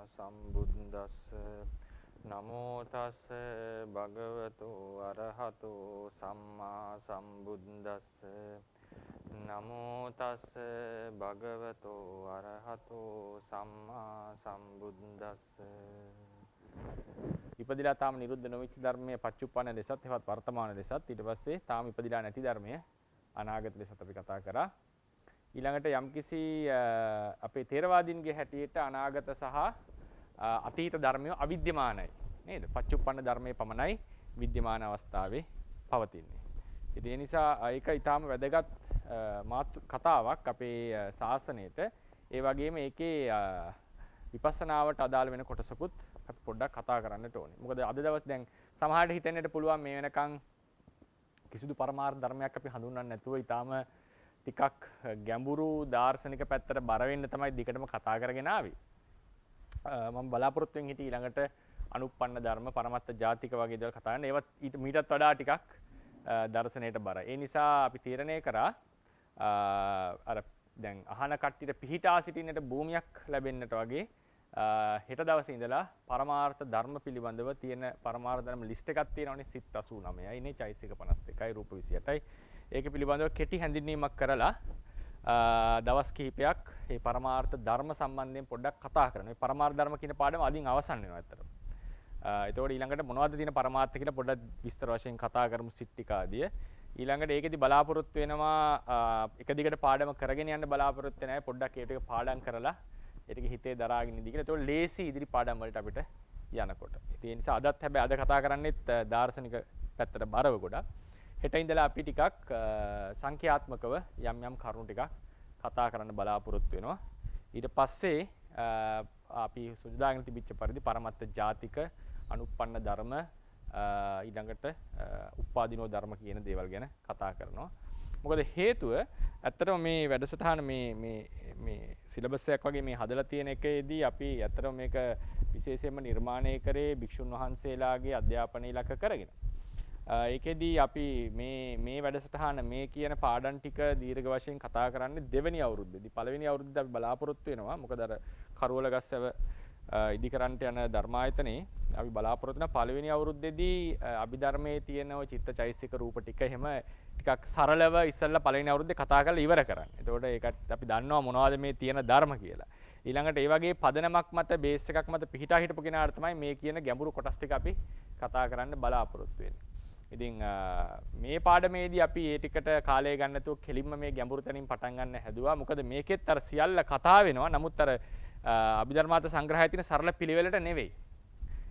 සම්බුද්දස්ස නමෝ තස්ස භගවතු අරහතෝ සම්මා සම්බුද්දස්ස නමෝ තස්ස භගවතු අරහතෝ සම්මා සම්බුද්දස්ස ඉපදිලා තාම නිරුද්ධ නොවිච්ච ධර්මයේ පච්චුප්පන්න ලෙසත් එවත් වර්තමාන ලෙසත් ඊට පස්සේ තාම ඉපදිලා නැති ධර්මය අනාගත ලෙසත් අපි කතා කරා. ඊළඟට යම්කිසි අපේ ථේරවාදීන්ගේ හැටියට අනාගත සහ අතීත ධර්මය අවිද්‍යමානයි නේද? පච්චුප්පන්න ධර්මයේ පමණයි විද්‍යමාන අවස්ථාවේ පවතින්නේ. ඉතින් ඒ නිසා ඒක ඊටාම වැදගත් කතාවක් අපේ ශාසනයේට. ඒ වගේම ඒකේ විපස්සනාවට අදාළ වෙන කොටසකුත් අපි පොඩ්ඩක් කතා කරන්නට ඕනේ. මොකද අද දවස් දැන් සමහරට හිතෙන්නට පුළුවන් මේ වෙනකන් කිසිදු පරමාර්ථ ධර්මයක් අපි හඳුන්වන්නේ නැතුව ඊටාම ටිකක් ගැඹුරු දාර්ශනික පැත්තට බර වෙන්න තමයි දිගටම කතා කරගෙන ආවේ. මම බලාපොරොත්තු වෙන් හිටියේ ඊළඟට අනුප්පන්න ධර්ම, පරමත්ත ජාතික වගේ දේවල් කතා කරන්න. ඒවත් මීටත් වඩා ටිකක් දර්ශනයට බර. ඒ නිසා අපි තීරණය කරා අර දැන් අහන කට්ටියට පිහිටා සිටින්නට භූමියක් ලැබෙන්නට වගේ හෙට දවසේ ඉඳලා පරමාර්ථ ධර්ම පිළිබඳව තියෙන පරමාර්ථ ධර්ම ලිස්ට් එකක් තියෙනවනේ සිත් 89යි නේ චෛසික 52යි රූප 28යි. ඒක පිළිබඳව කෙටි හැඳින්වීමක් කරලා දවස් කිහිපයක් මේ පරමාර්ථ ධර්ම සම්බන්ධයෙන් පොඩ්ඩක් කතා කරනවා. මේ පරමාර්ථ ධර්ම කියන පාඩම අදින් අවසන් වෙනවා ඇත්තටම. ඒතකොට ඊළඟට මොනවද තියෙන පරමාර්ථ කියලා පොඩ්ඩක් විස්තර වශයෙන් කතා කරමු සිත් ටික ආදිය. ඊළඟට ඒකෙදි බලාපොරොත්තු වෙනවා එක දිගට පාඩම කරගෙන යන්න බලාපොරොත්තු වෙන අය පොඩ්ඩක් ඒ ටික පාඩම් කරලා ඒ ටික හිතේ දරාගෙන ඉඳී කියලා. ඒතකොට ලේසි ඉදිරි පාඩම් වලට අපිට යනකොට. ඒ නිසා අදත් හැබැයි අද කතා කරන්නේත් දාර්ශනික පැත්තට බරව ගොඩක්. හෙට ඉඳලා අපි ටිකක් සංඛ්‍යාත්මකව යම් යම් කරුණු ටිකක් කතා කරන්න බලාපොරොත්තු වෙනවා. ඊට පස්සේ අපි සුදුදාගෙන තිබිච්ච පරිදි පරමත්ත ජාතික අනුප්පන්න ධර්ම ඊළඟට උපාදිනෝ ධර්ම කියන දේවල් ගැන කතා කරනවා. මොකද හේතුව ඇත්තටම මේ වැඩසටහන මේ සිලබස් එකක් වගේ මේ හදලා තියෙන එකේදී අපි ඇත්තටම මේක විශේෂයෙන්ම නිර්මාණය කරේ භික්ෂුන් වහන්සේලාගේ අධ්‍යාපනය ඉලක්ක කරගෙන. ඒකෙදී අපි මේ වැඩසටහන මේ කියන පාඩම් ටික දීර්ඝ වශයෙන් කතා කරන්නේ දෙවෙනි අවුරුද්දේදී. පළවෙනි අවුරුද්දේ අපි බලාපොරොත්තු වෙනවා. මොකද අර කරවලගස්සව ඉදිකරන්ට යන ධර්මායතනේ අපි බලාපොරොත්තු වෙන පළවෙනි අවුරුද්දේදී අභිධර්මයේ තියෙන ওই චිත්තචෛසික රූප ටික එහෙම ටිකක් සරලව ඉස්සෙල්ලා පළවෙනි අවුරුද්දේ කතා කරලා ඉවර කරන්න. එතකොට ඒකට අපි දන්නවා මොනවද මේ තියෙන ධර්ම කියලා. ඊළඟට ඒ වගේ පදනමක් මත බේස් එකක් මත පිහිටා හිටපු කෙනාට තමයි මේ කියන ගැඹුරු කොටස් ටික අපි කතා කරන්න බලාපොරොත්තු වෙන්නේ. ඉතින් මේ පාඩමේදී අපි ඒ ටිකට කාලය ගන්න නැතුව කෙලින්ම මේ ගැඹුරු තැනින් පටන් ගන්න හැදුවා. මොකද මේකෙත් අර සියල්ල කතා වෙනවා. නමුත් අර අභිධර්මාර්ථ සංග්‍රහයේ තියෙන සරල පිළිවෙලට නෙවෙයි.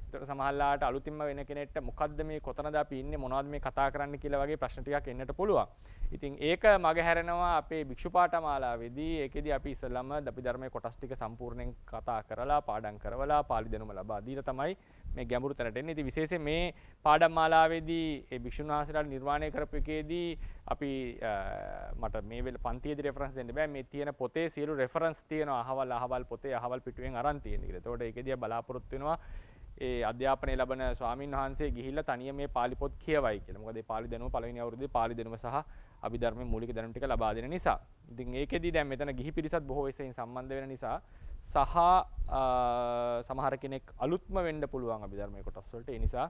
ඒතර සමහරලාට අලුතින්ම වෙන කෙනෙක්ට මොකද්ද මේ කොතනද අපි ඉන්නේ මොනවද මේ කතා කරන්න කියලා වගේ ප්‍රශ්න ටිකක් එන්නට පුළුවන්. ඉතින් ඒක මග හැරෙනවා අපේ භික්ෂු පාඨමාලාවේදී. ඒකෙදී අපි ඉස්සෙල්ලාම අභිධර්මයේ කොටස් ටික සම්පූර්ණයෙන් කතා කරලා පාඩම් කරවලා පාළි දැනුම ලබා දීලා තමයි මේ ගැඹුරු තැනට එන්නේ. ඉතින් විශේෂයෙන් මේ පාඩම් මාලාවේදී ඒ භික්ෂුන් වහන්සේලාට නිර්මාණය කරපු එකේදී අපි මට මේ වෙල පන්තියේදී රෙෆරන්ස් දෙන්න බෑ. මේ තියෙන පොතේ සියලු රෙෆරන්ස් තියෙනවා. අහවල් පොතේ අහවල් පිටුවෙන් අරන් තියෙන කියලා. ඒතකොට ඒකෙදී බලාපොරොත්තු වෙනවා ඒ අධ්‍යාපනය ලබන ස්වාමින් වහන්සේ ගිහිල්ලා තනිය මේ පාලි පොත් කියවයි කියලා. මොකද මේ පාලි දැනුම පළවෙනි අවුරුද්දේ පාලි දැනුම සහ අභිධර්මයේ මූලික දැනුම් ටික ලබා දෙන නිසා. ඉතින් ඒකෙදී දැන් මෙතන ගිහි පිරිසත් බොහෝ වෙසෙන් සම්බන්ධ වෙන නිසා සහ සමහර කෙනෙක් අලුත්ම වෙන්න පුළුවන් අභිධර්මයේ කොටස් වලට. ඒ නිසා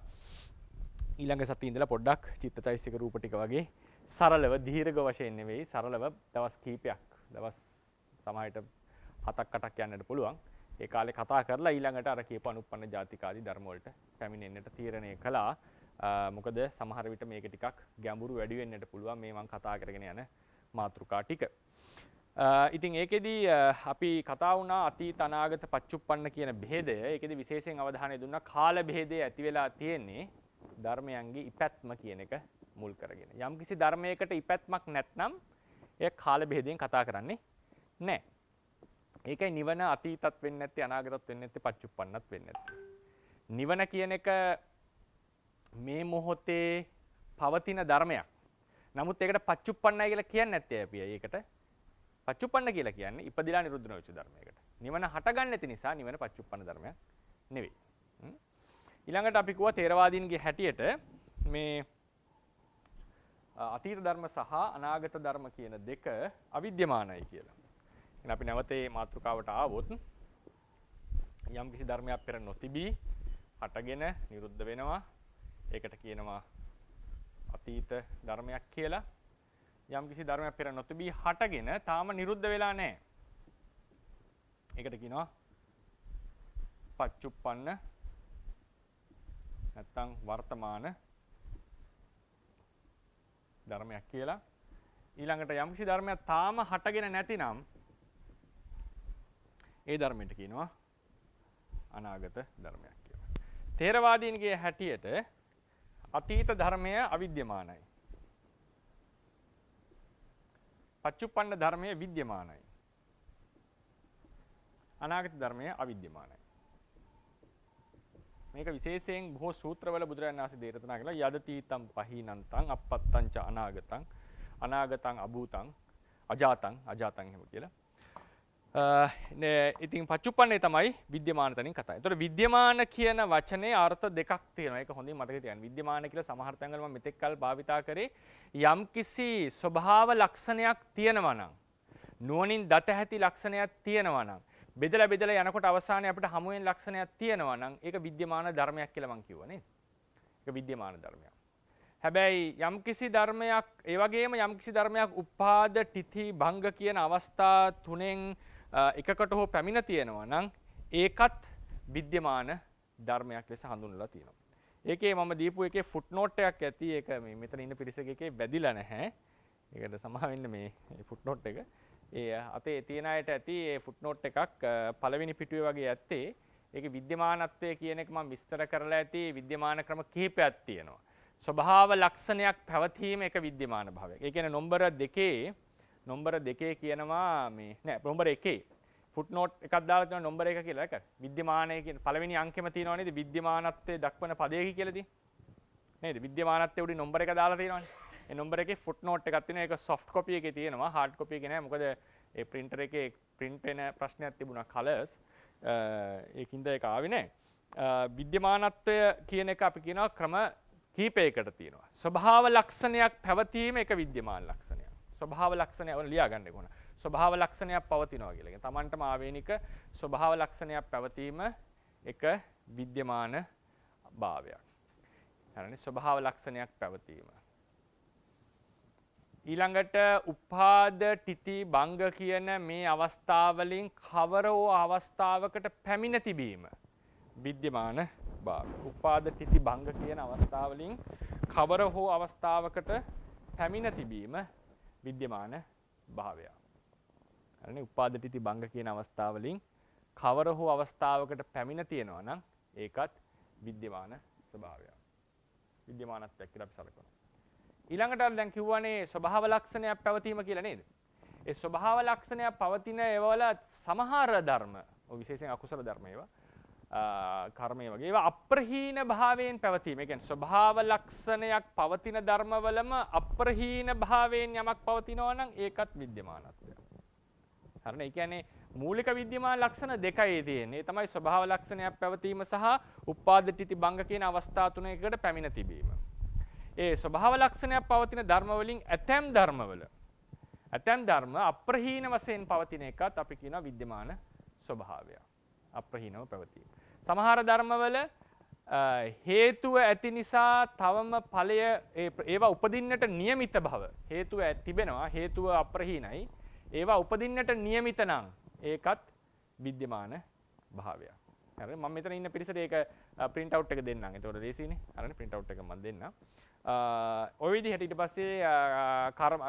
ඊළඟ සතියේ ඉඳලා පොඩ්ඩක් චිත්තචෛසික රූප ටික වගේ සරලව දීර්ඝ වශයෙන් නෙවෙයි සරලව දවස් කීපයක් දවස් සමහරට 7-8ක් යන්නට පුළුවන්. ඒ කාලේ කතා කරලා ඊළඟට අර කියපු අනුප්පන්න ජාතිකාදී ධර්ම වලට පැමිණෙන්නට තීරණය කළා. මොකද සමහර විට මේක ටිකක් ගැඹුරු වැඩි වෙන්නට පුළුවන් මේ මම කතා කරගෙන යන මාතෘකා ටික. ඉතින් ඒකෙදී අපි කතා වුණා අතීත අනාගත පච්චුප්පන්න කියන බෙහෙදය. ඒකෙදී විශේෂයෙන් අවධානය දුන්නා කාල බෙහෙදේ ඇති වෙලා තියෙන්නේ ධර්මයන්ගේ ඉපැත්ම කියන එක මුල් කරගෙන. යම්කිසි ධර්මයකට ඉපැත්මක් නැත්නම් ඒ කාල බෙහෙදෙන් කතා කරන්නේ නැහැ. ඒකයි නිවන අතීතත් වෙන්නේ නැත්තේ අනාගතත් වෙන්නේ නැත්තේ පච්චුප්පන්නත් වෙන්නේ නැත්තේ. නිවන කියන එක මේ මොහොතේ පවතින ධර්මයක්. නමුත් ඒකට පච්චුප්පන්නයි කියලා කියන්නේ නැත්තේ අපි. ඒකට පච්චුප්පන්න කියලා කියන්නේ ඉපදිලා නිරුද්ධ නොවෙච්ච ධර්මයකට. නිවන හටගන්නේ නැති නිසා නිවන පච්චුප්පන්න ධර්මයක් නෙවෙයි. ඊළඟට අපි කිව්වා ථේරවාදීන්ගේ හැටියට මේ අතීත ධර්ම සහ අනාගත ධර්ම කියන දෙක අවිද්‍යමානයි කියලා. අපි නැවතේ මාතෘකාවට ආවොත් යම් කිසි ධර්මයක් පෙර නොතිබී හටගෙන නිරුද්ධ වෙනවා. ඒකට කියනවා අතීත ධර්මයක් කියලා. යම් කිසි ධර්මයක් පෙර නොතිබී හටගෙන තාම නිරුද්ධ වෙලා නැහැ. ඒකට කියනවා පච්චුප්පන්න නැත්නම් වර්තමාන ධර්මයක් කියලා. ඊළඟට යම් කිසි ධර්මයක් තාම හටගෙන නැතිනම් ඒ ධර්මයට කියනවා අනාගත ධර්මයක් කියලා. ථේරවාදීන්ගේ හැටියට අතීත ධර්මය අවිද්‍යමානයි. පච්චුප්පන්න ධර්මය විද්‍යමානයි. අනාගත ධර්මය අවිද්‍යමානයි. මේක විශේෂයෙන් බොහෝ සූත්‍රවල බුදුරජාණන් වහන්සේ දේශනා කළා යදතීතම් පහීනන්තං අපත්තං ච අනාගතං අනාගතං අභූතං අජාතං එහෙම කියලා. ඉතින් පච්චුප්පන්නේ තමයි විද්‍යමාන තැනින් කතා. ඒතකොට විද්‍යමාන කියන වචනේ අර්ථ දෙකක් තියෙනවා. ඒක හොඳින් මතක තියාගන්න. විද්‍යමාන කියලා සමහර තැන්වල මම මෙතෙක් කල් භාවිතා කරේ යම්කිසි ස්වභාව ලක්ෂණයක් තියෙනවා නම් නුවණින් දත හැකි ලක්ෂණයක් තියෙනවා නම් බෙදලා යනකොට අවසානයේ අපිට හමු වෙන ලක්ෂණයක් තියෙනවා නම් ඒක විද්‍යමාන ධර්මයක් කියලා මම කිව්වා නේද? ඒක විද්‍යමාන ධර්මයක්. හැබැයි යම්කිසි ධර්මයක් ඒ වගේම යම්කිසි ධර්මයක් උපාද තිථි භංග කියන අවස්ථා තුනෙන් එකකට හෝ පැමිණ තියෙනවා නම් ඒකත් විද්‍යමාන ධර්මයක් ලෙස හඳුන්වලා තියෙනවා. ඒකේ මම දීපු එකේ ෆුට්නෝට් එකක් ඇති. ඒක මේ මෙතන ඉන්න පිරිසක එකේ වැදිලා නැහැ. ඒකට සමා වෙන්න මේ ෆුට්නෝට් එක. ඒ අතේ තියෙන අයට ඇති ඒ ෆුට්නෝට් එකක් පළවෙනි පිටුවේ වගේ ඇත්තේ. ඒකේ විද්‍යමානත්වය කියන එක මම විස්තර කරලා ඇති. විද්‍යමාන ක්‍රම කිහිපයක් තියෙනවා. ස්වභාව ලක්ෂණයක් පැවතීම එක විද්‍යමාන භාවයක්. ඒ කියන්නේ නම්බර දෙකේ කියනවා මේ නෑ නම්බර 1 ෆුට්නෝට් එකක් දාලා තියෙනවා නම්බර 1 කියලා. ඒක විද්‍යමානයේ කියන පළවෙනි අංකෙම තියෙනවා නේද? විද්‍යමානත්වයේ දක්වන පදයක කියලාදී. නේද? විද්‍යමානත්වයේ උඩින් නම්බර 1 දාලා තියෙනවානේ. ඒ නම්බර එකේ ෆුට්නෝට් එකක් තියෙනවා. ඒක සොෆ්ට් කොපි එකේ තියෙනවා. හાર્ඩ් කොපි එකේ නෑ. මොකද ඒ printer එකේ print වෙන ප්‍රශ්නයක් තිබුණා colors. ඒකින්ද ඒක ආවේ නෑ. විද්‍යමානත්වය කියන එක අපි කියනවා ක්‍රම කීපයකට තියෙනවා. ස්වභාව ලක්ෂණයක් පැවතීම එක විද්‍යමාන ලක්ෂණයක්. ස්වභාව ලක්ෂණය ඔන්න ලියා ගන්න ඕන. ස්වභාව ලක්ෂණයක් පවතිනවා කියලා. කියන්නේ Tamanටම ආවේනික ස්වභාව ලක්ෂණයක් පැවතීම එක විද්‍යමාන භාවයක්. හරිනේ ස්වභාව ලක්ෂණයක් පැවතීම. ඊළඟට උපාද තිති භංග කියන මේ අවස්ථාවලින් කවර හෝ අවස්ථාවකට පැමිණ තිබීම විද්‍යමාන භාවය. උපාද තිති භංග කියන අවස්ථාවලින් කවර හෝ අවස්ථාවකට පැමිණ තිබීම විද්‍යමාන භාවය. හරිනේ උපාද තිති භංග කියන අවස්ථාවලින් කවර හෝ අවස්ථාවකට පැමිණ තියෙනවා නම් ඒකත් විද්‍යමාන ස්වභාවය. විද්‍යමානත්වයක් කියලා අපි සලකනවා. ඊළඟට දැන් කිව්වනේ ස්වභාව ලක්ෂණයක් පැවතීම කියලා නේද? ඒ ස්වභාව ලක්ෂණයක් පවතින ඒවල සමහර ධර්ම, විශේෂයෙන් අකුසල ධර්ම ඒවා කර්මය වගේ ඒවා අප්‍රහීන භාවයෙන් පැවතීම. ඒ කියන්නේ ස්වභාව ලක්ෂණයක් පවතින ධර්මවලම අප්‍රහීන භාවයෙන් යමක් පවතිනවා නම් ඒකත් විද්‍යමානත්වය. හරිනේ? ඒ කියන්නේ මූලික විද්‍යමාන ලක්ෂණ දෙකයි තියෙන්නේ. ඒ තමයි ස්වභාව ලක්ෂණයක් පැවතීම සහ උපාද තිති භංග කියන අවස්ථා තුනකට පැමිණ තිබීම. ඒ ස්වභාව ලක්ෂණයක් පවතින ධර්ම වලින් ඇතැම් ධර්ම අප්‍රහීන වශයෙන් පවතින එකත් අපි කියනවා විද්‍යමාන ස්වභාවය. අප්‍රහීනව පැවතීම. සමහර ධර්මවල හේතුව ඇති නිසා තවම ඵලය ඒවා උපදින්නට නියමිත බව. හේතුව තිබෙනවා, හේතුව අප්‍රහීනයි. ඒවා උපදින්නට නියමිත නම් ඒකත් විද්‍යමාන භාවයක්. හරිද? මම මෙතන ඉන්න පිරිසට ඒක print out එක දෙන්නම්. ඒතකොට ලේසියිනේ. හරිනේ print out එක මම දෙන්නම්. ඔය විදිහට ඊට පස්සේ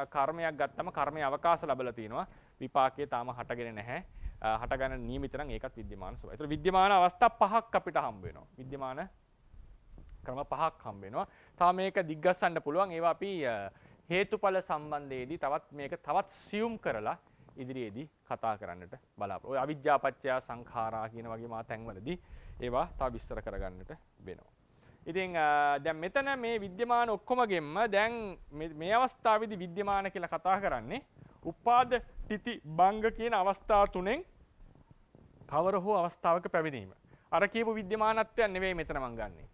කර්මයක් ගත්තම කර්මයේ අවකාශ ලැබලා තිනවා. විපාකයේ තාම හටගෙන නැහැ. හටගන්න නියමිත නම් ඒකත් විද්‍යමාන ස්වභාවය. ඒතර විද්‍යමාන අවස්ථා පහක් අපිට හම්බ වෙනවා. විද්‍යමාන ක්‍රම පහක් හම්බ වෙනවා. තාම මේක දිග්ගස්සන්න පුළුවන්. ඒවා අපි හේතුඵල සම්බන්ධයේදී තවත් සියුම් කරලා ඉදිරියේදී කතා කරන්නට බලාපොරොත්තු. ඔය අවිජ්ජා පත්‍ය සංඛාරා කියන වගේ මා තැන්වලදී ඒවා තව විස්තර කරගන්නට වෙනවා. ඉතින් දැන් මෙතන මේ විද්‍යමාන ඔක්කොමගෙන්ම දැන් මේ අවස්ථාවේදී විද්‍යමාන කියලා කතා කරන්නේ උපාද තිති භංග කියන අවස්ථා තුනෙන් කවර හෝ අවස්ථාවක පැමිණීම. අර කියපු විද්‍යමානත්වයක් නෙවෙයි මෙතන මම ගන්නෙ.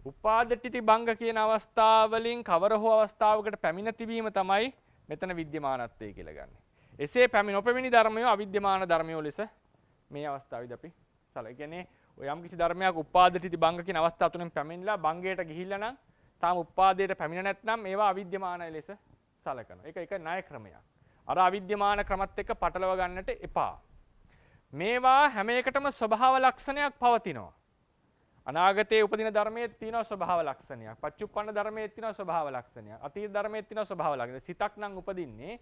උපාද තිති භංග කියන අවස්ථාවලින් කවර හෝ අවස්ථාවකට පැමිණ තිබීම තමයි මෙතන විද්‍යමානත්වය කියලා ගන්නෙ. එසේ නොපැමිණි ධර්මය අවිද්‍යමාන ධර්මයෝ ලෙස මේ අවස්ථාවේදී අපි සල කියන්නේ ඔය යම් කිසි ධර්මයක් උපාදිතී භංග කියන අවස්ථා තුනෙන් පැමිණලා භංගයට ගිහිල්ලා නම් තාම උපාදයට පැමිණ නැත්නම් ඒවා අවිද්‍යමානයි ලෙස සලකනවා. ඒක එක ණය ක්‍රමයක්. අර අවිද්‍යමාන ක්‍රමත් එක්ක පටලව ගන්නට එපා. මේවා හැම එකටම ස්වභාව ලක්ෂණයක් පවතිනවා. අනාගතයේ උපදින ධර්මයේ තියෙන ස්වභාව ලක්ෂණයක්. පච්චුප්පන්න ධර්මයේ තියෙන ස්වභාව ලක්ෂණයක්. අතීත ධර්මයේ තියෙන ස්වභාව ලක්ෂණයක්. සිතක් නම් උපදින්නේ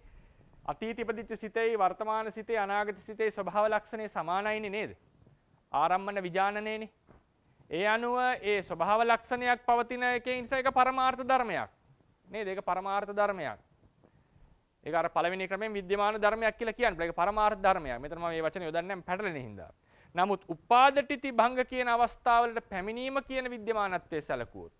අතීත ඉපදිච්ච සිතේ වර්තමාන සිතේ අනාගත සිතේ ස්වභාව ලක්ෂණේ සමානයිනේ නේද? ආරම්මන විඥානනේනේ. ඒ අනුව ඒ ස්වභාව ලක්ෂණයක් පවතින එකේ නිසා ඒක පරමාර්ථ ධර්මයක්. නේද? ඒක පරමාර්ථ ධර්මයක්. ඒක අර පළවෙනි ක්‍රමයෙන් විද්‍යමාන ධර්මයක් කියලා කියන්නේ. ඒක පරමාර්ථ ධර්මයක්. මෙතන මම මේ වචනේ යොදන්නේ නැහැ පැටලෙන හින්දා. නමුත් උපාදටිති භංග කියන අවස්ථාවලට පැමිණීම කියන විද්‍යමානත්වයේ සැලකුවොත්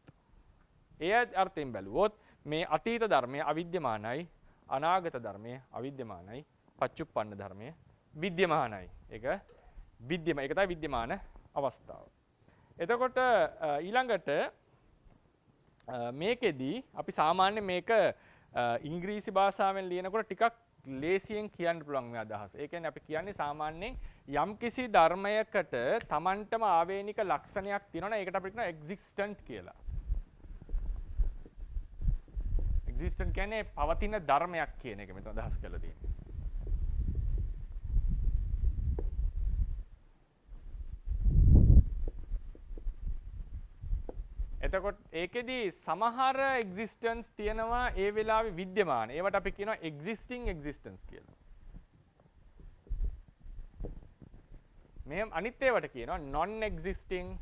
එය අර්ථයෙන් බැලුවොත් මේ අතීත ධර්මය අවිද්‍යමානයි, අනාගත ධර්මය අවිද්‍යමානයි, පච්චුප්පන්න ධර්මය විද්‍යමානයි. ඒක තමයි විද්‍යමාන අවස්ථාව. එතකොට ඊළඟට මේකෙදී අපි සාමාන්‍ය මේක ඉංග්‍රීසි භාෂාවෙන් ලියනකොට ටිකක් ලේසියෙන් කියන්න පුළුවන් මේ අදහස. ඒ කියන්නේ අපි කියන්නේ සාමාන්‍යයෙන් යම්කිසි ධර්මයකට Tamanටම ආවේනික ලක්ෂණයක් තියෙනවා නම් ඒකට අපිට කියනවා එක්සිස්ටන්ට් කියලා. එක්සිස්ටන්ට් කියන්නේ පවතින ධර්මයක් කියන එක මෙතන අදහස් කරලා තියෙන්නේ. එතකොට ඒකෙදී සමහර එක්සිස්ටන්ස් තියෙනවා ඒ වෙලාවේ විද්‍යමාන. ඒවට අපි කියනවා එක්සිස්ටිං එක්සිස්ටන්ස් කියලා. මේ අනිත් ඒවාට කියනවා non existing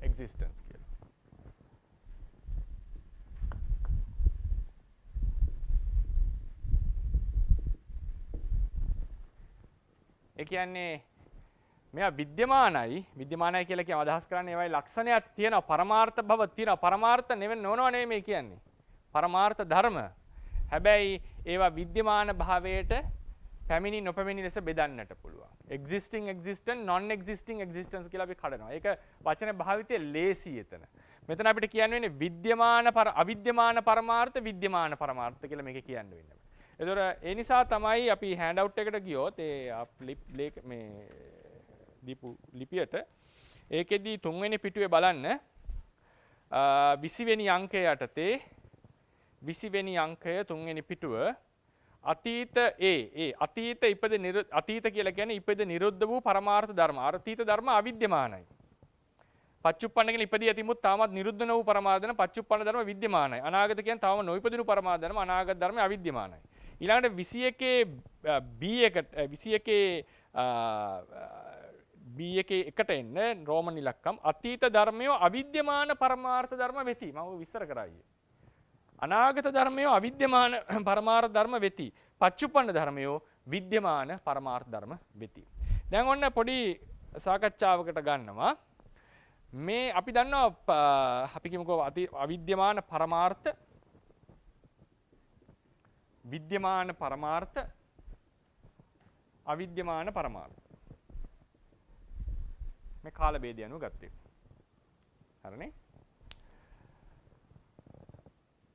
existence කියලා. ඒ කියන්නේ මෙයා විද්‍යමානයි කියලා කියන අදහස් කරන්නේ ඒවයි ලක්ෂණයක් තියෙනවා පරමාර්ථ භව තියෙනවා පරමාර්ථ නොවනවා නෙමෙයි මේ කියන්නේ පරමාර්ථ ධර්ම හැබැයි ඒවා විද්‍යමාන භාවයට පැමිණි නොපැමිණි ලෙස බෙදන්නට පුළුවන් existing existent non existing existence කියලා අපි කඩනවා ඒක වචන භාවිතයේ ලේසි එතන මෙතන අපිට කියන්න වෙන්නේ විද්‍යමාන අවිද්‍යමාන පරමාර්ථ විද්‍යමාන පරමාර්ථ කියලා මේක කියන්න වෙන්නේ ඒතකොට ඒ නිසා තමයි අපි හෑන්ඩ් අවුට් එකට ගියොත් ඒ මේ දීපු ලිපියට ඒකෙදී 3 වෙනි පිටුවේ බලන්න 20 වෙනි අංකය යටතේ 20 වෙනි අංකය 3 වෙනි පිටුව අතීත අතීත අතීත කියලා කියන්නේ ඉපද නිරුද්ධ වූ පරමාර්ථ ධර්ම අතීත ධර්ම අවිද්‍යමානයි පච්චුප්පන්න කියන ඉපදී ඇතිමුත් තාමත් නිරුද්ධ නොවූ පරමාර්ථ ධර්ම පච්චුප්පන්න ධර්ම විද්‍යමානයි අනාගත කියන්නේ තාම නොඉපදිනු පරමාර්ථ ධර්ම අනාගත ධර්ම අවිද්‍යමානයි ඊළඟට 21 B එකට 21 B එකේ එකට එන්න රෝමන් ඉලක්කම් අතීත ධර්මය අවිද්‍යමාන පරමාර්ථ ධර්ම වෙති මම විස්තර කරා ඊයේ අනාගත ධර්මය අවිද්‍යමාන පරමාර්ථ ධර්ම වෙති පච්චුප්පන්න ධර්මය විද්‍යමාන පරමාර්ථ ධර්ම වෙති දැන් ඔන්න පොඩි සාකච්ඡාවකට ගන්නවා මේ අපි දන්නවා අපි කියමුකෝ අවිද්‍යමාන පරමාර්ථ විද්‍යමාන පරමාර්ථ අවිද්‍යමාන පරමාර්ථ මේ කාල ભેදය අනුව ගත්තේ. හරිනේ?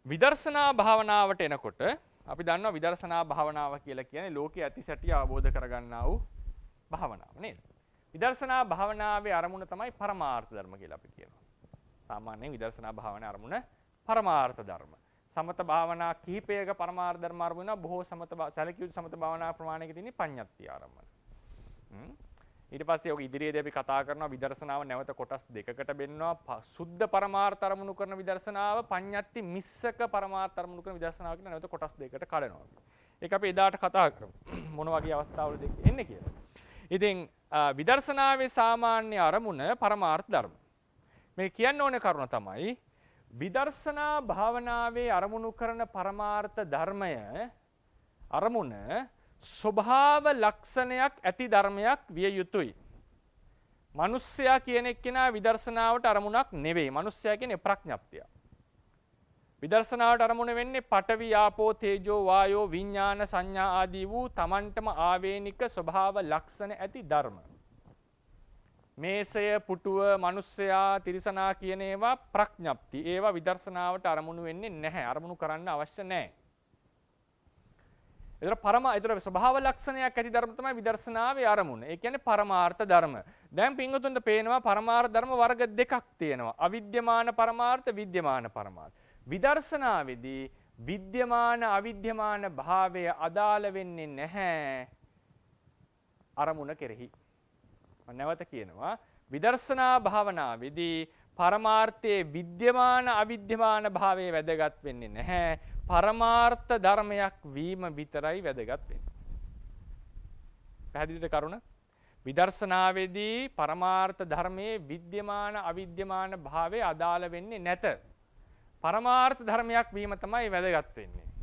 විදර්ශනා භාවනාවට එනකොට අපි දන්නවා විදර්ශනා භාවනාව කියලා කියන්නේ ලෝකයේ ඇතිසැටි අවබෝධ කරගන්නා වූ භාවනාව නේද? විදර්ශනා භාවනාවේ අරමුණ තමයි පරමාර්ථ ධර්ම කියලා අපි කියනවා. සාමාන්‍යයෙන් විදර්ශනා භාවනාවේ අරමුණ පරමාර්ථ ධර්ම. සමත භාවනා කිහිපයක පරමාර්ථ ධර්ම අරමුණ බොහෝ සැලකිය යුතු සමත භාවනා ප්‍රමාණයක තියෙන පඤ්ඤාත්ති ආරම්භන. ඊට පස්සේ ඔක ඉදිරියේදී අපි කතා කරනවා විදර්ශනාව නැවත කොටස් දෙකකට බෙදනවා සුද්ධ පරමාර්ථ අරමුණු කරන විදර්ශනාව පඤ්ඤාත්ති මිස්සක පරමාර්ථ අරමුණු කරන විදර්ශනාව කියන නැවත කොටස් දෙකකට කඩනවා. ඒක අපි එදාට කතා කරමු. මොන වගේ අවස්ථාවලද එන්නේ කියලා. ඉතින් විදර්ශනාවේ සාමාන්‍ය අරමුණ පරමාර්ථ ධර්ම. මේ කියන්න ඕන කරුණ තමයි විදර්ශනා භාවනාවේ අරමුණු කරන පරමාර්ථ ධර්මය අරමුණ ස්වභාව ලක්ෂණයක් ඇති ධර්මයක් විය යුතුයි. මිනිස්සයා කියන එක්කෙනා විදර්ශනාවට අරමුණක් නෙවෙයි. මිනිස්සයා කියන්නේ ප්‍රඥප්තිය. විදර්ශනාවට අරමුණ වෙන්නේ පඨවි ආපෝ තේජෝ වායෝ විඥාන සංඥා ආදී වූ තමන්ටම ආවේනික ස්වභාව ලක්ෂණ ඇති ධර්ම. මේසය පුටුව මිනිස්සයා තිරිසනා කියන ඒවා ප්‍රඥප්ති. ඒවා විදර්ශනාවට අරමුණු වෙන්නේ නැහැ. අරමුණු කරන්න අවශ්‍ය නැහැ. ඒතර ස්වභාව ලක්ෂණයක් ඇති ධර්ම තමයි විදර්ශනාවේ අරමුණ. ඒ කියන්නේ පරමාර්ථ ධර්ම. දැන් පින්වතුන්ට පේනවා පරමාර්ථ ධර්ම වර්ග දෙකක් තියෙනවා. අවිද්‍යමාන පරමාර්ථ, විද්‍යමාන පරමාර්ථ. විදර්ශනාවේදී විද්‍යමාන අවිද්‍යමාන භාවය අදාළ වෙන්නේ නැහැ අරමුණ කෙරෙහි. මම නැවත කියනවා විදර්ශනා භාවනාවේදී පරමාර්ථයේ විද්‍යමාන අවිද්‍යමාන භාවයේ වැදගත් වෙන්නේ නැහැ. පරමාර්ථ ධර්මයක් වීම විතරයි වැදගත් වෙන්නේ. පැහැදිලිද කරුණ? විදර්ශනාවේදී පරමාර්ථ ධර්මයේ විද්‍යමාන අවිද්‍යමාන භාවයේ අදාළ වෙන්නේ නැත. පරමාර්ථ ධර්මයක් වීම තමයි වැදගත් වෙන්නේ.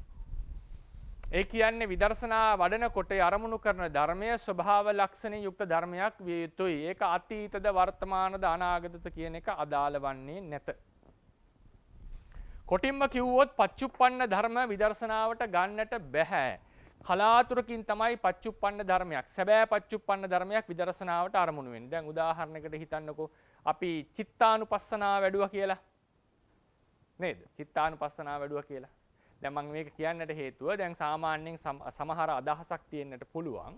ඒ කියන්නේ විදර්ශනා වඩනකොට අරමුණු කරන ධර්මය ස්වභාව ලක්ෂණයෙන් යුක්ත ධර්මයක් විය යුතුයි. ඒක අතීතද වර්තමානද අනාගතද කියන එක අදාළ වන්නේ නැත. කොටින්ම කිව්වොත් පච්චුප්පන්න ධර්ම විදර්ශනාවට ගන්නට බෑ. කලාතුරකින් තමයි පච්චුප්පන්න ධර්මයක්. සැබෑ පච්චුප්පන්න ධර්මයක් විදර්ශනාවට අරමුණු වෙන්නේ. දැන් උදාහරණයකට හිතන්නකෝ අපි චිත්තානුපස්සනාව වැඩුවා කියලා. නේද? චිත්තානුපස්සනාව වැඩුවා කියලා. දැන් මම මේක කියන්නට හේතුව දැන් සාමාන්‍යයෙන් සමහර අදහසක් තියෙන්නට පුළුවන්.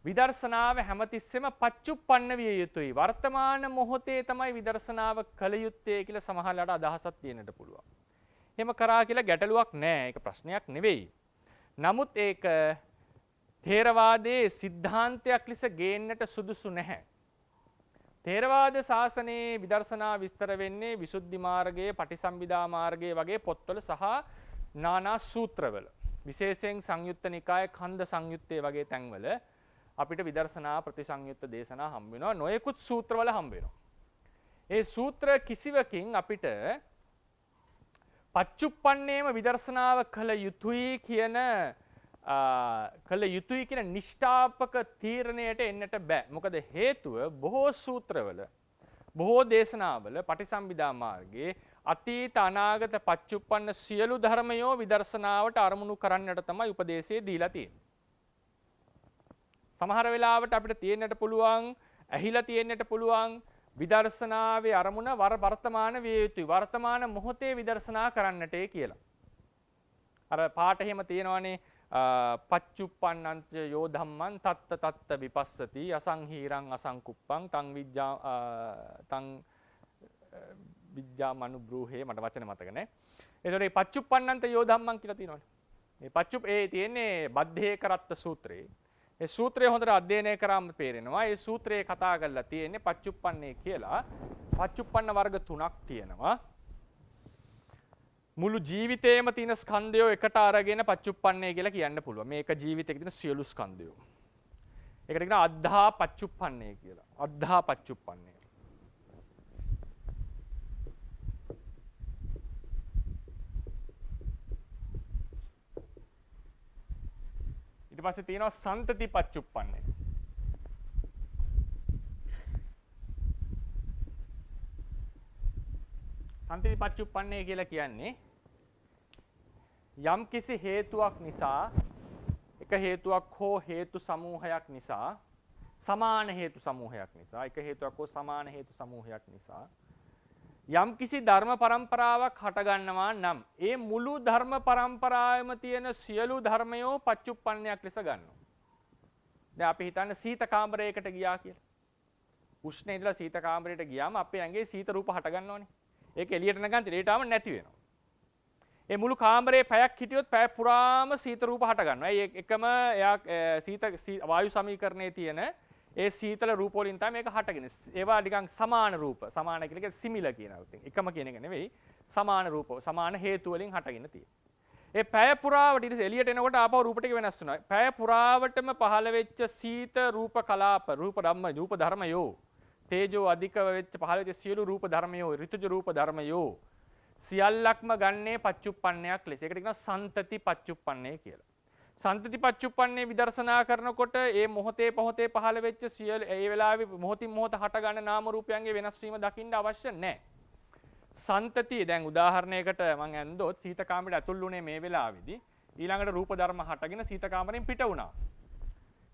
විදර්ශනාව හැමතිස්සෙම පච්චුප්පන්න විය යුතුයි. වර්තමාන මොහොතේ තමයි විදර්ශනාව කළ යුත්තේ කියලා සමහරලාට අදහසක් තියෙන්නට පුළුවන්. එහෙම කරා කියලා ගැටලුවක් නෑ. ඒක ප්‍රශ්නයක් නෙවෙයි. නමුත් ඒක ථේරවාදයේ සිද්ධාන්තයක් ලෙස ගේන්නට සුදුසු නැහැ. ථේරවාද ශාසනයේ විදර්ශනා විස්තර වෙන්නේ විසුද්ධි මාර්ගයේ, පටිසම්භිදා මාර්ගයේ වගේ පොත්වල සහ නානා සූත්‍රවල. විශේෂයෙන් සංයුත්ත නිකාය කන්ද සංයුත්තේ වගේ තැන්වල අපිට විදර්ශනා ප්‍රතිසංයුත්ත දේශනා හම්බ වෙනවා. නොයෙකුත් සූත්‍රවල හම්බ වෙනවා. ඒ සූත්‍ර කිසිවකින් අපිට පච්චුප්පන්නේම විදර්ශනාව කළ යුතුයි කියන නිෂ්ඨාපක තීරණයට එන්නට බෑ. මොකද හේතුව බොහෝ සූත්‍රවල බොහෝ දේශනාවල පටිසම්භිදා මාර්ගයේ අතීත අනාගත පච්චුප්පන්න සියලු ධර්මයෝ විදර්ශනාවට අරමුණු කරන්නට තමයි උපදේශය දීලා තියෙන්නේ. සමහර වෙලාවට අපිට තියෙන්නට පුළුවන්, ඇහිලා තියෙන්නට පුළුවන් විදර්ශනාවේ අරමුණ වර්තමාන විය යුතුයි. වර්තමාන මොහොතේ විදර්ශනා කරන්නටේ කියලා. අර පාට එහෙම තියෙනවානේ පච්චුප්පන්නංච යෝ ධම්මං තත්ත තත්ත විපස්සති අසංහීරං අසංකුප්පං තං විද්‍යා මනුබ්‍රූහේ මට වචන මතක නැහැ. ඒතකොට මේ පච්චුප්පන්නන්ත යෝ ධම්මං කියලා තියෙනවානේ. මේ තියෙන්නේ බද්ධේකරත්ත සූත්‍රයේ. ඒ සූත්‍රය හොඳට අධ්‍යයනය කරාම පේරෙනවා. ඒ සූත්‍රයේ කතා කරලා තියෙන්නේ පච්චුප්පන්නේ කියලා. පච්චුප්පන්න වර්ග 3ක් තියෙනවා. මුළු ජීවිතේම තියෙන ස්කන්ධය එකට අරගෙන පච්චුප්පන්නේ කියලා කියන්න පුළුවන්. මේක ජීවිතේක තියෙන සියලු ස්කන්ධය. ඒකට කියනවා අද්ධා පච්චුප්පන්නේ කියලා. අද්ධා පච්චුප්පන්නේ. ඊට පස්සේ තියෙනවා සන්තති පච්චුප්පන්නේ. සන්තති පච්චුප්පන්නේ කියලා කියන්නේ යම් කිසි හේතුවක් නිසා එක හේතුවක් හෝ හේතු සමූහයක් නිසා සමාන හේතු සමූහයක් නිසා එක හේතුවක් හෝ සමාන හේතු සමූහයක් නිසා යම් කිසි ධර්ම පරම්පරාවක් හටගන්නවා නම් ඒ මුළු ධර්ම පරම්පරාවෙම තියෙන සියලු ධර්මයෝ පච්චුප්පන්නයක් ලෙස ගන්නවා. දැන් අපි හිතන්න සීත කාමරයකට ගියා කියලා. උෂ්ණේ ඉඳලා සීත කාමරයට ගියාම අපේ ඇඟේ සීත රූප හටගන්නවනේ. ඒක එළියට නැගන් එළියට ආවම නැති වෙනවා. ඒ මුළු කාමරේ පැයක් හිටියොත් පැය පුරාම සීත රූප හටගන්නවා. ඒ එකම එයා සීත වායු සමීකරණයේ තියෙන ඒ සීතල රූප වලින් තමයි මේක හටගෙන. ඒවා නිකන් සමාන රූප. සමාන කියලා කියන්නේ සිමිලර් කියනවා. එකම කියන එක නෙවෙයි. සමාන රූප. සමාන හේතු වලින් හටගෙන තියෙනවා. ඒ පැය පුරාවට ඊට එළියට එනකොට ආපහු රූප ටික වෙනස් වෙනවා. පැය පුරාවටම පහළ වෙච්ච සීත රූප කලාප රූප ධර්මයෝ තේජෝ අධික වෙච්ච පහළ වෙච්ච සියලු රූප ධර්මයෝ ඍතුජ රූප ධර්මයෝ සියල්ලක්ම ගන්නේ පච්චුප්පන්නයක් ලෙස. ඒකට කියනවා සන්තති පච්චුප්පන්නේ කියලා. සන්තති පච්චුප්පන්නේ විදර්ශනා කරනකොට ඒ මොහොතේ පහළ වෙච්ච සියලු ඒ වෙලාවේ මොහොතින් මොහොත හට ගන්න නාම රූපයන්ගේ වෙනස් වීම දකින්න අවශ්‍ය නැහැ. සන්තතිය දැන් උදාහරණයකට මම ඇන්දොත් සීත කාමරයට ඇතුල් වුණේ මේ වෙලාවේදී ඊළඟට රූප ධර්ම හටගෙන සීත කාමරයෙන් පිට වුණා.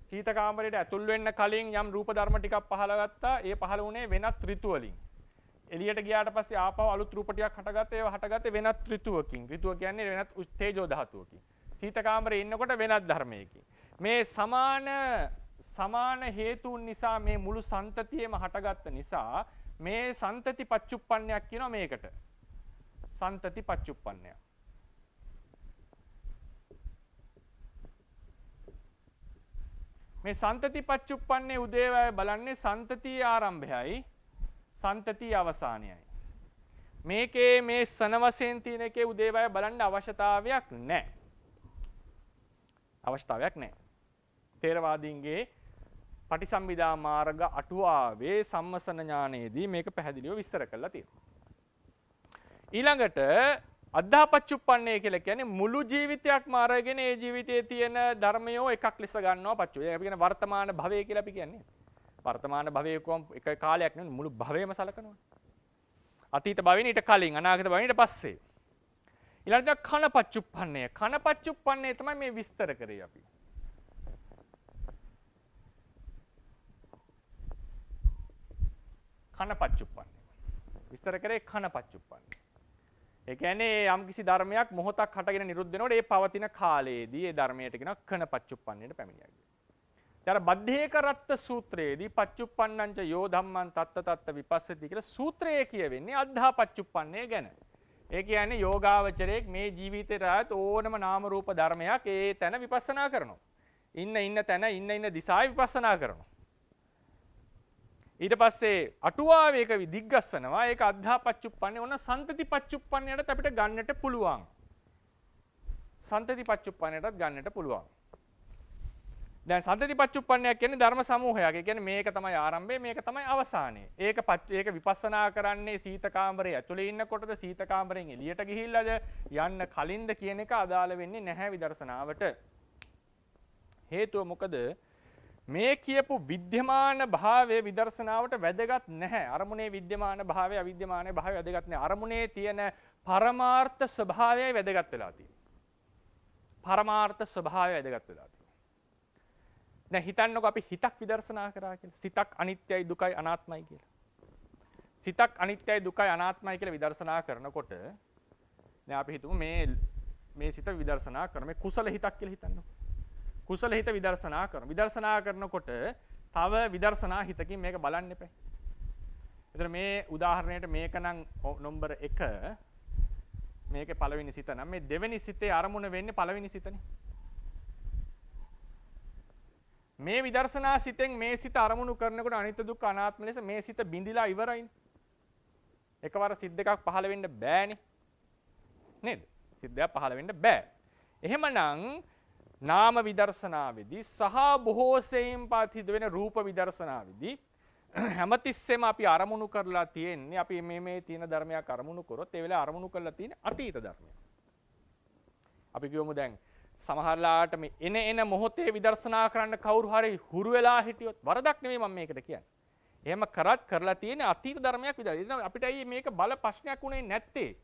සීත කාමරයට ඇතුල් වෙන්න කලින් යම් රූප ධර්ම ටිකක් පහළ ගත්තා. ඒ පහළ වුණේ වෙනත් ඍතු වලින්. එළියට ගියාට පස්සේ ආපහු අලුත් රූප ටිකක් හටගත්තා. ඒවා හටගත්තේ වෙනත් ඍතුවකින්. ඍතුව කියන්නේ වෙනත් තේජෝ ධාතුවකින්. සීත කාමරේ ඉන්නකොට වෙනත් ධර්මයකින්. මේ සමාන හේතුන් නිසා මේ මුළු සන්තතියම හටගත්ත නිසා මේ සන්තති පච්චුප්පන්නයක් කියනවා මේකට. සන්තති පච්චුප්පන්නයක්. මේ සන්තති පච්චුප්පන්නේ උදේවැය බලන්නේ සන්තතියේ ආරම්භයයි සන්තතියේ අවසානයයි. මේකේ මේ සන වශයෙන් තියෙන එකේ උදේවැය බලන්න අවශ්‍යතාවයක් නැහැ. අවශ්‍යතාවයක් නැහැ. තේරවාදීන්ගේ පටිසම්භිදා මාර්ග අටුවාවේ සම්මසන ඥානයේදී මේක පැහැදිලිව විස්තර කරලා තියෙනවා. ඊළඟට අද්ධාපච්චුප්පන්නේ කියලා කියන්නේ මුළු ජීවිතයක්ම අරගෙන ඒ ජීවිතයේ තියෙන ධර්මයෝ එකක් ලෙස ගන්නවා පච්චු. ඒක අපි කියන වර්තමාන භවය කියලා අපි කියන්නේ. වර්තමාන භවයේ කොම් එක කාලයක් නෙවෙයි මුළු භවයම සලකනවා. අතීත භවෙන් ඊට කලින් අනාගත භවෙන් ඊට පස්සේ. ඊළඟට කනපච්චුප්පන්නේ. කනපච්චුප්පන්නේ තමයි මේ විස්තර කරේ අපි. කනපච්චුප්පන්නේ. විස්තර කරේ කනපච්චුප්පන්නේ. ඒ කියන්නේ යම් කිසි ධර්මයක් මොහොතක් හටගෙන නිරුද්ධ වෙනකොට ඒ පවතින කාලයේදී ඒ ධර්මයට කියනවා කනපච්චුප්පන්නේට පැමිණියා කියලා. ඊට බද්ධේක රත්ත සූත්‍රයේදී පච්චුප්පන්නංච යෝ ධම්මං තත්ත විපස්සති කියලා සූත්‍රයේ කියවෙන්නේ අද්ධාපච්චුප්පන්නේ ගැන. ඒ කියන්නේ යෝගාවචරයේ මේ ජීවිතේට ඕනම නාම රූප ධර්මයක් ඒ තැන විපස්සනා කරනවා. ඉන්න තැන ඉන්න දිශාවේ විපස්සනා කරනවා. ඊට පස්සේ අටුවාවේ එක දිග්ගස්සනවා. ඒක අද්ධාපච්චුප්පන්නේ ඔන්න සන්තති පච්චුප්පන්නයට අපිට ගන්නට පුළුවන්. සන්තති පච්චුප්පන්නයටත් ගන්නට පුළුවන්. දැන් සන්තති පච්චුප්පන්නයක් කියන්නේ ධර්ම සමූහයක්. ඒ කියන්නේ මේක තමයි ආරම්භය, මේක තමයි අවසානය. ඒක විපස්සනා කරන්නේ සීත කාමරයේ ඇතුලේ ඉන්නකොටද සීත කාමරයෙන් එළියට ගිහිල්ලාද යන්න කලින්ද කියන එක අදාළ වෙන්නේ නැහැ විදර්ශනාවට. හේතුව මොකද? මේ කියපු විද්‍යමාන භාවය විදර්ශනාවට වැදගත් නැහැ. අරමුණේ විද්‍යමාන භාවය අවිද්‍යමාන භාවය වැදගත් නැහැ. අරමුණේ තියෙන පරමාර්ථ ස්වභාවයයි වැදගත් වෙලා තියෙන්නේ. පරමාර්ථ ස්වභාවය වැදගත් වෙලා තියෙන්නේ. දැන් හිතන්නකො අපි හිතක් විදර්ශනා කරා කියලා. සිතක් අනිත්‍යයි දුකයි අනාත්මයි කියලා. සිතක් අනිත්‍යයි දුකයි අනාත්මයි කියලා විදර්ශනා කරනකොට දැන් අපි හිතමු මේ සිත විදර්ශනා කරන මේ කුසල හිතක් කියලා හිතන්නකො. කුසල හිත විදර්ශනා කරනවා. විදර්ශනා කරනකොට තව විදර්ශනා හිතකින් මේක බලන්න එපා. එතන මේ උදාහරණයට මේක නම් නම්බර 1 මේකේ පළවෙනි සිත නම් මේ දෙවෙනි සිතේ අරමුණ වෙන්නේ පළවෙනි සිතනේ. මේ විදර්ශනා සිතෙන් මේ සිත අරමුණු කරනකොට අනිත්‍ය දුක්ඛ අනාත්ම ලෙස මේ සිත බිඳිලා ඉවරයිනේ. එකවර සිත් දෙකක් පහළ වෙන්න බෑනේ. නේද? සිත් දෙකක් පහළ වෙන්න බෑ. එහෙමනම් නාම විදර්ශනාවේදී සහ බොහෝ සෙයින් පාතිද වෙන රූප විදර්ශනාවේදී හැමතිස්සෙම අපි අරමුණු කරලා තියෙන්නේ අපි මේ තියෙන ධර්මයක් අරමුණු කරොත් ඒ වෙලාව අරමුණු කරලා තියෙන අතීත ධර්මයක්. අපි කියමු දැන් සමහරලාට මේ එන මොහොතේ විදර්ශනා කරන්න කවුරු හරි හුරු වෙලා හිටියොත් වරදක් නෙමෙයි මම මේකට කියන්නේ. එහෙම කරලා තියෙන අතීත ධර්මයක් විතරයි. අපිට ඇයි මේක බල ප්‍රශ්නයක් උනේ නැත්තේ?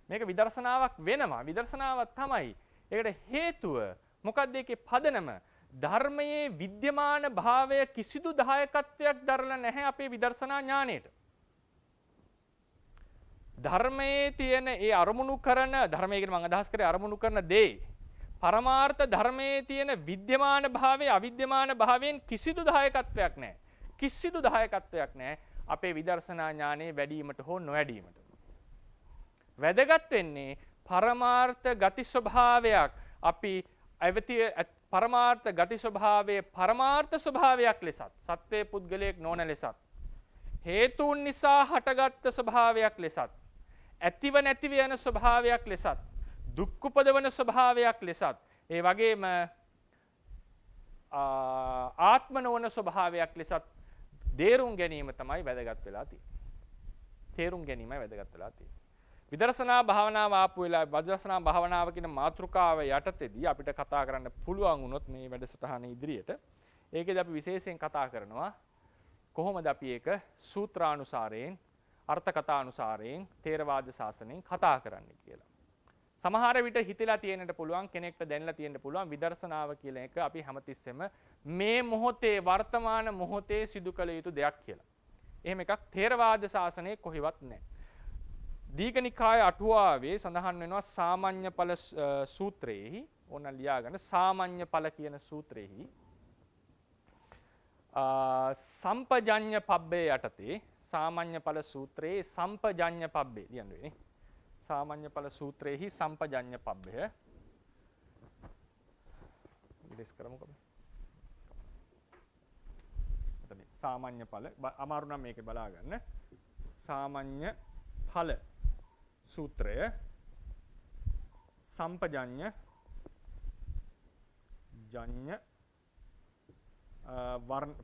මේක විදර්ශනාවක් වෙනවා. විදර්ශනාවක් තමයි. ඒකට හේතුව මොකක්ද ඒකේ පදනම? ධර්මයේ විද්‍යමාන භාවය කිසිදු දායකත්වයක් දරලා නැහැ අපේ විදර්ශනා ඥාණයට. ධර්මයේ තියෙන ඒ අරමුණු කරන ධර්මයේ කියන මම අදහස් කරේ අරමුණු කරන දේ පරමාර්ථ ධර්මයේ තියෙන විද්‍යමාන භාවයේ අවිද්‍යමාන භාවයෙන් කිසිදු දායකත්වයක් නැහැ. කිසිදු දායකත්වයක් නැහැ අපේ විදර්ශනා ඥානයේ වැඩිවීමට හෝ නොවැඩීමට. වැදගත් වෙන්නේ පරමාර්ථ ගති ස්වභාවයක් අපි පරමාර්ථ ගති ස්වභාවයේ පරමාර්ථ ස්වභාවයක් ලෙසත් සත්වයේ පුද්ගලයෙක් නොවන ලෙසත් හේතුන් නිසා හටගත් ස්වභාවයක් ලෙසත් ඇතිව නැතිව යන ස්වභාවයක් ලෙසත් දුක් උපදවන ස්වභාවයක් ලෙසත් ඒ වගේම ආත්ම නොවන ස්වභාවයක් ලෙසත් තේරුම් ගැනීම තමයි වැදගත් වෙලා තියෙන්නේ. තේරුම් ගැනීමයි වැදගත් වෙලා තියෙන්නේ. විදර්ශනා භාවනාව ආපු වෙලාවේ විදර්ශනා භාවනාව කියන මාතෘකාව යටතේදී අපිට කතා කරන්න පුළුවන් වුණොත් මේ වැඩසටහන ඉදිරියට ඒකෙදි අපි විශේෂයෙන් කතා කරනවා කොහොමද අපි ඒක සූත්‍රානුසාරයෙන් අර්ථ කථානුසාරයෙන් ථේරවාද ශාසනයෙන් කතා කරන්නේ කියලා. සමහර විට හිතලා තියෙන්නට පුළුවන් කෙනෙක්ට දැනලා තියෙන්න පුළුවන් විදර්ශනාව කියලා එක අපි හැමතිස්සෙම මේ මොහොතේ වර්තමාන මොහොතේ සිදු කළ යුතු දෙයක් කියලා. එහෙම එකක් ථේරවාද ශාසනයේ කොහෙවත් නැහැ. දීඝනිකාය අටුවාවේ සඳහන් වෙනවා සාමාන්‍ය ඵල සූත්‍රයේහි ඕන ලියා ගන්න. සාමාන්‍ය ඵල කියන සූත්‍රයේහි සම්පජඤ්ඤ පබ්බේ යටතේ සාමාන්‍ය ඵල සූත්‍රයේ සම්පජඤ්ඤ පබ්බේ ලියන්න වෙන්නේ. සාමාන්‍ය ඵල සූත්‍රයේහි සම්පජඤ්ඤ පබ්බය ඉලෙස් කරමුකෝ. එතන සාමාන්‍ය ඵල අමාරු නම් මේකේ බලා ගන්න. සාමාන්‍ය ඵල සූත්‍රය සම්පජඤ්ඤ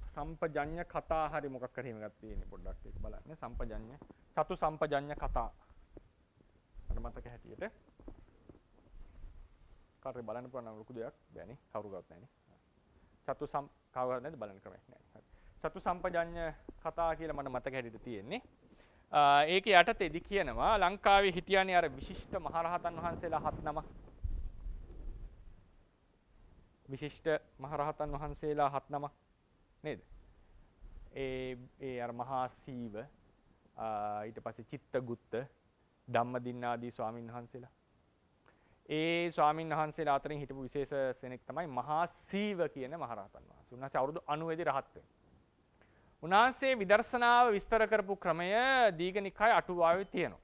සම්පජඤ්ඤ කතා හරි මොකක් හරි මේකක් තියෙන්නේ පොඩ්ඩක් ඒක බලන්න. සම්පජඤ්ඤ චතු සම්පජඤ්ඤ කතා අර මතක හැටියට කාටරි බලන්න පුළුවන් නම් ලොකු දෙයක් බෑනේ කවුරුගවත් නැහැනේ. චතු කවුරුත් නැද්ද බලන්න ක්‍රමයක් නැහැ. චතු සම්පජඤ්ඤ කතා කියලා මට මතක හැටියට තියෙන්නේ. ඒකේ යටතේදී කියනවා ලංකාවේ හිටියානේ අර විශිෂ්ට මහරහතන් වහන්සේලා 7 නමක්. විශිෂ්ට මහරහතන් වහන්සේලා 7 නමක් නේද? ඒ අර මහා සීව ඊට පස්සේ චිත්තගුත්ත ධම්මදින්න ආදී ස්වාමීන් වහන්සේලා. ඒ ස්වාමීන් වහන්සේලා අතරින් හිටපු විශේෂ කෙනෙක් තමයි මහා සීව කියන මහරහතන් වහන්සේ. උන්වහන්සේ අවුරුදු 90 දී රහත් වෙනවා. උන්වහන්සේ විදර්ශනාව විස්තර කරපු ක්‍රමය දීඝනිකාය අටුවාවේ තියෙනවා.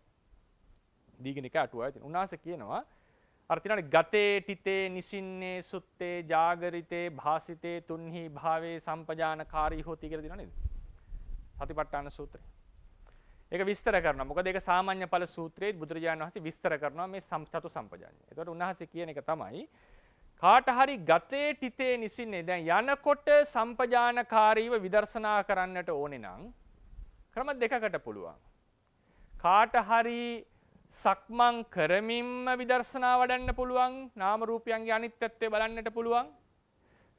දීඝනිකාය අටුවාවේ තියෙනවා. උන්වහන්සේ කියනවා අර තියෙනවානේ ගතේ තිතේ නිසින්නේ සුත්තේ ජාගරිතේ භාසිතේ තුන්හි භාවේ සම්පජානකාරී හොති කියලා තියෙනවා නේද? සතිපට්ඨාන සූත්‍රය. ඒක විස්තර කරනවා. මොකද ඒක සාමාන්‍ය ඵල සූත්‍රයේ බුදුරජාණන් වහන්සේ විස්තර කරනවා මේ චතු සම්පජාඤ්ඤය. ඒතකොට උන්වහන්සේ කියන එක තමයි කාට හරි ගතේ තිතේ නිසින්නේ දැන් යනකොට සම්පජානකාරීව විදර්ශනා කරන්නට ඕනේ නම් ක්‍රම දෙකකට පුළුවන්. කාට හරි සක්මන් කරමින්ම විදර්ශනා වඩන්න පුළුවන්. නාම රූපයන්ගේ අනිත්‍යත්වය බලන්නට පුළුවන්.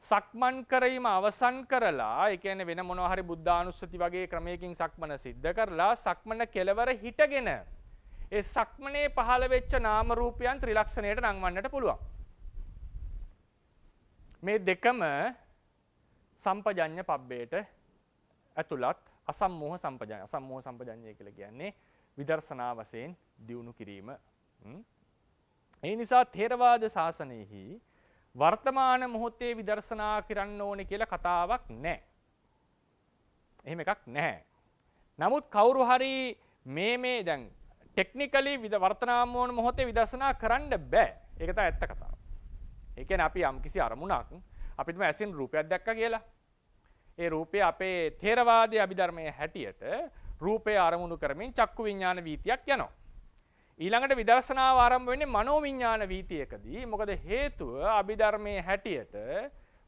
සක්මන් කිරීම අවසන් කරලා ඒ කියන්නේ වෙන මොනවා හරි බුද්ධානුස්සති වගේ ක්‍රමයකින් සක්මන සිද්ධ කරලා සක්මන කෙලවර හිටගෙන ඒ සක්මනේ පහළ වෙච්ච නාම රූපයන් ත්‍රිලක්ෂණයට නංවන්නට පුළුවන්. මේ දෙකම සම්පජඤ්ඤ පබ්බේට ඇතුළත් අසම්මෝහ සම්පජඤ්ඤ. අසම්මෝහ සම්පජඤ්ඤය කියලා කියන්නේ විදර්ශනා වශයෙන් දියුණු කිරීම. ඒ නිසා ථේරවාද ශාසනයෙහි වර්තමාන මොහොතේ විදර්ශනා කරන්න ඕනේ කියලා කතාවක් නැහැ. එහෙම එකක් නැහැ. නමුත් කවුරු හරි මේ දැන් ටෙක්නිකලි වර්තමාන මොහොතේ විදර්ශනා කරන්න බෑ. ඒක තමයි ඇත්ත කතාව. ඒ කියන්නේ අපි යම්කිසි අරමුණක් අපි තුම ඇසින් රූපයක් දැක්කා කියලා. ඒ රූපය අපේ ථේරවාදී අභිධර්මයේ හැටියට රූපය අරමුණු කරමින් චක්කු විඥාන වීතියක් යනවා. ඊළඟට විදර්ශනාව ආරම්භ වෙන්නේ මනෝ විඥාන වීතියකදී. මොකද හේතුව අභිධර්මයේ හැටියට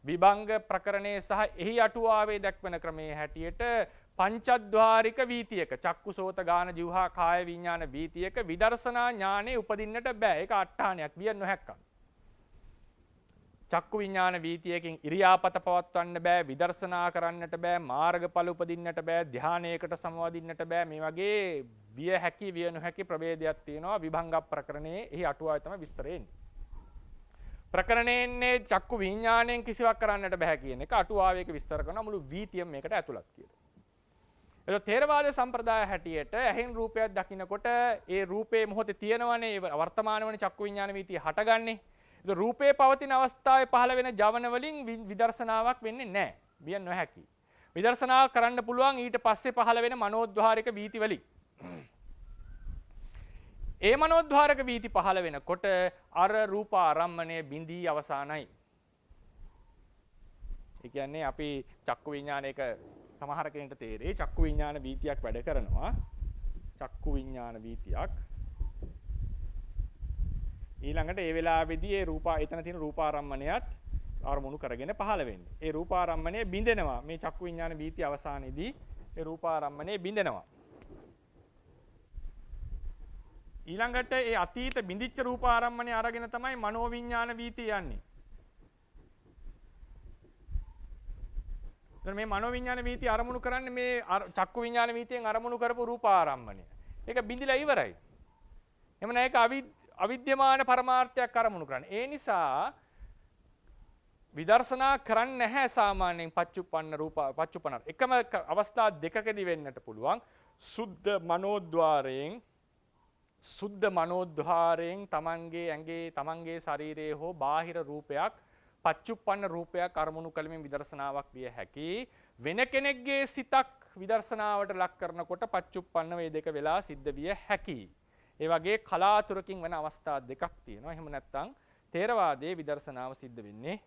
විභංග ප්‍රකරණයේ සහ එහි අටුවාවේ දක්වන ක්‍රමයේ හැටියට පංචද්වාරික වීතියක චක්කුසෝත ගාන જીවහා කාය විඥාන වීතියක විදර්ශනා ඥානෙ උපදින්නට බෑ. ඒක අට්ඨානයක් විය නොහැක්කක්. චක්කු විඥාන වීතියකින් ඉරියාපත පවත්වන්න බෑ, විදර්ශනා කරන්නට බෑ, මාර්ගඵල උපදින්නට බෑ, ධානයකට සමවදින්නට බෑ. මේ වගේ විය හැකි විය නොහැකි ප්‍රභේදයක් තියෙනවා විභංග ප්‍රකරණයේ. එහි අටුවාවේ තමයි විස්තරය එන්නේ. ප්‍රකරණයේ චක්කු විඥාණයෙන් කිසිවක් කරන්නට බෑ කියන එක අටුවාවේ ඒක විස්තර කරනවා. මුළු වීතියම මේකට ඇතුළත් කියලා. ඒක ථේරවාද සම්ප්‍රදාය හැටියට ඇහෙන් රූපයක් දකින්නකොට ඒ රූපේ මොහොතේ තියෙනවනේ වර්තමාන වන චක්කු විඥාන වීතිය හටගන්නේ. ඒක රූපේ පවතින අවස්ථාවේ පහළ වෙන ජවන වලින් විදර්ශනාවක් වෙන්නේ නැහැ. විය නොහැකි. විදර්ශනා කරන්න පුළුවන් ඊට පස්සේ පහළ වෙන මනෝද්වාරික වීති වලින්. ඒ මනෝද්වාරක වීති පහළ වෙනකොට අර රූප ආරම්මණය බිඳී අවසానයි. ඒ කියන්නේ අපි චක්කු විඥානයක සමහර කෙනෙක්ට තේරෙයි චක්කු විඥාන වීතියක් වැඩ කරනවා. චක්කු විඥාන වීතියක් ඊළඟට ඒ වෙලාවේදී ඒ රූප එතන තියෙන රූපාරම්මණයත් අරමුණු කරගෙන පහළ වෙන්නේ. ඒ රූපාරම්මණය බිඳෙනවා. මේ චක්කු විඥාන වීති අවසානයේදී ඒ රූපාරම්මණය බිඳෙනවා. ඊළඟට ඒ අතීත බිඳිච්ච රූපාරම්මණය අරගෙන තමයි මනෝ විඥාන වීතිය යන්නේ. දැන් මේ මනෝ විඥාන වීතිය අරමුණු කරන්නේ මේ චක්කු විඥාන වීතියෙන් අරමුණු කරපු රූපාරම්මණය. ඒක බිඳිලා ඉවරයි. එමන ඒක අවිද්‍යමාන පරමාර්ථයක් අරමුණු කරන්නේ. ඒ නිසා විදර්ශනා කරන්නේ නැහැ සාමාන්‍යයෙන් පච්චුප්පන්න රූප පච්චුප්පන්න. එකම අවස්ථා දෙකකදී වෙන්නට පුළුවන්. සුද්ධ මනෝද්වාරයෙන් සුද්ධ මනෝද්වාරයෙන් තමන්ගේ ඇඟේ තමන්ගේ ශරීරයේ හෝ බාහිර රූපයක් පච්චුප්පන්න රූපයක් අරමුණු කළමින් විදර්ශනාවක් විය හැකි. වෙන කෙනෙක්ගේ සිතක් විදර්ශනාවට ලක් කරනකොට පච්චුප්පන්න මේ දෙක වෙලා සිද්ධ විය හැකි. ඒ වගේ කලාතුරකින් වෙන අවස්ථා දෙකක් තියෙනවා. එහෙම නැත්නම් තේරවාදයේ විදර්ශනාව සිද්ධ වෙන්නේ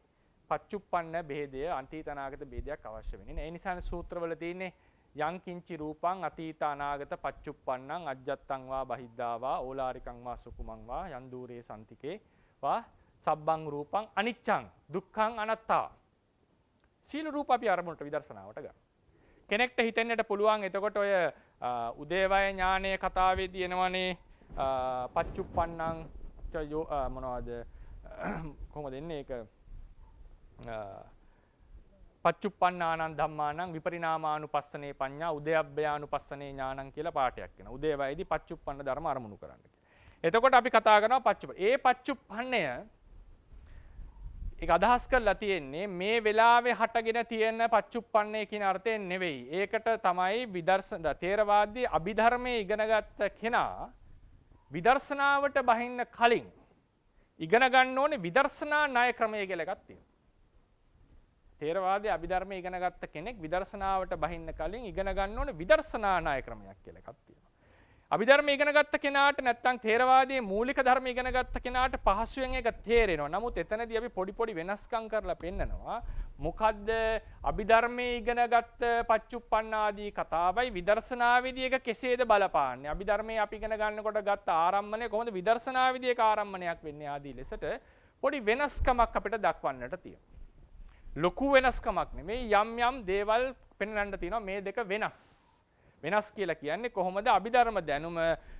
පච්චුප්පන්න භේදය අතීත අනාගත භේදයක් අවශ්‍ය වෙන්නේ නැහැ. ඒ නිසානේ සූත්‍රවල තියෙන්නේ යං කිංචි රූපං අතීත අනාගත පච්චුප්පන්නං අජ්ජත්තං වා බහිද්ධා වා ඕලාරිකං වා සුකුමං වා යන් දූරේ සම්තිකේ වා සබ්බං රූපං අනිච්චං දුක්ඛං අනත්තා. සීල රූප අපි අරමුණට විදර්ශනාවට ගන්න. කෙනෙක්ට හිතෙන්නට පුළුවන් එතකොට ඔය උදේවය ඥානයේ කතාවේදී එනවනේ පච්චුප්පන්නං මොනවද කොහොමද එන්නේ ඒක පච්චුප්පන්නානං ධම්මානං විපරිණාමානුපස්සනේ පඤ්ඤා උදයබ්බයානුපස්සනේ ඥානං කියලා පාඩයක් වෙනවා. උදේවයේදී පච්චුප්පන්න ධර්ම අරමුණු කරන්න කියලා. එතකොට අපි කතා කරනවා පච්චුප්පන්න. ඒ පච්චුප්පන්නය ඒක අදහස් කරලා තියෙන්නේ මේ වෙලාවේ හටගෙන තියෙන පච්චුප්පන්නේ කියන අර්ථයෙන් නෙවෙයි. ඒකට තමයි විදර්ශන තේරවාදී අභිධර්මයේ ඉගෙනගත්ත කෙනා විදර්ශනාවට බහින්න කලින් ඉගෙන ගන්න ඕනේ විදර්ශනා ණය ක්‍රමය කියලා එකක් තියෙනවා. තේරවාදී අභිධර්මයේ ඉගෙන ගත්ත කෙනෙක් විදර්ශනාවට බහින්න කලින් ඉගෙන ගන්න ඕනේ විදර්ශනා ණය ක්‍රමයක් කියලා එකක් තියෙනවා. අභිධර්මයේ ඉගෙන ගත්ත කෙනාට නැත්නම් තේරවාදයේ මූලික ධර්ම ඉගෙන ගත්ත කෙනාට පහසුවෙන් ඒක තේරෙනවා. නමුත් එතනදී අපි පොඩි වෙනස්කම් කරලා පෙන්නනවා. මොකද්ද අභිධර්මයේ ඉගෙන ගත්ත පච්චුප්පන්නාදී කතාවයි විදර්ශනාවේදී ඒක කෙසේද බලපාන්නේ? අභිධර්මයේ අපි ඉගෙන ගන්නකොට ගත්ත ආරම්භණය කොහොමද විදර්ශනාවේදී ඒක ආරම්භණයක් වෙන්නේ ආදී ලෙසට පොඩි වෙනස්කමක් අපිට දක්වන්නට තියෙනවා. ලොකු වෙනස්කමක් නෙමෙයි යම් දේවල් පෙන්වන්න තියෙනවා මේ දෙක වෙනස්. වෙනස් කියලා කියන්නේ කොහොමද අභිධර්ම දැනුම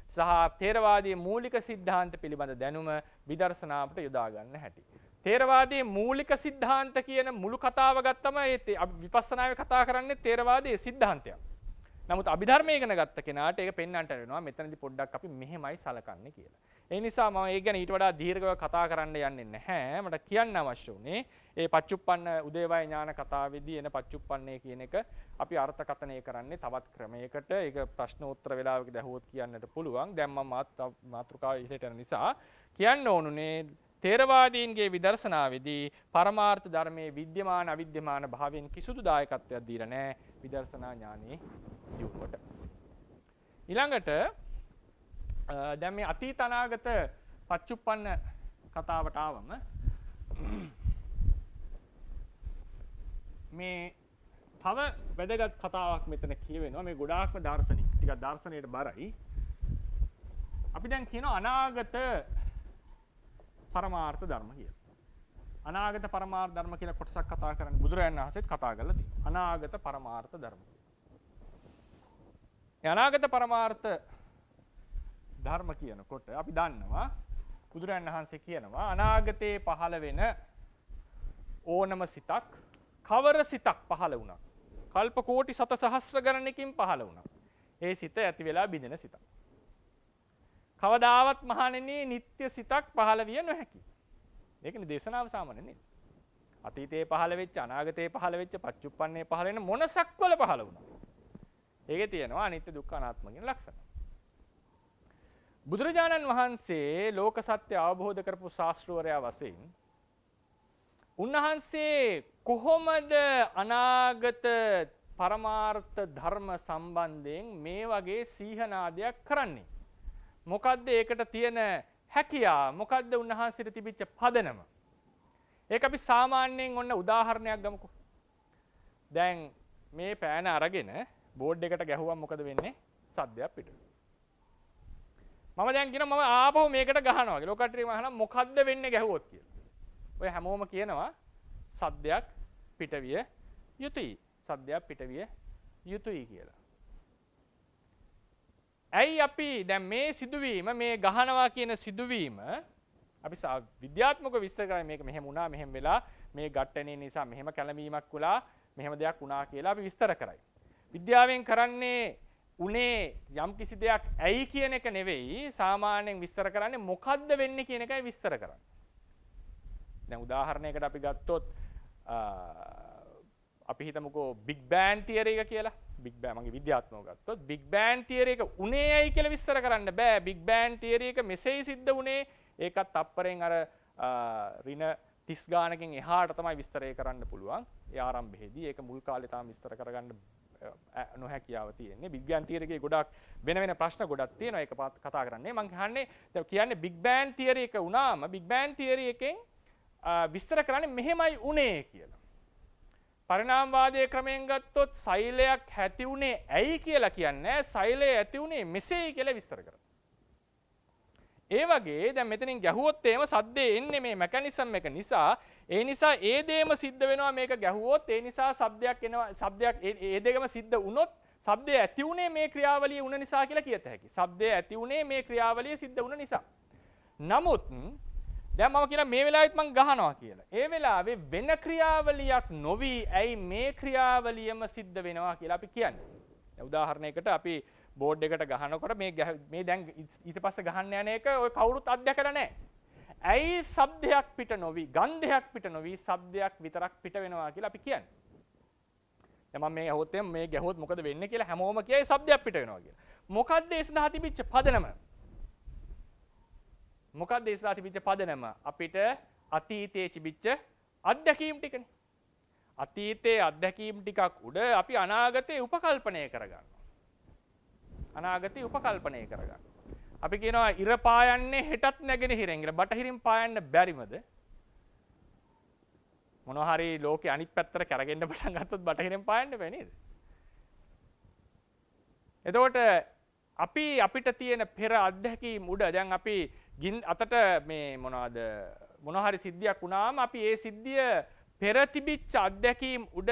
සහ තේරවාදයේ මූලික સિદ્ધාන්ත පිළිබඳ දැනුම විදර්ශනාවට යොදා ගන්න හැටි. තේරවාදයේ මූලික સિદ્ધාන්ත කියන මුළු කතාව ගත්තම ඒ විපස්සනාවේ කතා කරන්නේ තේරවාදයේ સિદ્ધාන්තයක්. නමුත් අභිධර්මයේ ඉගෙන ගත්ත කෙනාට ඒක පෙන්වන්නට වෙනවා මෙතනදී පොඩ්ඩක් අපි මෙහෙමයි සලකන්නේ කියලා. ඒ නිසා මම ඒ ගැන ඊට වඩා දීර්ඝව කතා කරන්න යන්නේ නැහැ. මට කියන්න අවශ්‍ය උනේ ඒ පච්චුප්පන්න උදේවය ඥාන කතාවේදී එන පච්චුප්පන්නේ කියන එක අපි අර්ථකථනය කරන්නේ තවත් ක්‍රමයකට. ඒක ප්‍රශ්නෝත්තර වේලාවකදී අහුවොත් කියන්නට පුළුවන්. දැන් මම මාතෘකාව ඉහළට යන නිසා කියන්න ඕනුනේ තේරවාදීන්ගේ විදර්ශනාවේදී පරමාර්ථ ධර්මයේ විද්‍යමාන අවිද්‍යමාන භාවයෙන් කිසිදු දායකත්වයක් දීලා නැහැ විදර්ශනා ඥානෙ දියුණුවට. ඊළඟට දැන් මේ අතීත අනාගත පච්චුප්පන්න කතාවට ආවම මේ තව වැදගත් කතාවක් මෙතන කියවෙනවා. මේ ගොඩාක්ම දාර්ශනික ටිකක් දාර්ශනයට බරයි. අපි දැන් කියනවා අනාගත පරමාර්ථ ධර්ම කියලා. අනාගත පරමාර්ථ ධර්ම කියන කොටසක් කතා කරන්නේ බුදුරජාණන් වහන්සේත් කතා කරලා තියෙනවා. අනාගත පරමාර්ථ ධර්ම. ඒ අනාගත පරමාර්ථ ධර්ම කියනකොට අපි දන්නවා බුදුරජාණන් වහන්සේ කියනවා අනාගතේ පහළ වෙන ඕනම සිතක් කවර සිතක් පහළ වුණා. කල්ප කෝටි සත සහස්‍ර ගණනකින් පහළ වුණා. ඒ සිත ඇති වෙලා බිඳෙන සිතක්. කවදාවත් මහණෙනි නිත්‍ය සිතක් පහළ විය නොහැකි. ඒකනේ දේශනාව සාමාන්‍යනේ. අතීතයේ පහළ වෙච්ච අනාගතයේ පහළ වෙච්ච පච්චුප්පන්නේ පහළ වෙන මොනසක්වල පහළ වුණා. ඒකේ තියෙනවා අනිත්‍ය දුක්ඛ අනාත්ම කියන ලක්ෂණ. බුදුරජාණන් වහන්සේ ලෝක සත්‍ය අවබෝධ කරපු ශාස්ත්‍රවරයා වශයෙන් උන්වහන්සේ කොහොමද අනාගත පරමාර්ථ ධර්ම සම්බන්ධයෙන් මේ වගේ සීහනාදයක් කරන්නේ? මොකද්ද ඒකට තියෙන හැකියාව? මොකද්ද උන්වහන්සේට තිබිච්ච පදනම? ඒක අපි සාමාන්‍යයෙන් ඔන්න උදාහරණයක් ගමුකෝ. දැන් මේ පෑන අරගෙන බෝඩ් එකට ගැහුවම මොකද වෙන්නේ? සද්දයක් පිට වෙනවා. මම දැන් කියනවා මම ආපහු මේකට ගහනවා කියලා. ඔකටරි මම අහනවා මොකද්ද වෙන්නේ ගැහුවොත් කියලා. ඔය හැමෝම කියනවා සද්දයක් පිටවිය යුතුයි. සද්දයක් පිටවිය යුතුයි කියලා. ඇයි අපි දැන් මේ සිදුවීම මේ ගහනවා කියන සිදුවීම අපි විද්‍යාත්මකව විස්තර කරන්නේ මේක මෙහෙම වුණා මෙහෙම වෙලා මේ ගැටෙනේ නිසා මෙහෙම කැළඹීමක් වුණා මෙහෙම දෙයක් වුණා කියලා අපි විස්තර කරයි. විද්‍යාවෙන් කරන්නේ උනේ යම් කිසි දෙයක් ඇයි කියන එක නෙවෙයි සාමාන්‍යයෙන් විස්තර කරන්නේ මොකද්ද වෙන්නේ කියන එකයි විස්තර කරන්නේ. දැන් උදාහරණයකට අපි ගත්තොත් අපි හිතමුකෝ බිග් බෑන් තියරි එක කියලා. බිග් බෑන් මගේ විද්‍යාත්මකව ගත්තොත් බිග් බෑන් තියරි එක උනේයි කියලා විස්තර කරන්න බෑ. බිග් බෑන් තියරි එක මෙසේ සිද්ධ වුණේ ඒකත් තප්පරෙන් අර ඍණ 30 ගානකින් එහාට තමයි විස්තරය කරන්න පුළුවන්. ඒ ආරම්භයේදී ඒක මුල් කාලේ තාම විස්තර කරගන්න නොහැකියාව තියෙන්නේ. බිග් බෑන් තියරි එකේ ගොඩක් වෙන වෙන ප්‍රශ්න ගොඩක් තියෙනවා. ඒක කතා කරන්නේ. මම කියන්නේ බිග් බෑන් තියරි එක වුණාම බිග් බෑන් තියරි එකෙන් විස්තර කරන්නේ මෙහෙමයි උනේ කියලා. පරිණාමවාදයේ ක්‍රමයෙන් ගත්තොත් සෛලයක් ඇති උනේ ඇයි කියලා කියන්නේ සෛලය ඇති උනේ මෙසේයි කියලා විස්තර කරනවා. ඒ වගේ දැන් මෙතනින් ගැහුවොත් එහෙම සද්දේ එන්නේ මේ මෙකැනිසම් එක නිසා ඒ නිසා ඒ දේම සිද්ධ වෙනවා මේක ගැහුවොත් ඒ නිසා શબ્දයක් එනවා શબ્දයක් ඒ දෙකම සිද්ධ වුණොත් શબ્දය ඇති උනේ මේ ක්‍රියාවලිය වුණ නිසා කියලා කියත හැකියි. શબ્දය ඇති උනේ මේ ක්‍රියාවලිය සිද්ධ වුණ නිසා. නමුත් දැන් මම කියන මේ වෙලාවෙත් මම ගහනවා කියලා. ඒ වෙලාවේ වෙන ක්‍රියාවලියක් නොවි ඇයි මේ ක්‍රියාවලියම සිද්ධ වෙනවා කියලා අපි කියන්නේ. දැන් උදාහරණයකට අපි බෝඩ් එකට ගහනකොට මේ දැන් ඊට පස්සේ ගහන්න යන එක ඔය කවුරුත් අත්දැකලා නැහැ. ඇයි ශබ්දයක් පිට නොවි, ගන්ධයක් පිට නොවි, ශබ්දයක් විතරක් පිට වෙනවා කියලා අපි කියන්නේ. දැන් මම මේ ගැහුවොත් මොකද වෙන්නේ කියලා හැමෝම කියයි ශබ්දයක් පිට වෙනවා කියලා. මොකද්ද ඒ සඳහා තිබිච්ච පදනම? මොකක්ද ඒ සඳහා තිබිච්ච පදනම? අපිට අතීතයේ තිබිච්ච අත්දැකීම් ටිකනේ. අතීතයේ අත්දැකීම් ටිකක් උඩ අපි අනාගතේ උපකල්පනය කරගන්නවා. අනාගතේ උපකල්පනය කරගන්නවා. අපි කියනවා ඉර පායන්නේ හෙටත් නැගෙනහිරෙන් කියලා. බටහිරින් පායන්න බැරිමද? මොනවා හරි ලෝකේ අනිත් පැත්තට කරගෙන්න පටන් ගත්තොත් බටහිරින් පායන්න බෑ නේද? එතකොට අපිට තියෙන පෙර අත්දැකීම් උඩ දැන් අපි අතට මේ මොනවා හරි සිද්ධියක් වුණාම අපි ඒ සිද්ධිය පෙර තිබිච්ච අත්දැකීම් උඩ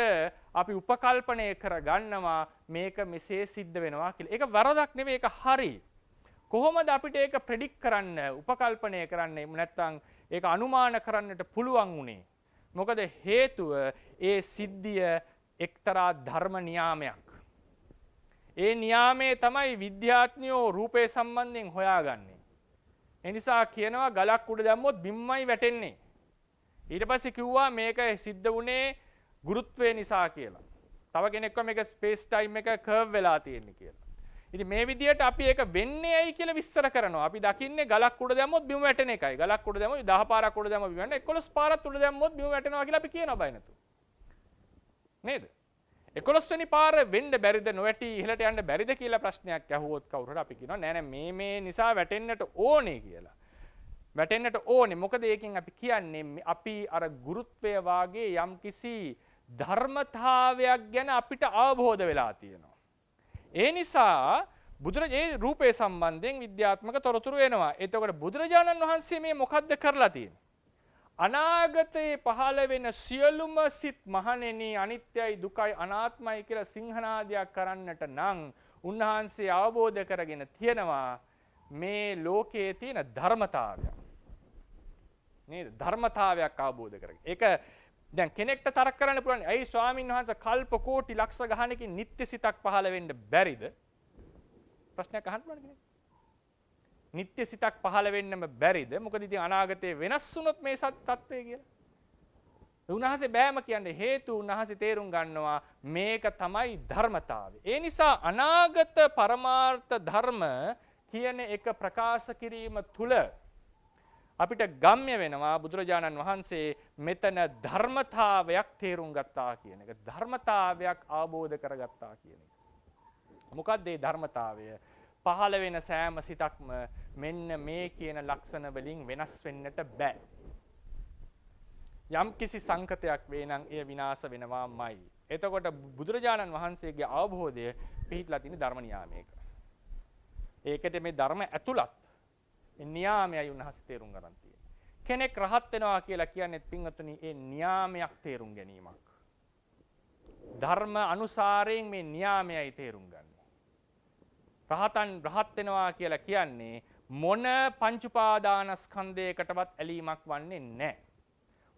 අපි උපකල්පනය කරගන්නවා මේක මෙසේ සිද්ධ වෙනවා කියලා. ඒක වරදක් නෙවෙයි, ඒක හරි. කොහොමද අපිට ඒක ප්‍රෙඩික්ට් කරන්න, උපකල්පනය කරන්න, නැත්නම් ඒක අනුමාන කරන්නට පුළුවන් උනේ? මොකද හේතුව ඒ සිද්ධිය එක්තරා ධර්ම නියාමයක්. ඒ නියාමයේ තමයි විද්‍යාඥයෝ රූපේ සම්බන්ධයෙන් හොයාගන්නේ. ඒ නිසා කියනවා ගලක් උඩ දැම්මොත් බිම්මයි වැටෙන්නේ. ඊට පස්සේ කිව්වා මේක සිද්ධ වුණේ ගුරුත්වය නිසා කියලා. තව කෙනෙක් කිව්වා මේක ස්පේස් ටයිම් එක කර්ව් වෙලා තියෙන්නේ කියලා. ඉතින් මේ විදිහට අපි ඒක වෙන්නේ ඇයි කියලා විස්තර කරනවා. අපි දකින්නේ ගලක් උඩ දැම්මොත් බිම වැටෙන එකයි. ගලක් උඩ දැම්මොත් 10 පාරක් උඩ දැම්මොත් බිම වැටෙනවා. 11 පාරක් උඩ දැම්මොත් බිම වැටෙනවා කියලා අපි කියනවා බය නැතුව. නේද? 11 වෙනි පාර වෙන්න බැරිද, නොවැටි ඉහළට යන්න බැරිද කියලා ප්‍රශ්නයක් ඇහුවොත් කවුරු හරි අපි කියනවා නෑ නෑ මේ නිසා වැටෙන්නට ඕනේ කියලා. වැටෙන්නට ඕනේ. මොකද ඒකෙන් අපි කියන්නේ අපි අර ගුරුත්වය වාගේ යම්කිසි ධර්මතාවයක් ගැන අපිට අවබෝධ වෙලා තියෙනවා. ඒ නිසා ඒ රූපේ සම්බන්ධයෙන් විද්‍යාත්මක තොරතුරු එනවා. එතකොට බුදුරජාණන් වහන්සේ මේ මොකද්ද කරලා තියෙන්නේ? අනාගතයේ පහළ වෙන සියලුම සිත් මහණෙනි අනිත්‍යයි දුකයි අනාත්මයි කියලා සිංහනාදයක් කරන්නට නම් උන්වහන්සේ අවබෝධ කරගෙන තියෙනවා මේ ලෝකයේ තියෙන ධර්මතාවයක්. නේද? ධර්මතාවයක් අවබෝධ කරගෙන. ඒක දැන් කෙනෙක්ට තරක කරන්න පුළුවන්. ඇයි ස්වාමීන් වහන්සේ කල්ප කෝටි ලක්ෂ ගහනකින් නිත්‍ය සිතක් පහළ වෙන්න බැරිද? ප්‍රශ්නයක් අහන්න පුළුවන් කෙනෙක්. නිත්‍ය සිතක් පහළ වෙන්නම බැරිද? මොකද ඉතින් අනාගතේ වෙනස් වුණොත් මේ තත්ත්වය කියලා. උන්වහන්සේ බෑම කියන්නේ හේතු උන්වහන්සේ තේරුම් ගන්නවා මේක තමයි ධර්මතාවය. ඒ නිසා අනාගත පරමාර්ථ ධර්ම කියන එක ප්‍රකාශ කිරීම තුල අපිට ගම්ම්‍ය වෙනවා බුදුරජාණන් වහන්සේ මෙතන ධර්මතාවයක් තේරුම් ගත්තා කියන එක. ධර්මතාවයක් අවබෝධ කරගත්තා කියන එක. මොකක්ද මේ ධර්මතාවය? පහළ වෙන සෑම සිතක්ම මෙන්න මේ කියන ලක්ෂණ වලින් වෙනස් වෙන්නට බෑ. යම් කිසි සංකතයක් වේ නම් එය විනාශ වෙනවාමයි. එතකොට බුදුරජාණන් වහන්සේගේ අවබෝධය පිහිටලා තියෙන ධර්ම නියාමයක. ඒකට මේ ධර්ම ඇතුළත් නියාමයයි උන්වහන්සේ තේරුම් ගන්න තියෙන්නේ. කෙනෙක් රහත් වෙනවා කියලා කියන්නේ පින්වතුනි ඒ නියාමයක් තේරුම් ගැනීමක්. ධර්ම අනුසාරයෙන් මේ නියාමයයි තේරුම් ගන්න. රහත් වෙනවා කියලා කියන්නේ මොන පංච උපාදානස්කන්ධයකටවත් ඇලීමක් වන්නේ නැහැ.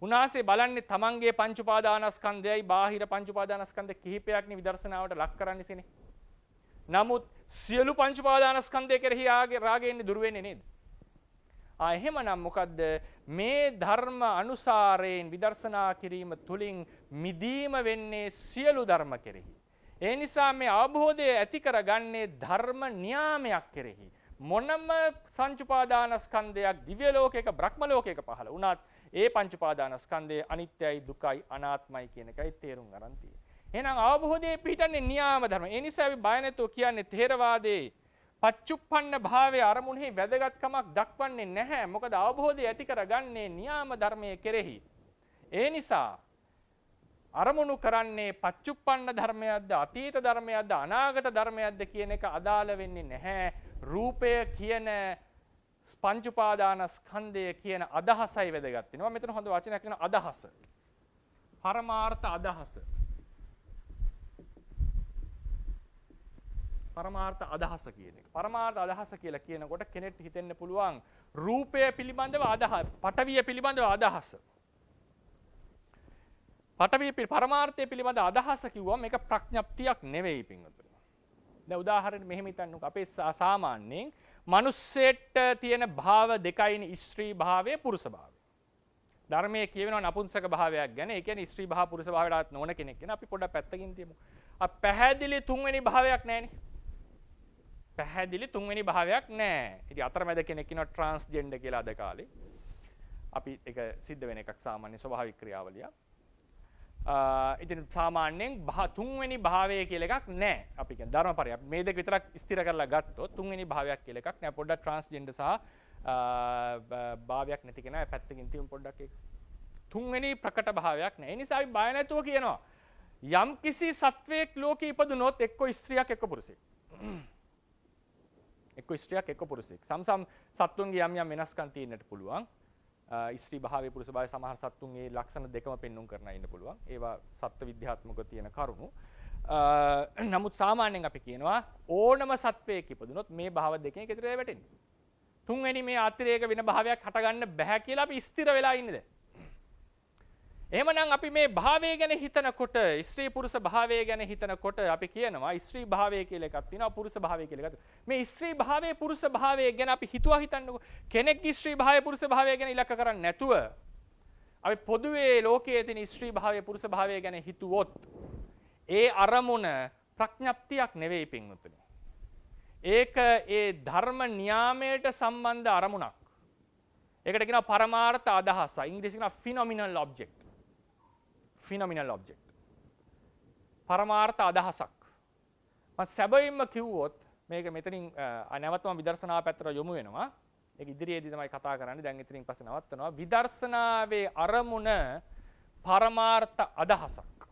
උන්වහන්සේ බලන්නේ තමන්ගේ පංච උපාදානස්කන්ධයයි බාහිර පංච උපාදානස්කන්ධ කිහිපයක්නේ විදර්ශනාවට ලක් කරන්නේනේ. නමුත් සියලු පංච උපාදානස්කන්ධය කෙරෙහි රාගයෙන් දුර වෙන්නේ නේද? එහෙමනම් මොකද්ද මේ ධර්ම අනුසාරයෙන් විදර්ශනා කිරීම තුලින් මිදීම වෙන්නේ සියලු ධර්ම කෙරෙහි. ඒ නිසා මේ අවබෝධය ඇති කරගන්නේ ධර්ම න්‍යාමයක් කෙරෙහි. මොනම පංච උපාදානස්කන්ධයක් දිව්‍ය ලෝකයක බ්‍රහ්ම ලෝකයක පහළ වුණත් ඒ පංච උපාදානස්කන්ධය අනිත්‍යයි දුකයි අනාත්මයි කියන එකයි තේරුම් ගන්න තියෙන්නේ. එහෙනම් අවබෝධයේ පිහිටන්නේ න්‍යාම ධර්ම. ඒ නිසා අපි බය නැතුව කියන්නේ ථේරවාදයේ පච්චුප්පන්න භාවයේ අරමුණෙහි වැදගත්කමක් දක්වන්නේ නැහැ. මොකද අවබෝධය ඇති කරගන්නේ න්‍යාම ධර්මයේ කෙරෙහි. ඒ නිසා අරමුණු කරන්නේ පච්චුප්පන්න ධර්මයක්ද අතීත ධර්මයක්ද අනාගත ධර්මයක්ද කියන එක අදාළ වෙන්නේ නැහැ. රූපය කියන පංච උපාදානස්කන්ධය කියන අදහසයි වැදගත් වෙනවා. මෙතන හොඳ වචනයක් වෙන අදහස. පරමාර්ථ අදහස. පරමාර්ථ අදහස කියන එක. පරමාර්ථ අදහස කියලා කියනකොට කෙනෙක්ට හිතෙන්න පුළුවන් රූපය පිළිබඳව අදහස, පඨවිය පිළිබඳව අදහස. පඨවිය පරමාර්ථය පිළිබඳ අදහස කිව්වම මේක ප්‍රඥප්තියක් නෙවෙයි පින්වතුනි. දැන් උදාහරණයක් මෙහෙම හිතන්නකෝ. අපේ සාමාන්‍යයෙන් මිනිස්සෙට තියෙන භාව දෙකයිනේ ස්ත්‍රී භාවය පුරුෂ භාවය. ධර්මයේ කියවෙනවා නපුංසක භාවයක් ගැන. ඒ කියන්නේ ස්ත්‍රී භාව පුරුෂ භාවයටත් නොවන කෙනෙක් ගැන. අපි පොඩ්ඩක් පැත්තකින් තියමු. පැහැදිලි තුන්වෙනි භාවයක් නැහැනේ. පැහැදිලි තුන්වෙනි භාවයක් නැහැ. ඉතින් අතරමැද කෙනෙක් ඉන්නවා ට්‍රාන්ස්ජෙන්ඩර් කියලා අද කාලේ. අපි ඒක සිද්ධ වෙන එකක් සාමාන්‍ය ස්වභාවික ක්‍රියාවලිය. ඉතින් සාමාන්‍යයෙන් තුන්වෙනි භාවය කියලා එකක් නැහැ. අපි කියන ධර්මපරය. අපි මේ දෙක විතරක් ස්ථිර කරලා ගත්තොත් තුන්වෙනි භාවයක් කියලා එකක් නැහැ. පොඩ්ඩක් ට්‍රාන්ස්ජෙන්ඩර් සහ භාවයක් නැති කෙනා පැත්තකින් තියමු පොඩ්ඩක් ඒක. තුන්වෙනි ප්‍රකට භාවයක් නැහැ. ඒ නිසා අපි බය නැතුව කියනවා යම් කිසි සත්වයක් ලෝකේ ඉපදුනොත් එක්ක ස්ත්‍රියක් එක්ක පුරුෂයෙක්. එක්ක ස්ත්‍රියක් එක්ක පුරුෂයෙක්. සම්සම් සත්තුන්ගේ යම් යම් වෙනස්කම් තියෙන්නට පුළුවන්. ස්ත්‍රී භාවයේ පුරුෂ භාවයේ සමහර සත්තුන්ගේ ලක්ෂණ දෙකම පෙන්눔 කරන්න ඉන්න පුළුවන්. ඒවා සත්ත්ව විද්‍යාත්මකව තියෙන කරුණු. නමුත් සාමාන්‍යයෙන් අපි කියනවා ඕනම සත්වයක ඉපදුනොත් මේ භාව දෙකෙන් එකතර වැටෙන්නේ. තුන්වෙනි මේ අතිරේක වෙන භාවයක් හටගන්න බෑ කියලා අපි ස්ථිර වෙලා ඉන්නේ දැන්. එහෙමනම් අපි මේ භාවය ගැන හිතනකොට ස්ත්‍රී පුරුෂ භාවය ගැන හිතනකොට අපි කියනවා ස්ත්‍රී භාවය කියලා එකක් තියෙනවා පුරුෂ භාවය කියලා එකක්. මේ ස්ත්‍රී භාවය පුරුෂ භාවය ගැන අපි හිතුවා හිතන්නකො. කෙනෙක් ස්ත්‍රී භාවය පුරුෂ භාවය ගැන ඉලක්ක කරන්නේ නැතුව අපි පොදුවේ ලෝකයේ තියෙන ස්ත්‍රී භාවය පුරුෂ භාවය ගැන හිතුවොත් ඒ අරමුණ ප්‍රඥප්තියක් නෙවෙයි පින්වතුනි. ඒක ඒ ධර්ම න්‍යාමයට සම්බන්ධ අරමුණක්. ඒකට කියනවා පරමාර්ථ අදහස. ඉංග්‍රීසියෙන් කියනවා phenomenal object. phenomenal object. පරමාර්ථ අදහසක්. මම සැබවින්ම කිව්වොත් මේක මෙතනින් නැවතම විදර්ශනා පැත්තට යොමු වෙනවා. ඒක ඉදිරියේදී තමයි කතා කරන්නේ. දැන් ඉතින් පස්සේ නවත්තනවා. විදර්ශනාවේ අරමුණ පරමාර්ථ අදහසක්.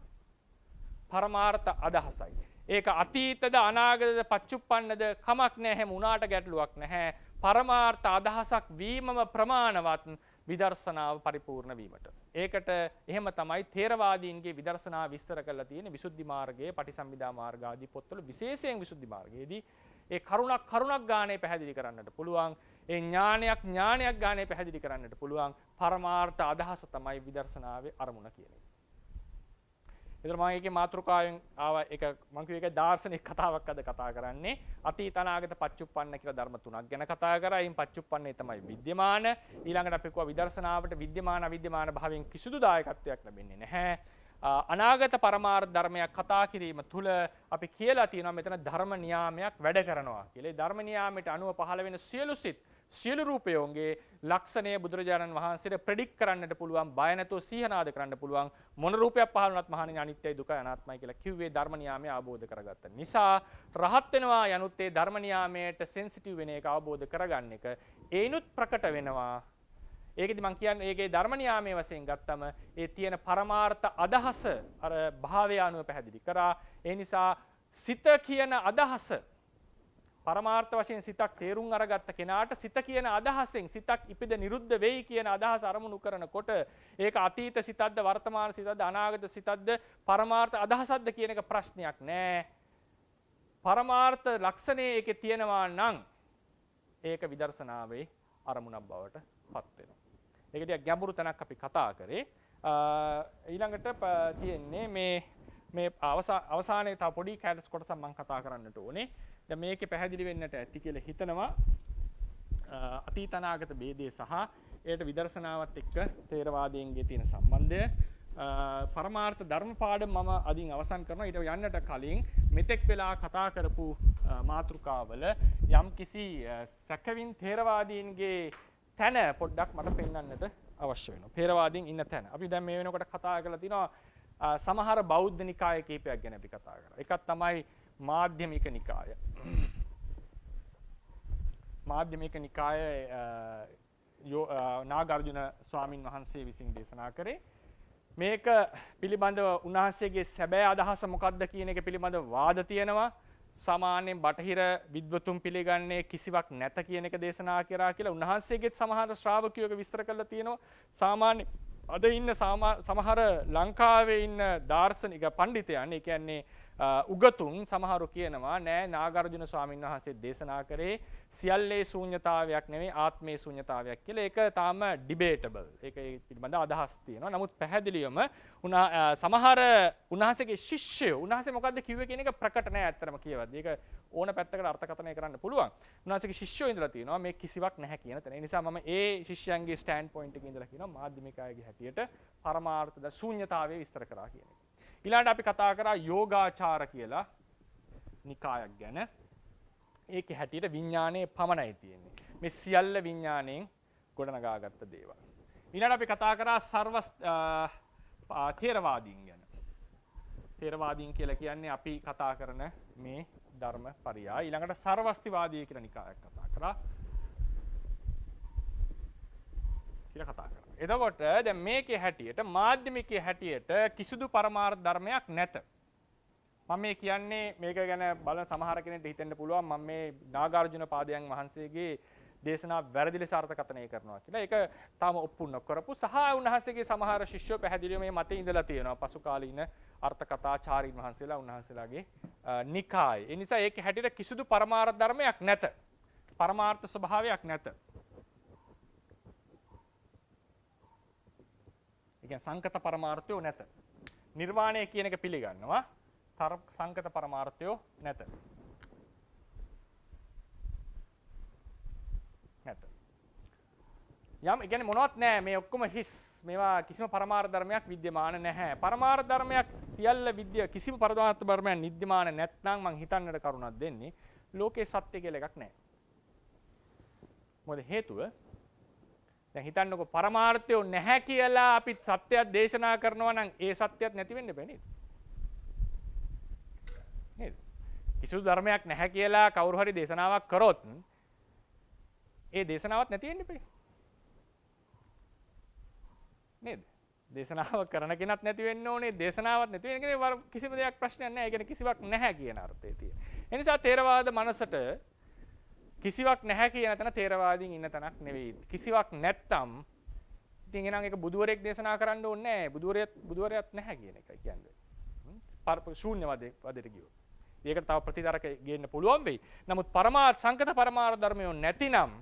පරමාර්ථ අදහසයි. ඒක අතීතද අනාගතද පච්චුප්පන්නද කමක් නැහැ. හැම උනාට ගැටලුවක් නැහැ. පරමාර්ථ අදහසක් වීමම ප්‍රමාණවත් විදර්ශනාව පරිපූර්ණ වීමට. ඒකට එහෙම තමයි ථේරවාදීන්ගේ විදර්ශනාව විස්තර කරලා තියෙන්නේ විසුද්ධි මාර්ගයේ පටිසම්භිදා මාර්ග ආදී පොත්වල විශේෂයෙන් විසුද්ධි මාර්ගයේදී ඒ කරුණක් ගානේ පැහැදිලි කරන්නට පුළුවන්. ඒ ඥානයක් ගානේ පැහැදිලි කරන්නට පුළුවන්. පරමාර්ථ අදහස තමයි විදර්ශනාවේ අරමුණ කියන්නේ. එතන මම ඒකේ මාතෘකාවෙන් ආව එක මම කිව්ව එක දාර්ශනික කතාවක් අද කතා කරන්නේ අතීත අනාගත පච්චුප්පන්න කියලා ධර්ම තුනක් ගැන කතා කරා. අයින් පච්චුප්පන්නේ තමයි විද්‍යමාන. ඊළඟට අපි කිව්වා විදර්ශනාවට විද්‍යමාන අවිද්‍යමාන භාවයෙන් කිසිදු දායකත්වයක් ලැබෙන්නේ නැහැ. අනාගත පරමාර්ථ ධර්මයක් කතා කිරීම තුළ අපි කියලා තියෙනවා මෙතන ධර්ම න්‍යාමයක් වැඩ කරනවා කියලා. ඒ ධර්ම න්‍යාමයට අනුව පහළ වෙන සියලු සිත් සියලු රූපයෝන්ගේ ලක්ෂණය බුදුරජාණන් වහන්සේට ප්‍රෙඩික්ට් කරන්නට පුළුවන්. බය නැතුව සීහනාද කරන්න පුළුවන්. මොන රූපයක් පහළ වුණත් මහණෙනි අනිත්‍යයි දුකයි අනාත්මයි කියලා කිව්වේ ධර්ම න්‍යාමය අවබෝධ කරගත්ත නිසා රහත් වෙනවා යනුත් ඒ ධර්ම න්‍යාමයට සෙන්සිටිව් වෙන එක අවබෝධ කරගන්න එක ඒනුත් ප්‍රකට වෙනවා. ඒකෙදි මම කියන්නේ ඒකේ ධර්ම න්‍යාමයේ වශයෙන් ගත්තම ඒ තියෙන පරමාර්ථ අදහස අර භාවය අනුව පැහැදිලි කරා. ඒ නිසා සිත කියන අදහස පරමාර්ථ වශයෙන් සිතක් තේරුම් අරගත්ත කෙනාට සිත කියන අදහසෙන් සිතක් ඉපිද නිරුද්ධ වෙයි කියන අදහස අරමුණු කරනකොට ඒක අතීත සිතක්ද වර්තමාන සිතක්ද අනාගත සිතක්ද පරමාර්ථ අදහසක්ද කියන එක ප්‍රශ්නයක් නෑ. පරමාර්ථ ලක්ෂණය ඒකේ තියෙනවා නම් ඒක විදර්ශනාවේ අරමුණක් බවට පත් වෙනවා. ඒක ටිකක් ගැඹුරු තැනක් අපි කතා කරේ. ඊළඟට තියෙන්නේ මේ අවසානයේ තව පොඩි කැටස් කොටසක් මම කතා කරන්නට ඕනේ. දැන් මේකේ පැහැදිලි වෙන්නට ඇති කියලා හිතනවා අතීත අනාගත ભેදය සහ ඒකට විදර්ශනාවත් එක්ක ථේරවාදීන්ගේ තියෙන සම්බන්ධය. පරමාර්ථ ධර්ම පාඩම මම අදින් අවසන් කරනවා. ඊට යන්නට කලින් මෙතෙක් වෙලා කතා කරපු මාතෘකාවල යම් කිසි සැකවින් ථේරවාදීන්ගේ තැන පොඩ්ඩක් මට පෙන්වන්නට අවශ්‍ය වෙනවා. ථේරවාදීන් ඉන්න තැන. අපි දැන් මේ වෙනකොට කතා කරලා තිනවා සමහර බෞද්ධ නිකාය කීපයක් ගැන අපි කතා කරා. එකක් තමයි මාධ්‍යමික නිකාය. මාධ්‍යමික නිකාය නාගාර්ජුන ස්වාමින් වහන්සේ විසින් දේශනා කරේ. මේක පිළිබඳව උන්වහන්සේගේ සැබෑ අදහස මොකක්ද කියන එක පිළිබඳව වාද තියෙනවා. සාමාන්‍යයෙන් බටහිර විද්වතුන් පිළිගන්නේ කිසිවක් නැත කියන එක දේශනා කරා කියලා උන්වහන්සේගෙත් සමහර ශ්‍රාවකයෝක විස්තර කරලා තියෙනවා. සාමාන්‍ය අද ඉන්න සමහර ලංකාවේ ඉන්න දාර්ශනික පඬිතයන්, ඒ කියන්නේ උගතුන් සමහරු කියනවා නෑ නාගාර්ජුන ස්වාමීන් වහන්සේ දේශනා කරේ සියල්ලේ ශූන්‍යතාවයක් නෙවෙයි ආත්මේ ශූන්‍යතාවයක් කියලා. ඒක තාම ඩිබේටබල්. ඒක පිළිබඳ අදහස් තියෙනවා. නමුත් පැහැදිලිවම සමහර උන්වහන්සේගේ ශිෂ්‍යයෝ උන්වහන්සේ මොකද්ද කිව්වේ කියන එක ප්‍රකට නෑ ඇත්තටම කියවද්දී. ඒක ඕන පැත්තකට අර්ථකථනය කරන්න පුළුවන්. උන්වහන්සේගේ ශිෂ්‍යයෝ ඉඳලා තියෙනවා මේ කිසිවක් නැහැ කියන තැන. ඒ නිසා මම ඒ ශිෂ්‍යයන්ගේ ස්ටෑන්ඩ් පොයින්ට් එකේ ඉඳලා කියනවා මාධ්‍යමිකයගේ හැටියට පරමාර්ථ ශූන්‍යතාවය විස්තර කරා කියන එක. ඊළඟට අපි කතා කරා යෝගාචාර කියලා නිකායක් ගැන. ඒකේ හැටියට විඥානයේ පමණයි තියෙන්නේ. මේ සියල්ල විඥාණයෙන් ගොඩනගාගත්ත දේවල්. ඊළඟට අපි කතා කරා ථේරවාදීන් ගැන. ථේරවාදීන් කියලා කියන්නේ අපි කතා කරන මේ ධර්ම පරයය. ඊළඟට සර්වස්තිවාදී කියලා නිකායක් කතා කරා. එතකොට දැන් මේකේ හැටියට මාධ්‍යමිකයේ හැටියට කිසිදු පරමාර්ථ ධර්මයක් නැත. මම මේ කියන්නේ මේක ගැන බලන සමහර කෙනෙක්ට හිතෙන්න පුළුවන් මම මේ නාගාර්ජුන පාදයන් වහන්සේගේ දේශනා වැරදි ලෙස අර්ථකථනය කරනවා කියලා. ඒක තාම ඔප්පු නොකරපු සහ උන්වහන්සේගේ සමහර ශිෂ්‍යෝ පැහැදිලිව මේ මතේ ඉඳලා තියෙනවා. පසු කාලීන අර්ථකථාචාරීන් වහන්සේලා උන්වහන්සේලාගේ නිකාය. ඒ නිසා ඒකේ හැටියට කිසිදු පරමාර්ථ ධර්මයක් නැත. පරමාර්ථ ස්වභාවයක් නැත. සංකත පරමාර්ථයෝ නැත. නිර්වාණය කියන එක පිළිගන්නවා. සංකත පරමාර්ථයෝ නැත. යම් කියන්නේ මොනවත් නැහැ. මේ ඔක්කොම හිස්. මේවා කිසිම පරමාර්ථ ධර්මයක් විද්‍යමාන නැහැ. පරමාර්ථ ධර්මයක් සියල්ල කිසිම පරමාර්ථ ධර්මයක් නිද්‍යමාන නැත්නම් මං හිතන්නට කරුණක් දෙන්නේ ලෝකේ සත්‍ය කියලා එකක් නැහැ. මොකද හේතුව දැන් හිතන්නකො පරමාර්ථය නැහැ කියලා අපි සත්‍යයක් දේශනා කරනවා නම් ඒ සත්‍යයක් නැති වෙන්න බෑ නේද? නේද? කිසිදු ධර්මයක් නැහැ කියලා කවුරු හරි දේශනාවක් කරොත් ඒ දේශනාවක් නැති වෙන්න බෑ. නේද? දේශනාව කරන කෙනත් නැති වෙන්න ඕනේ. දේශනාවක් නැති වෙන කෙනේ කිසිම දෙයක් ප්‍රශ්නයක් නැහැ. ඒ කියන්නේ කිසිවක් නැහැ කියන අර්ථය තියෙන. ඒ නිසා ථේරවාද මනසට කිසිවක් නැහැ කියන තැන ථේරවාදීන් ඉන්න තැනක් නෙවෙයි. කිසිවක් නැත්තම් ඉතින් එහෙනම් ඒක බුදුවරයෙක් දේශනා කරන්න ඕනේ නැහැ. බුදුවරයෙක් නැහැ කියන එකයි කියන්නේ. ශූන්‍යවාදයට ගියොත්. ඒකට තව ප්‍රතිතරක ගේන්න පුළුවන් වෙයි. නමුත් පරමාර්ථ සංකත පරමාර්ථ ධර්මයෝ නැතිනම්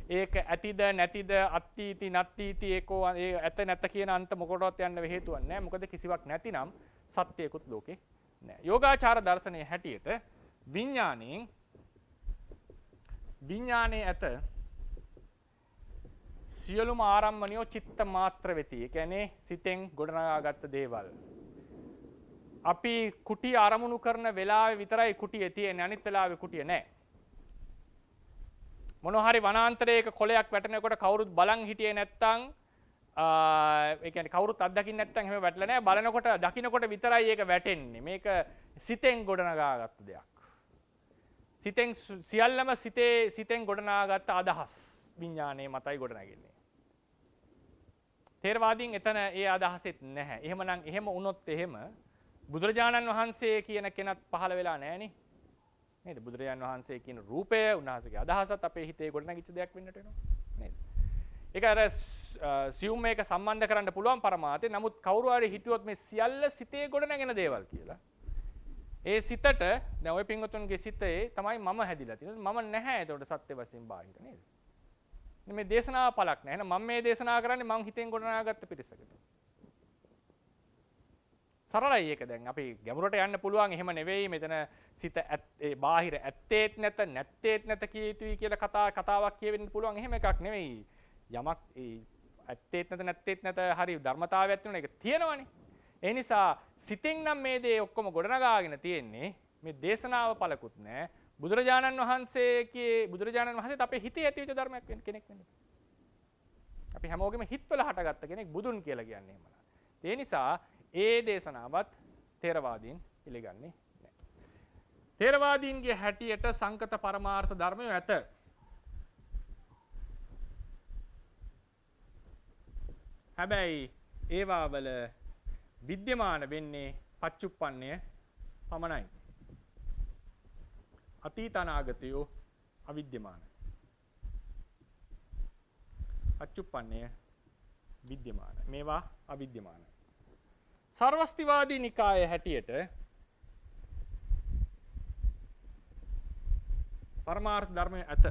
ඒක ඇතිද නැතිද අත්ථීති නත්ථීති ඒකෝ ඒ ඇත නැත කියන අන්ත මොකටවත් යන්න හේතුවක් නැහැ. මොකද කිසිවක් නැතිනම් සත්‍යයකුත් ලෝකේ නැහැ. යෝගාචාර දර්ශනයේ හැටියට විඥානයේ ඇත සියලුම ආරම්මණියෝ චිත්ත මාත්‍ර වෙති. ඒ කියන්නේ සිතෙන් ගොඩනගාගත්ත දේවල්. අපි කුටි අරමුණු කරන වෙලාවේ විතරයි කුටිය තියෙන්නේ. අනිත් වෙලාවේ කුටිය නැහැ. මොනවා හරි වනාන්තරයක කොළයක් වැටෙනකොට කවුරුත් බලන් හිටියේ නැත්තම් ඒ කියන්නේ කවුරුත් අත්දකින්න නැත්තම් එහෙම වැටලා නැහැ. බලනකොට දකින්නකොට විතරයි ඒක වැටෙන්නේ. මේක සිතෙන් ගොඩනගාගත්ත දෙයක්. සිතෙන් සියල්ලම සිතෙන් ගොඩනගාගත්ත අදහස් විඥානයේ මතයි ගොඩනගන්නේ. ථේරවාදීන් එතන ඒ අදහසෙත් නැහැ. එහෙමනම් එහෙම වුණොත් එහෙම බුදුරජාණන් වහන්සේ කියන කෙනත් පහළ වෙලා නැහනේ. නේද? බුදුරජාණන් වහන්සේ කියන රූපය උන්වහන්සේගේ අදහසත් අපේ හිතේ ගොඩනැගිච්ච දෙයක් වෙන්නට වෙනවා. නේද? ඒක අර සියුම් මේක සම්බන්ධ කරන්න පුළුවන් පරමාර්ථය. නමුත් කවුරු හරි හිතුවොත් මේ සියල්ල සිතේ ගොඩනැගෙන දේවල් කියලා. ඒ සිතට දැන් ඔය පින්වතුන්ගේ සිතේ තමයි මම හැදිලා තියෙන්නේ. මම නැහැ ඒතකොට සත්‍ය වශයෙන් බාහිර නේද? මේ දේශනාව පළක් නැහැ. එහෙනම් මම මේ දේශනා කරන්නේ මං හිතෙන් ගොඩනගාගත්ත පිරිසකට. සරලයි ඒක. දැන් අපි ගැඹුරට යන්න පුළුවන්. එහෙම නෙවෙයි මෙතන සිත ඒ බාහිර ඇත්තේත් නැත නැත්තේත් නැත කිය යුතුයි කියලා කතාවක් කියවෙන්න පුළුවන්. එහෙම එකක් නෙවෙයි. යමක් ඒ ඇත්තේත් නැත හරි ධර්මතාවයක් තියෙන එක තියෙනවනේ. ඒ නිසා සිතින් නම් මේ දේ ඔක්කොම ගොඩනගාගෙන තියෙන්නේ මේ දේශනාව පළකුත් නැහැ. බුදුරජාණන් වහන්සේත් අපේ හිතේ ඇතිවෙච්ච ධර්මයක් වෙන කෙනෙක් නෙමෙයි. අපි හැමෝගෙම හිතවල හටගත්ත කෙනෙක් බුදුන් කියලා කියන්නේ එහෙමලා. ඒ නිසා ඒ දේශනාවත් ථේරවාදීන් පිළිගන්නේ නැහැ. ථේරවාදීන්ගේ හැටියට සංකත පරමාර්ථ ධර්මය ඇත. හැබැයි ඒවා වල විද්‍යමාන වෙන්නේ පච්චුප්පන්නය පමණයි. අතීත අනාගතයෝ අවිද්‍යමානයි. පච්චුප්පන්නය විද්‍යමානයි. මේවා අවිද්‍යමානයි. සර්වස්තිවාදී නිකාය හැටියට පරමාර්ථ ධර්මය ඇත.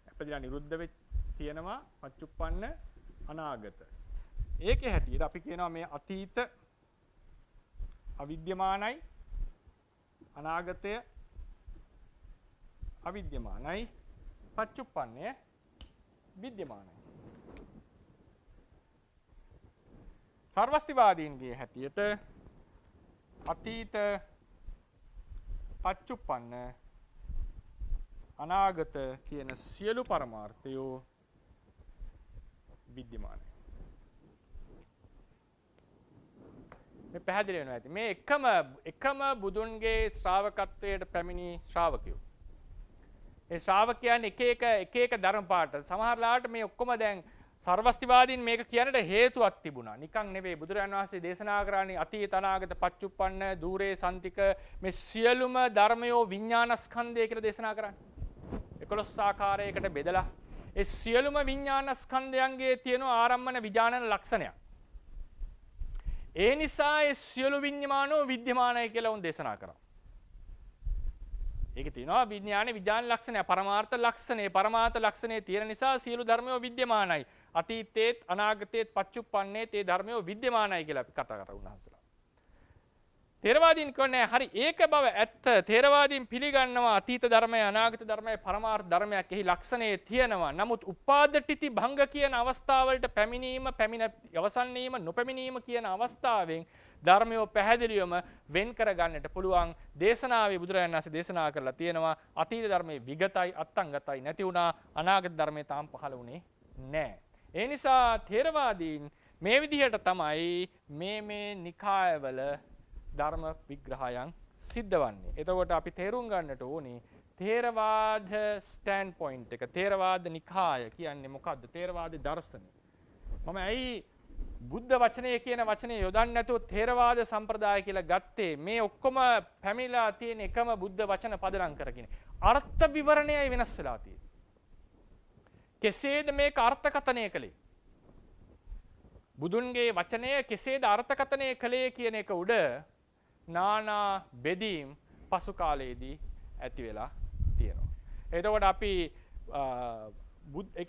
අපදිලා නිරුද්ධ වෙ තියෙනවා පච්චුප්පන්න අනාගත. ඒකේ හැටියට අපි කියනවා මේ අතීත අවිද්‍යමානයි අනාගතය අවිද්‍යමානයි පච්චුප්පන්නය විද්‍යමානයි. සර්වස්තිවාදීන්ගේ හැටියට අතීත පච්චුප්පන්න අනාගත කියන සියලු පරමාර්ථයෝ විද්‍යමානයි. මේ පැහැදිලි වෙනවා ඇති. මේ එකම බුදුන්ගේ ශ්‍රාවකත්වයට පැමිණි ශ්‍රාවකයෝ. ඒ ශ්‍රාවකයන් එක එක ධර්ම පාට සමහරලාට මේ ඔක්කොම දැන් සර්වස්තිවාදීන් මේක කියන්නට හේතුවක් තිබුණා. නිකන් නෙවෙයි බුදුරජාණන් වහන්සේ දේශනා කරන්නේ අතීත අනාගත පච්චුප්පන්න දූරේ සන්තික මේ සියලුම ධර්මයෝ විඥානස්කන්ධය කියලා දේශනා කරන්නේ. 11 ආකාරයකට බෙදලා ඒ සියලුම විඥානස්කන්ධයන්ගේ තියෙන ආරම්මන විඥානන ලක්ෂණයක්. ඒ නිසා ඒ සියලු විඥානෝ විද්‍යමානයි කියලා උන් දේශනා කරා. ඒක තියෙනවා විඥානේ විඥාන ලක්ෂණය පරමාර්ථ ලක්ෂණේ පරමාර්ථ ලක්ෂණේ තියෙන නිසා සියලු ධර්මයෝ විද්‍යමානයි. අතීතේත් අනාගතේත් පච්චුප්පන්නේත් ඒ ධර්මයෝ විද්‍යමානයි කියලා අපි කතා කරා උන්වහන්සේලා. ථේරවාදීන් කියන්නේ හරි ඒක බව ඇත්ත. ථේරවාදීන් පිළිගන්නවා අතීත ධර්මය අනාගත ධර්මය පරමාර්ථ ධර්මයක් එහි ලක්ෂණේ තියෙනවා. නමුත් උපාදටිති භංග කියන අවස්ථාවලට පැමිණීම අවසන් වීම නොපැමිණීම කියන අවස්ථාවෙන් ධර්මයෝ පැහැදිලිවම වෙන් කර ගන්නට පුළුවන්. දේශනාවේ බුදුරජාණන් වහන්සේ දේශනා කරලා තියෙනවා අතීත ධර්මයේ විගතයි අත්ංගතයි නැති වුණා අනාගත ධර්මයේ තාම පහළ වුණේ නැහැ. ඒ නිසා ථේරවාදීන් මේ විදිහට තමයි මේ නිකායවල ධර්ම විග්‍රහයන් සිද්ධ වන්නේ. එතකොට අපි තේරුම් ගන්නට ඕනේ ථේරවාද ස්ටෑන්ඩ් පොයින්ට් එක. ථේරවාද නිකාය කියන්නේ මොකද්ද? ථේරවාද දර්ශනය. මම ඇයි බුද්ධ වචනය කියන වචනේ යොදන්නේ නැතුව ථේරවාද සම්ප්‍රදාය කියලා ගත්තේ? මේ ඔක්කොම පැමිණලා තියෙන එකම බුද්ධ වචන පදනම් කරගෙන. අර්ථ විවරණයයි වෙනස් වෙලා තියෙන්නේ. කෙසේද මේක අර්ථකථනය කළේ? බුදුන්ගේ වචනය කෙසේද අර්ථකථනය කළේ කියන එක උඩ නානා බෙදීම් පසු කාලයේදී ඇති වෙලා තියෙනවා. එතකොට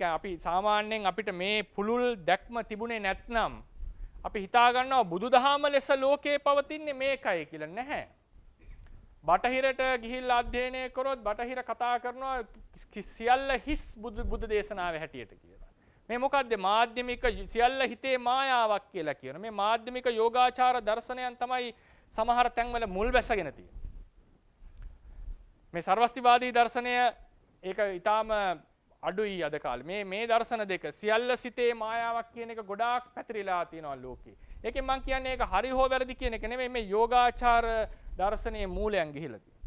අපි සාමාන්‍යයෙන් අපිට මේ පුළුල් දැක්ම තිබුණේ නැත්නම් අපි හිතා ගන්නවා බුදුදහම ලෙස ලෝකේ පවතින්නේ මේකයි කියලා. නැහැ. බටහිරට ගිහිල්ලා අධ්‍යයනය කරොත් බටහිර කතා කරනවා සියල්ල හිස් බුද්ධ දේශනාවේ හැටියට කියලා. මේ මොකද්ද? මාධ්‍යමික සියල්ල හිතේ මායාවක් කියලා කියන. මේ මාධ්‍යමික යෝගාචාර දර්ශනයන් තමයි සමහර තැන්වල මුල් බැසගෙන තියෙන්නේ. මේ සර්වස්තිවාදී දර්ශනය ඒක ඊටාම අඩුයි අද කාලේ. මේ දර්ශන දෙක සියල්ල සිතේ මායාවක් කියන එක ගොඩාක් පැතිරිලා තියෙනවා ලෝකේ. ඒකෙන් මම කියන්නේ ඒක හරි හෝ වැරදි කියන එක නෙමෙයි මේ යෝගාචාර දර්ශනයේ මූලයන් ගිහිලා තියෙනවා.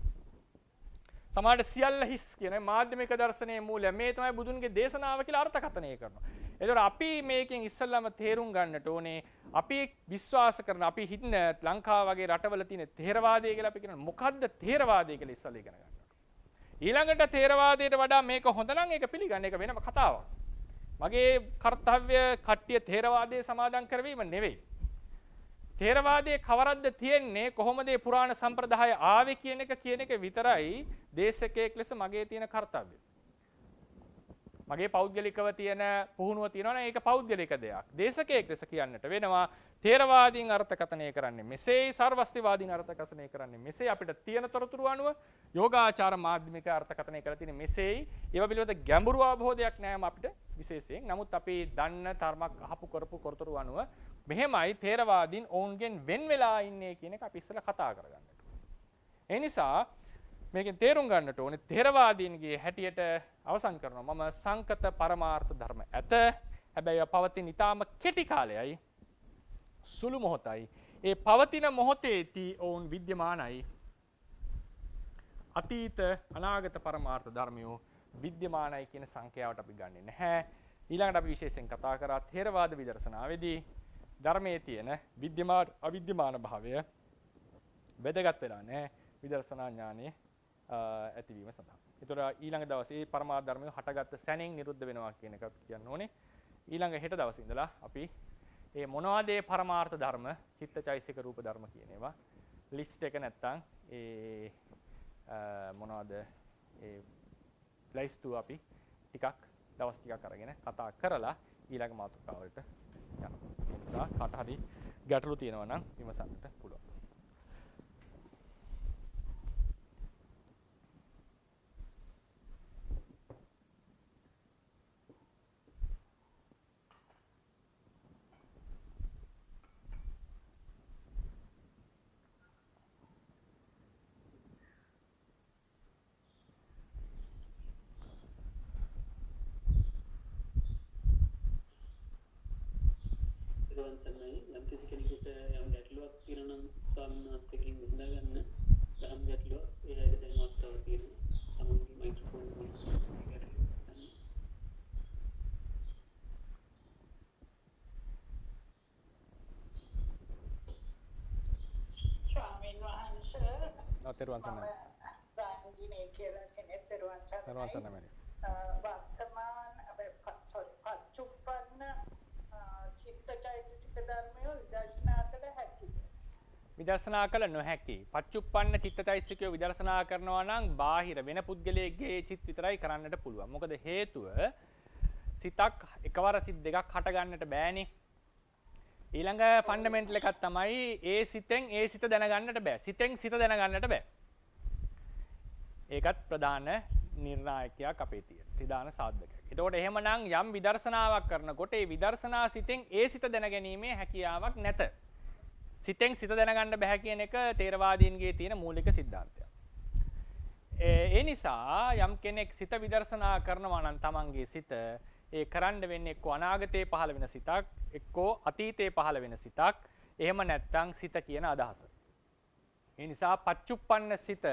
සමහරට සියල්ල හිස් කියන මාධ්‍යමික දර්ශනයේ මූලය මේ තමයි බුදුන්ගේ දේශනාව කියලා අර්ථකථනය කරනවා. ඒතකොට අපි මේකෙන් ඉස්සල්ලාම තේරුම් ගන්නට ඕනේ අපි විශ්වාස කරන අපි හිතන ලංකාව වගේ රටවල තියෙන ථේරවාදය කියලා අපි කියනවා. මොකද්ද ථේරවාදය කියලා ඉස්සල්ලා ඉගෙන ගන්න. ඊළඟට ථේරවාදයට වඩා මේක හොඳ නම් ඒක පිළිගන්න එක වෙනම කතාවක්. මගේ කාර්යය කට්ටිය ථේරවාදයේ සමාදන් කරවීම නෙවෙයි. ථේරවාදයේ කවරක්ද තියෙන්නේ කොහොමද මේ පුරාණ සම්ප්‍රදාය ආවේ කියන එක විතරයි දේශකයෙක් ලෙස මගේ තියෙන කාර්යය. මගේ පෞද්ගලිකව තියෙන පුහුණුව තියෙනවා නම් ඒක පෞද්ගලික දෙයක්. දේශකයෙක් ලෙස කියන්නට වෙනවා ථේරවාදීන් අර්ථකථනය කරන්නේ මෙසේ, සර්වස්තිවාදීන් අර්ථකථනය කරන්නේ මෙසේ, අපිට තියෙන තොරතුරු අනුව යෝගාචාර මාධ්‍යමික අර්ථකථනය කරලා තියෙන්නේ මෙසේයි. ඒවා පිළිබඳ ගැඹුරු අවබෝධයක් නැහැ අපිට විශේෂයෙන්. නමුත් අපි දන්න තරමක් අහපු කරපු තොරතුරු අනුව මෙහෙමයි ථේරවාදීන් ඔවුන්ගෙන් වෙන් වෙලා ඉන්නේ කියන එක අපි ඉස්සෙල්ලා කතා කරගන්නට. ඒ නිසා මේකෙන් තේරුම් ගන්නට ඕනේ ථේරවාදීන්ගේ හැටියට අවසන් කරනවා මම සංකත පරමාර්ථ ධර්ම ඇත. හැබැයි පවතින ඊටාම කෙටි කාලයයි සුළු මොහොතයි. ඒ පවතින මොහොතේදී ඔවුන් විද්‍යමානයි. අතීත අනාගත පරමාර්ථ ධර්මයෝ විද්‍යමානයි කියන සංඛ්‍යාවට අපි ගන්නෙ නැහැ. ඊළඟට අපි විශේෂයෙන් කතා කරා ථේරවාද විදර්ශනාවේදී ධර්මයේ තියෙන විද්‍යමාන අවිද්‍යමාන භාවය වැදගත් වෙලා නැහැ විදර්ශනා ඥානයේ ඇතිවීම සඳහා. ඒතර ඊළඟ දවසේ පරමාර්ථ ධර්මය හටගත්ත සැනින් නිරුද්ධ වෙනවා කියන එක කියන්න ඕනේ. ඊළඟ හෙට දවසේ ඉඳලා අපි මේ මොනවද මේ පරමාර්ථ ධර්ම, චිත්තචෛසික රූප ධර්ම කියන ඒවා ලිස්ට් එක නැත්තම් ඒ මොනවද ඒ ලයිස්ට් අපි ටිකක් දවස් ටිකක් අරගෙන කතා කරලා ඊළඟ මාතෘකාවලට යනවා. ඒ නිසා කාට හරි ගැටලු තියෙනවා නම් විමසන්නට පුළුවන්. යම් කිසි කෙනෙකුට යම් ගැටලුවක් තියෙනවා නම් ස්වාමීන් වහන්සේගෙන් විසඳා ගන්න යම් ගැටලුවක් ඒ ඇයි දැන් අවස්ථාව තියෙනවා තමන්ගේ මයික්‍රොෆෝන් එකේ ස්වාමීන් වහන්සේ තෙරුවන් සරණයි. රාජිනේ කියලා කෙනෙක් තෙරුවන් සරණයි. වර්තමාන පච්චුප්පන්න චිත්තචෛතසික ධර්මය විදර්ශනා කළ හැකියි. විදර්ශනා කළ නොහැකි. පච්චුප්පන්න චිත්තචෛතසිකය විදර්ශනා කරනවා නම් බාහිර වෙන පුද්ගලයෙක්ගේ චිත් විතරයි කරන්නට පුළුවන්. මොකද හේතුව සිතක් එකවර සිත් දෙකක් හට ගන්නට බෑනේ. ඊළඟ ෆන්ඩමෙන්ටල් එකක් තමයි ඒ සිතෙන් ඒ සිත දැනගන්නට බෑ. සිතෙන් සිත දැනගන්නට බෑ. ඒකත් ප්‍රධාන නිර්ණායකයක් අපේ තියෙන. ප්‍රධාන සාධකයක්. එතකොට එහෙමනම් යම් විදර්ශනාවක් කරනකොට ඒ විදර්ශනා සිතෙන් ඒ සිත දැනගැනීමේ හැකියාවක් නැත. සිතෙන් සිත දැනගන්න බෑ කියන එක ථේරවාදීන්ගේ තියෙන මූලික සිද්ධාන්තයක්. ඒ නිසා යම් කෙනෙක් සිත විදර්ශනා කරනවා නම් තමන්ගේ සිත ඒ කරන්න වෙන්නේ එක්කෝ අනාගතේ පහළ වෙන සිතක්, එක්කෝ අතීතේ පහළ වෙන සිතක්, එහෙම නැත්නම් සිත කියන අදහස. ඒ නිසා පච්චුප්පන්න සිත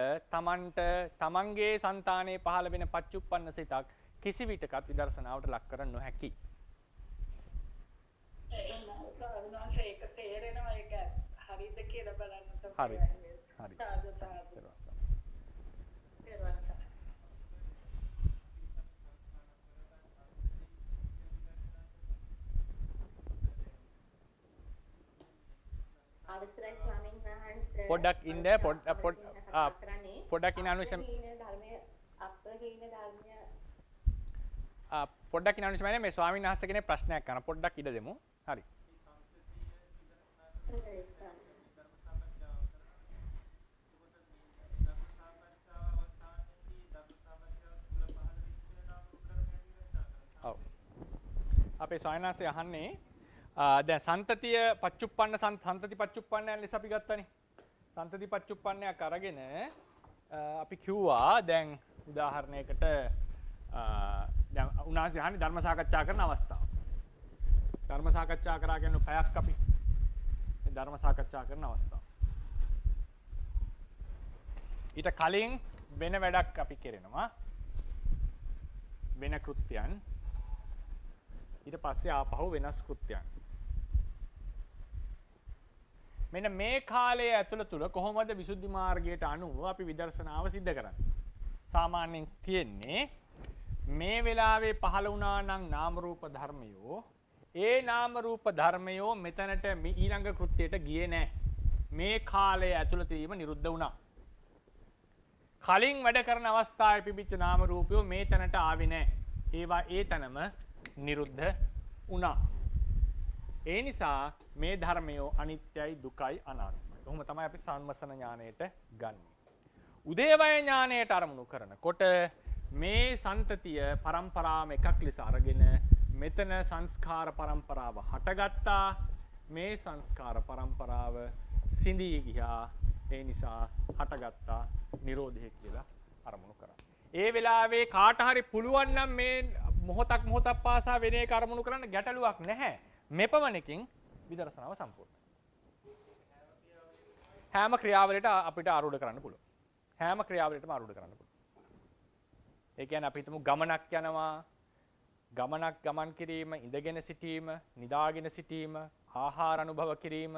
තමන්ගේ సంతානයේ පහළ වෙන පච්චුප්පන්න සිතක් කිසි විටකත් විදර්ශනාවට ලක් කර නොහැකි. ඒක තේරෙනවා ඒක හරිද කියලා බලන්න තමයි. හරි. හරි. සාදු සාදු. තේරුවන් සරණයි. අවසරයි ස්වාමීන් වහන්සේ. පොඩ්ඩක් ඉන්න පොඩ්ඩක් ඉන්න අනුශම පොඩ්ඩක් ඉන්න අනුශමනේ මේ ස්වාමීන් වහන්සේ කෙනෙක් ප්‍රශ්නයක් කරන පොඩ්ඩක් ඉඩ දෙමු. හරි. ඔව්. අපේ ස්වාමීන් වහන්සේ අහන්නේ දැන් සන්තතිය පච්චුප්පන්න සන්තති පච්චුප්පන්නයන් ලෙස අපි ගත්තනේ. සන්තති පච්චුප්පන්නයක් අරගෙන අපි කිව්වා දැන් උදාහරණයකට දැන් උන්වහන්සේ අහන්නේ ධර්ම සාකච්ඡා කරන අවස්ථාව. ධර්ම සාකච්ඡා කරා කියන්නේ පැයක් අපි ධර්ම සාකච්ඡා කරන අවස්ථාව. ඊට කලින් වෙන වැඩක් අපි කරනවා. වෙන කෘත්‍යයන්. ඊට පස්සේ ආපහු වෙනස් කෘත්‍යයන්. මෙන්න මේ කාලයේ ඇතුළත තුල කොහොමද විසුද්ධි මාර්ගයට අනුව අපි විදර්ශනාව සිද්ධ කරන්නේ? සාමාන්‍යයෙන් තියෙන්නේ මේ වෙලාවේ පහළ වුණා නම් නාම රූප ධර්මයෝ ඒ නාම රූප ධර්මයෝ මෙතනට ඊළඟ කෘත්‍යයට ගියේ නැහැ. මේ කාලය ඇතුළතදීම නිරුද්ධ වුණා. කලින් වැඩ කරන අවස්ථාවේ පිබිච්ච නාම රූපයෝ මේ තැනට ආවේ නැහැ. ඒවා ඒ තැනම නිරුද්ධ වුණා. ඒ නිසා මේ ධර්මය අනිත්‍යයි දුකයි අනාත්මයි. කොහොම තමයි අපි සම්මසන ඥාණයට ගන්නේ. උදේවය ඥාණයට අරමුණු කරනකොට මේ සන්තතිය පරම්පරාවම එකක් ලෙස අරගෙන මෙතන සංස්කාර පරම්පරාව හටගත්තා. මේ සංස්කාර පරම්පරාව සිඳී ගියා. ඒ නිසා හටගත්තා නිරෝධය කියලා අරමුණු කරා. ඒ වෙලාවේ කාට හරි පුළුවන් නම් මේ මොහොතක් පාසා වෙන එක අරමුණු කරන්න ගැටලුවක් නැහැ. මෙපමණකින් විදර්ශනාව සම්පූර්ණයි. හැම ක්‍රියාවලට අපිට ආරූඪ කරන්න පුළුවන්. හැම ක්‍රියාවලටම ආරූඪ කරන්න පුළුවන්. ඒ කියන්නේ අපි හිතමු ගමනක් යනවා. ගමන් කිරීම, ඉඳගෙන සිටීම, නිදාගෙන සිටීම, ආහාර අනුභව කිරීම,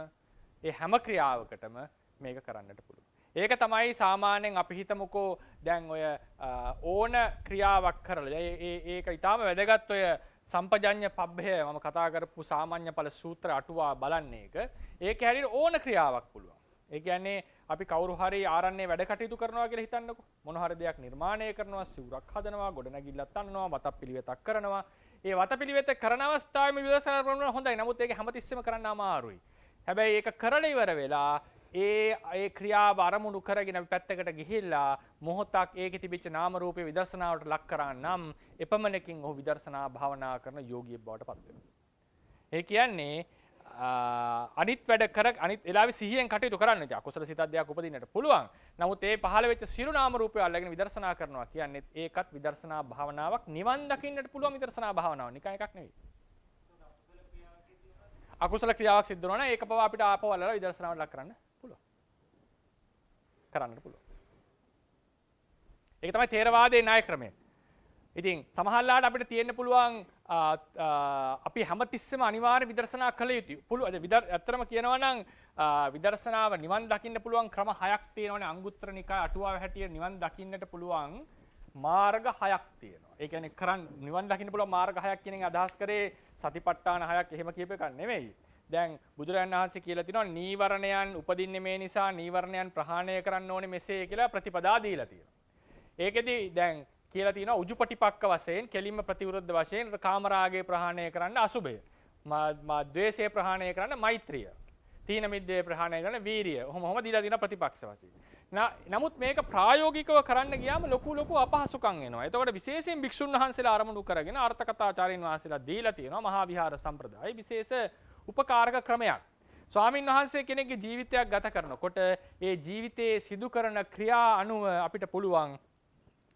ඒ හැම ක්‍රියාවකටම මේක කරන්නට පුළුවන්. ඒක තමයි සාමාන්‍යයෙන් අපි හිතමුකෝ දැන් ඔය ඕන ක්‍රියාවක් කරලා ඒක ඊටාම වැදගත් ඔය සම්පජඤ්ඤ පබ්බය මම කතා කරපු සාමාන්‍ය ඵල සූත්‍ර අටුවා බලන්නේ ඒක. ඒකේ හැටියට ඕන ක්‍රියාවක් පුළුවන්. ඒ කියන්නේ අපි කවුරු හරි ආරණ්‍යයේ වැඩ කටයුතු කරනවා කියලා හිතන්නකෝ. මොන හරි දෙයක් නිර්මාණය කරනවා, සිවුරක් හදනවා, ගොඩනැගිල්ලක් තනනවා, වතපිළිවෙතක් කරනවා. ඒ වතපිළිවෙත කරන අවස්ථාවේම විදර්ශනා කරනවා හොඳයි. නමුත් ඒක හැමතිස්සෙම කරන්න අමාරුයි. හැබැයි ඒක කරලා ඉවර වෙලා ඒ ක්‍රියාව අරමුණු කරගෙන අපි පැත්තකට ගිහිල්ලා මොහොතක් ඒකේ තිබිච්ච නාම රූපේ විදර්ශනාවට ලක් කරා නම් එපමණකින් ඔහු විදර්ශනා භාවනා කරන යෝගියෙක් බවට පත් වෙනවා. ඒ කියන්නේ අනිත් වැඩ කර අනිත් වෙලාවේ සිහියෙන් කටයුතු කරන්න. ඉතින් අකුසල සිතක් දෙයක් උපදින්නට පුළුවන්. නමුත් ඒ පහළ වෙච්ච සිරු නාම රූපය අල්ලගෙන විදර්ශනා කරනවා කියන්නේ ඒකත් විදර්ශනා භාවනාවක්. නිවන් දකින්නට පුළුවන් විදර්ශනා භාවනාවක්. නිකන් එකක් නෙවෙයි. අකුසල ක්‍රියාවක් සිද්ධ වෙනවා නම් ඒක පවා අපිට ආපහු අල්ලලා විදර්ශනාවට ලක් කරන්න පුළුවන්. කරන්නට පුළුවන්. ඒක තමයි තේරවාදයේ ණය ක්‍රමය. ඉතින් සමහරලාට අපිට තියෙන්න පුළුවන් අපි හැමතිස්සෙම අනිවාර්ය විදර්ශනා කළ යුතුයි. ඇත්තටම කියනවා නම් විදර්ශනාව නිවන් දකින්න පුළුවන් ක්‍රම 6ක් තියෙනවානේ. අංගුත්තර නිකාය අටුවාව හැටියට නිවන් දකින්නට පුළුවන් මාර්ග 6ක් තියෙනවා. ඒ කියන්නේ නිවන් දකින්න පුළුවන් මාර්ග 6ක් කියන එක අදහස් කරේ සතිපට්ඨාන 6ක් එහෙම කියප එකක් නෙමෙයි. දැන් බුදුරජාණන් වහන්සේ කියලා තිනවා නීවරණයන් උපදින්නේ මේ නිසා නීවරණයන් ප්‍රහාණය කරන්න ඕනේ මෙසේ කියලා ප්‍රතිපදා දීලා තියෙනවා. ඒකෙදි දැන් කියලා තියෙනවා උජුපටිපක්ක වශයෙන් කෙලින්ම ප්‍රතිවිරුද්ධ වශයෙන් කාමරාගය ප්‍රහාණය කරන්න අසුභය. ද්වේෂය ප්‍රහාණය කරන්න මෛත්‍රිය. තීන මිද්දේ ප්‍රහාණය කරන්න වීරිය. ඔහොම දීලා තියෙනවා ප්‍රතිපක්ෂ වශයෙන්. නමුත් මේක ප්‍රායෝගිකව කරන්න ගියාම ලොකු අපහසුකම් එනවා. එතකොට විශේෂයෙන් භික්ෂුන් වහන්සේලා ආරමුණු කරගෙන අර්ථකථාචාර්යින් වහන්සේලා දීලා තියෙනවා මහා විහාර සම්ප්‍රදාය විශේෂ උපකාරක ක්‍රමයක්. ස්වාමින් වහන්සේ කෙනෙක්ගේ ජීවිතයක් ගත කරනකොට ඒ ජීවිතයේ සිදු කරන ක්‍රියා අනුව අපිට පුළුවන්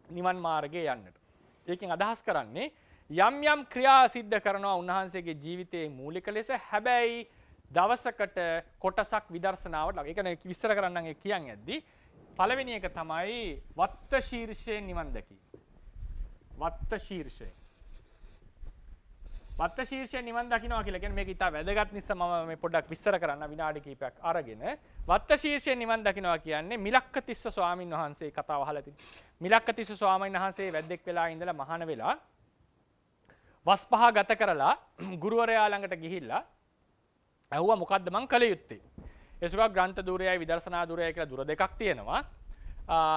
නිවන් මාර්ගයේ යන්නට. ඒකෙන් අදහස් කරන්නේ යම් ක්‍රියා සිද්ධ කරනවා උන්වහන්සේගේ ජීවිතයේ මූලික ලෙස. හැබැයි දවසකට කොටසක් විදර්ශනාවට ලක්. ඒක නේ විස්තර කරන්නම් ඒ කියන් යද්දි පළවෙනි එක තමයි වත්ත ශීර්ෂයෙන් නිවන් දැකීම. වත්ත ශීර්ෂයෙන් නිවන් දකින්නවා කියලා කියන්නේ මේක ඉතා වැදගත් නිසා මම මේ පොඩ්ඩක් විස්තර කරන්න විනාඩි කිහිපයක් අරගෙන වත්ත ශීර්ෂයෙන් නිවන් දකින්නවා කියන්නේ මිලක්කතිස්ස ස්වාමින් වහන්සේ කතාව අහලා තියෙනවා. මිලක්කතිස්ස ස්වාමීන් වහන්සේ වැද්දෙක් වෙලා ඉඳලා මහාන වෙලා වස් පහ ගත කරලා ගුරුවරයා ළඟට ගිහිල්ලා ඇහුවා මොකද්ද මං කළ යුත්තේ? ඒසුකා ග්‍රන්ථ ධූරයයි විදර්ශනා ධූරයයි කියලා දුර දෙකක් තියෙනවා.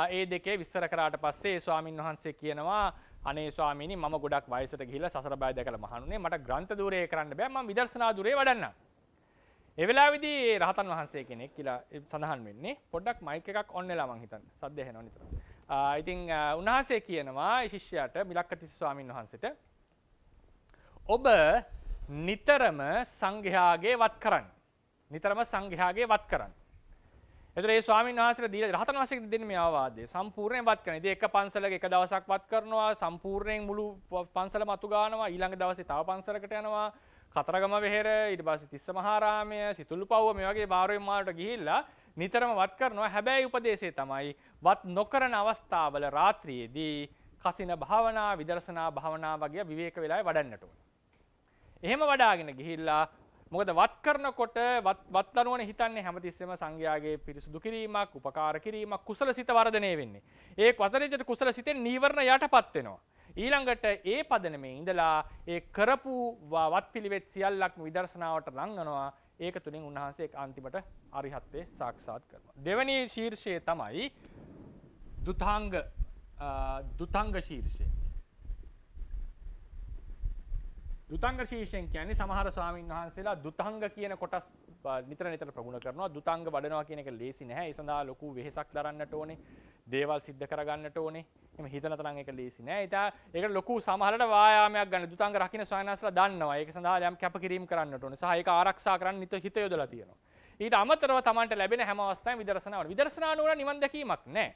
ඒ දෙකේ විස්තර කරාට පස්සේ ස්වාමින් වහන්සේ කියනවා අනේ ස්වාමීනි මම ගොඩක් වයසට ගිහිල්ලා සසර බය දැකලා මහණුනේ මට ග්‍රන්ථ ධූරය කරන්න බෑ මම විදර්ශනා ධූරය වඩන්නම්. ඒ වෙලාවේදී රහතන් වහන්සේ කෙනෙක් කියලා සඳහන් වෙන්නේ පොඩ්ඩක් මයික් එකක් ඔන් වෙලා මං හිතන්නේ සද්ද ඇහෙනවා නිතර. ඉතින් උන්වහන්සේ කියනවා ශිෂ්‍යයාට මිලක්කතිස්ස ස්වාමින් වහන්සේට ඔබ නිතරම සංඝයාගේ වත් කරන්න. නිතරම සංඝයාගේ වත් කරන්න. එතකොට මේ ස්වාමීන් වහන්සේලා දීලා රහතන් වහන්සේට දෙන්නේ මේ අවවාදය සම්පූර්ණයෙන් වත් කරන. ඉතින් එක පන්සලක එක දවසක් වත් කරනවා සම්පූර්ණයෙන් මුළු පන්සලම අතු ගන්නවා. ඊළඟ දවසේ තව පන්සලකට යනවා. කතරගම වෙහෙර ඊට පස්සේ තිස්ස මහාරාමය සිතුල්පව්ව මේ වගේ බාරයෙන් මාරට ගිහිල්ලා නිතරම වත් කරනවා. හැබැයි උපදේශය තමයි වත් නොකරන අවස්ථාවල රාත්‍රියේදී කසින භාවනා විදර්ශනා භාවනා වගේ විවේක වෙලාවේ වඩන්නට ඕන. එහෙම වඩාගෙන ගිහිල්ලා මොකද වත් කරනකොට වත් ලනුවනේ හිතන්නේ හැමතිස්සෙම සංඝයාගේ පිරිසුදු කිරීමක්, උපකාර කිරීමක්, කුසලසිත වර්ධනය වෙන්නේ. ඒ වසරේජට කුසලසිතෙන් නීවරණ යටපත් වෙනවා. ඊළඟට ඒ පදනමේ ඉඳලා ඒ කරපු වත්පිළිවෙත් සියල්ලක්ම විදර්ශනාවට ලංවනවා. ඒක තුලින් උන්වහන්සේ අන්තිමට අරිහත්ත්වේ සාක්ෂාත් කරනවා. දෙවෙනි ශීර්ෂය තමයි දුතාංග ශීර්ෂය. දුතංග ශීර්ෂයෙන් කියන්නේ සමහර ස්වාමීන් වහන්සේලා දුතංග කියන කොටස් නිතර නිතර ප්‍රගුණ කරනවා. දුතංග වඩනවා කියන එක ලේසි නැහැ. ඒ සඳහා ලොකු වෙහෙසක් දරන්නට ඕනේ. දේවල් සිද්ධ කරගන්නට ඕනේ. එහෙම හිතන තරම් ඒක ලේසි නෑ. ඒකට ලොකු සමහරට වායාමයක් ගන්න. දුතංග රකින්න ස්වාමීන් වහන්සේලා දන්නවා. ඒක සඳහා යම් කැපකිරීම කරන්නට ඕනේ. සහ ඒක ආරක්ෂා කරන්න හිත යොදලා තියෙනවා. ඊට අමතරව Tamanට ලැබෙන හැම අවස්ථාවෙම විදර්ශනා වල. විදර්ශනා නුවර නිවන් දැකීමක් නෑ.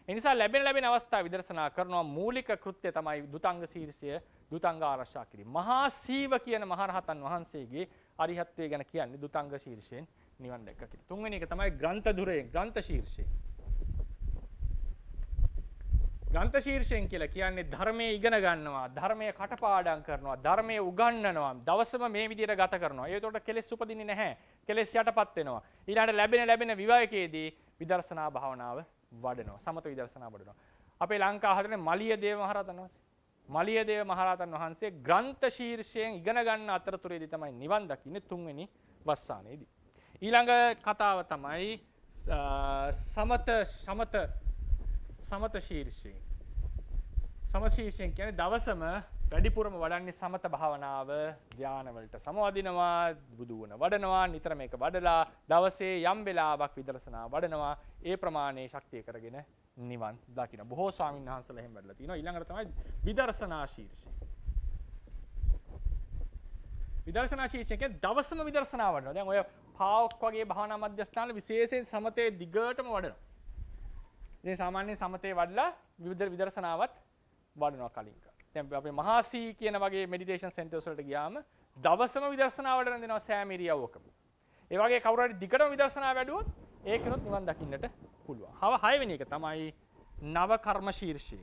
ඒ නිසා ලැබෙන අවස්ථාව විදර්ශනා කරනවා. මූලික කෘත්‍යය තමයි දුතංග ශීර්ෂය, දුතංග ආරක්ෂා කිරීම. මහා සීව කියන මහරහතන් වහන්සේගේ අරිහත්ත්වය ගැන කියන්නේ දුතංග ශීර්ෂයෙන් නිවන් දැක්ක කියලා. තුන්වෙනි එක තමයි ග්‍රන්ථ ධුරයෙන්, ග්‍රන්ථ ශීර්ෂයෙන්. ග්‍රන්ථ ශීර්ෂයෙන් කියලා කියන්නේ ධර්මයේ ඉගෙන ගන්නවා, ධර්මයේ කටපාඩම් කරනවා, ධර්මයේ උගන්වනවා, දවසම මේ විදිහට ගත කරනවා. ඒකට කෙලෙස් උපදින්නේ නැහැ. කෙලෙස් යටපත් වෙනවා. ඊළඟට ලැබෙන විවයකයේදී විදර්ශනා භාවනාව වඩනවා. සමත විදර්ශනා වඩනවා. අපේ ලංකාව හදන්නේ මලියදේව මහරහතන් වහන්සේ. මලියදේව මහරහතන් වහන්සේ ග්‍රන්ථ ශීර්ෂයෙන් ඉගෙන ගන්න අතරතුරේදී තමයි නිවන් දකින්නේ තුන්වෙනි වස්සානයේදී. ඊළඟ කතාව තමයි සමත ශීර්ෂයෙන්. සමත ශීර්ෂයෙන් කියන්නේ දවසම වැඩිපුරම වඩන්නේ සමත භාවනාව, ධානය වලට සමවදිනවා, බුදු ගුණ වඩනවා, නිතර මේක වඩලා දවසේ යම් වෙලාවක් විදර්ශනා වඩනවා. ඒ ප්‍රමාණයේ ශක්තිය කරගෙන නිවන් දකින්න. බොහෝ ස්වාමීන් වහන්සේලා එහෙම වැඩලා තිනවා. ඊළඟට තමයි විදර්ශනා ශීර්ෂය. විදර්ශනා ශීර්ෂය කියන්නේ දවසම විදර්ශනා වඩනවා. දැන් ඔය පාවොක් වගේ භාවනා මධ්‍යස්ථාන විශේෂයෙන් සමතේ දිගටම වඩනවා. ඉතින් සාමාන්‍යයෙන් සමතේ වඩලා විදර්ශනාවත් වඩනවා කලින්. දැන් අපේ මහාසී කියන වගේ මෙඩිටේෂන් සෙන්ටර්ස් වලට ගියාම දවසම විදර්ශනා වඩන දෙනවා සෑම ඉරියව්වකම. ඒ වගේ කවුරු හරි දිගටම විදර්ශනා වැඩුවොත් ඒකනොත් නිවන් දකින්නට පුළුවන්. 6 වෙනි එක තමයි නව කර්ම ශීර්ෂය.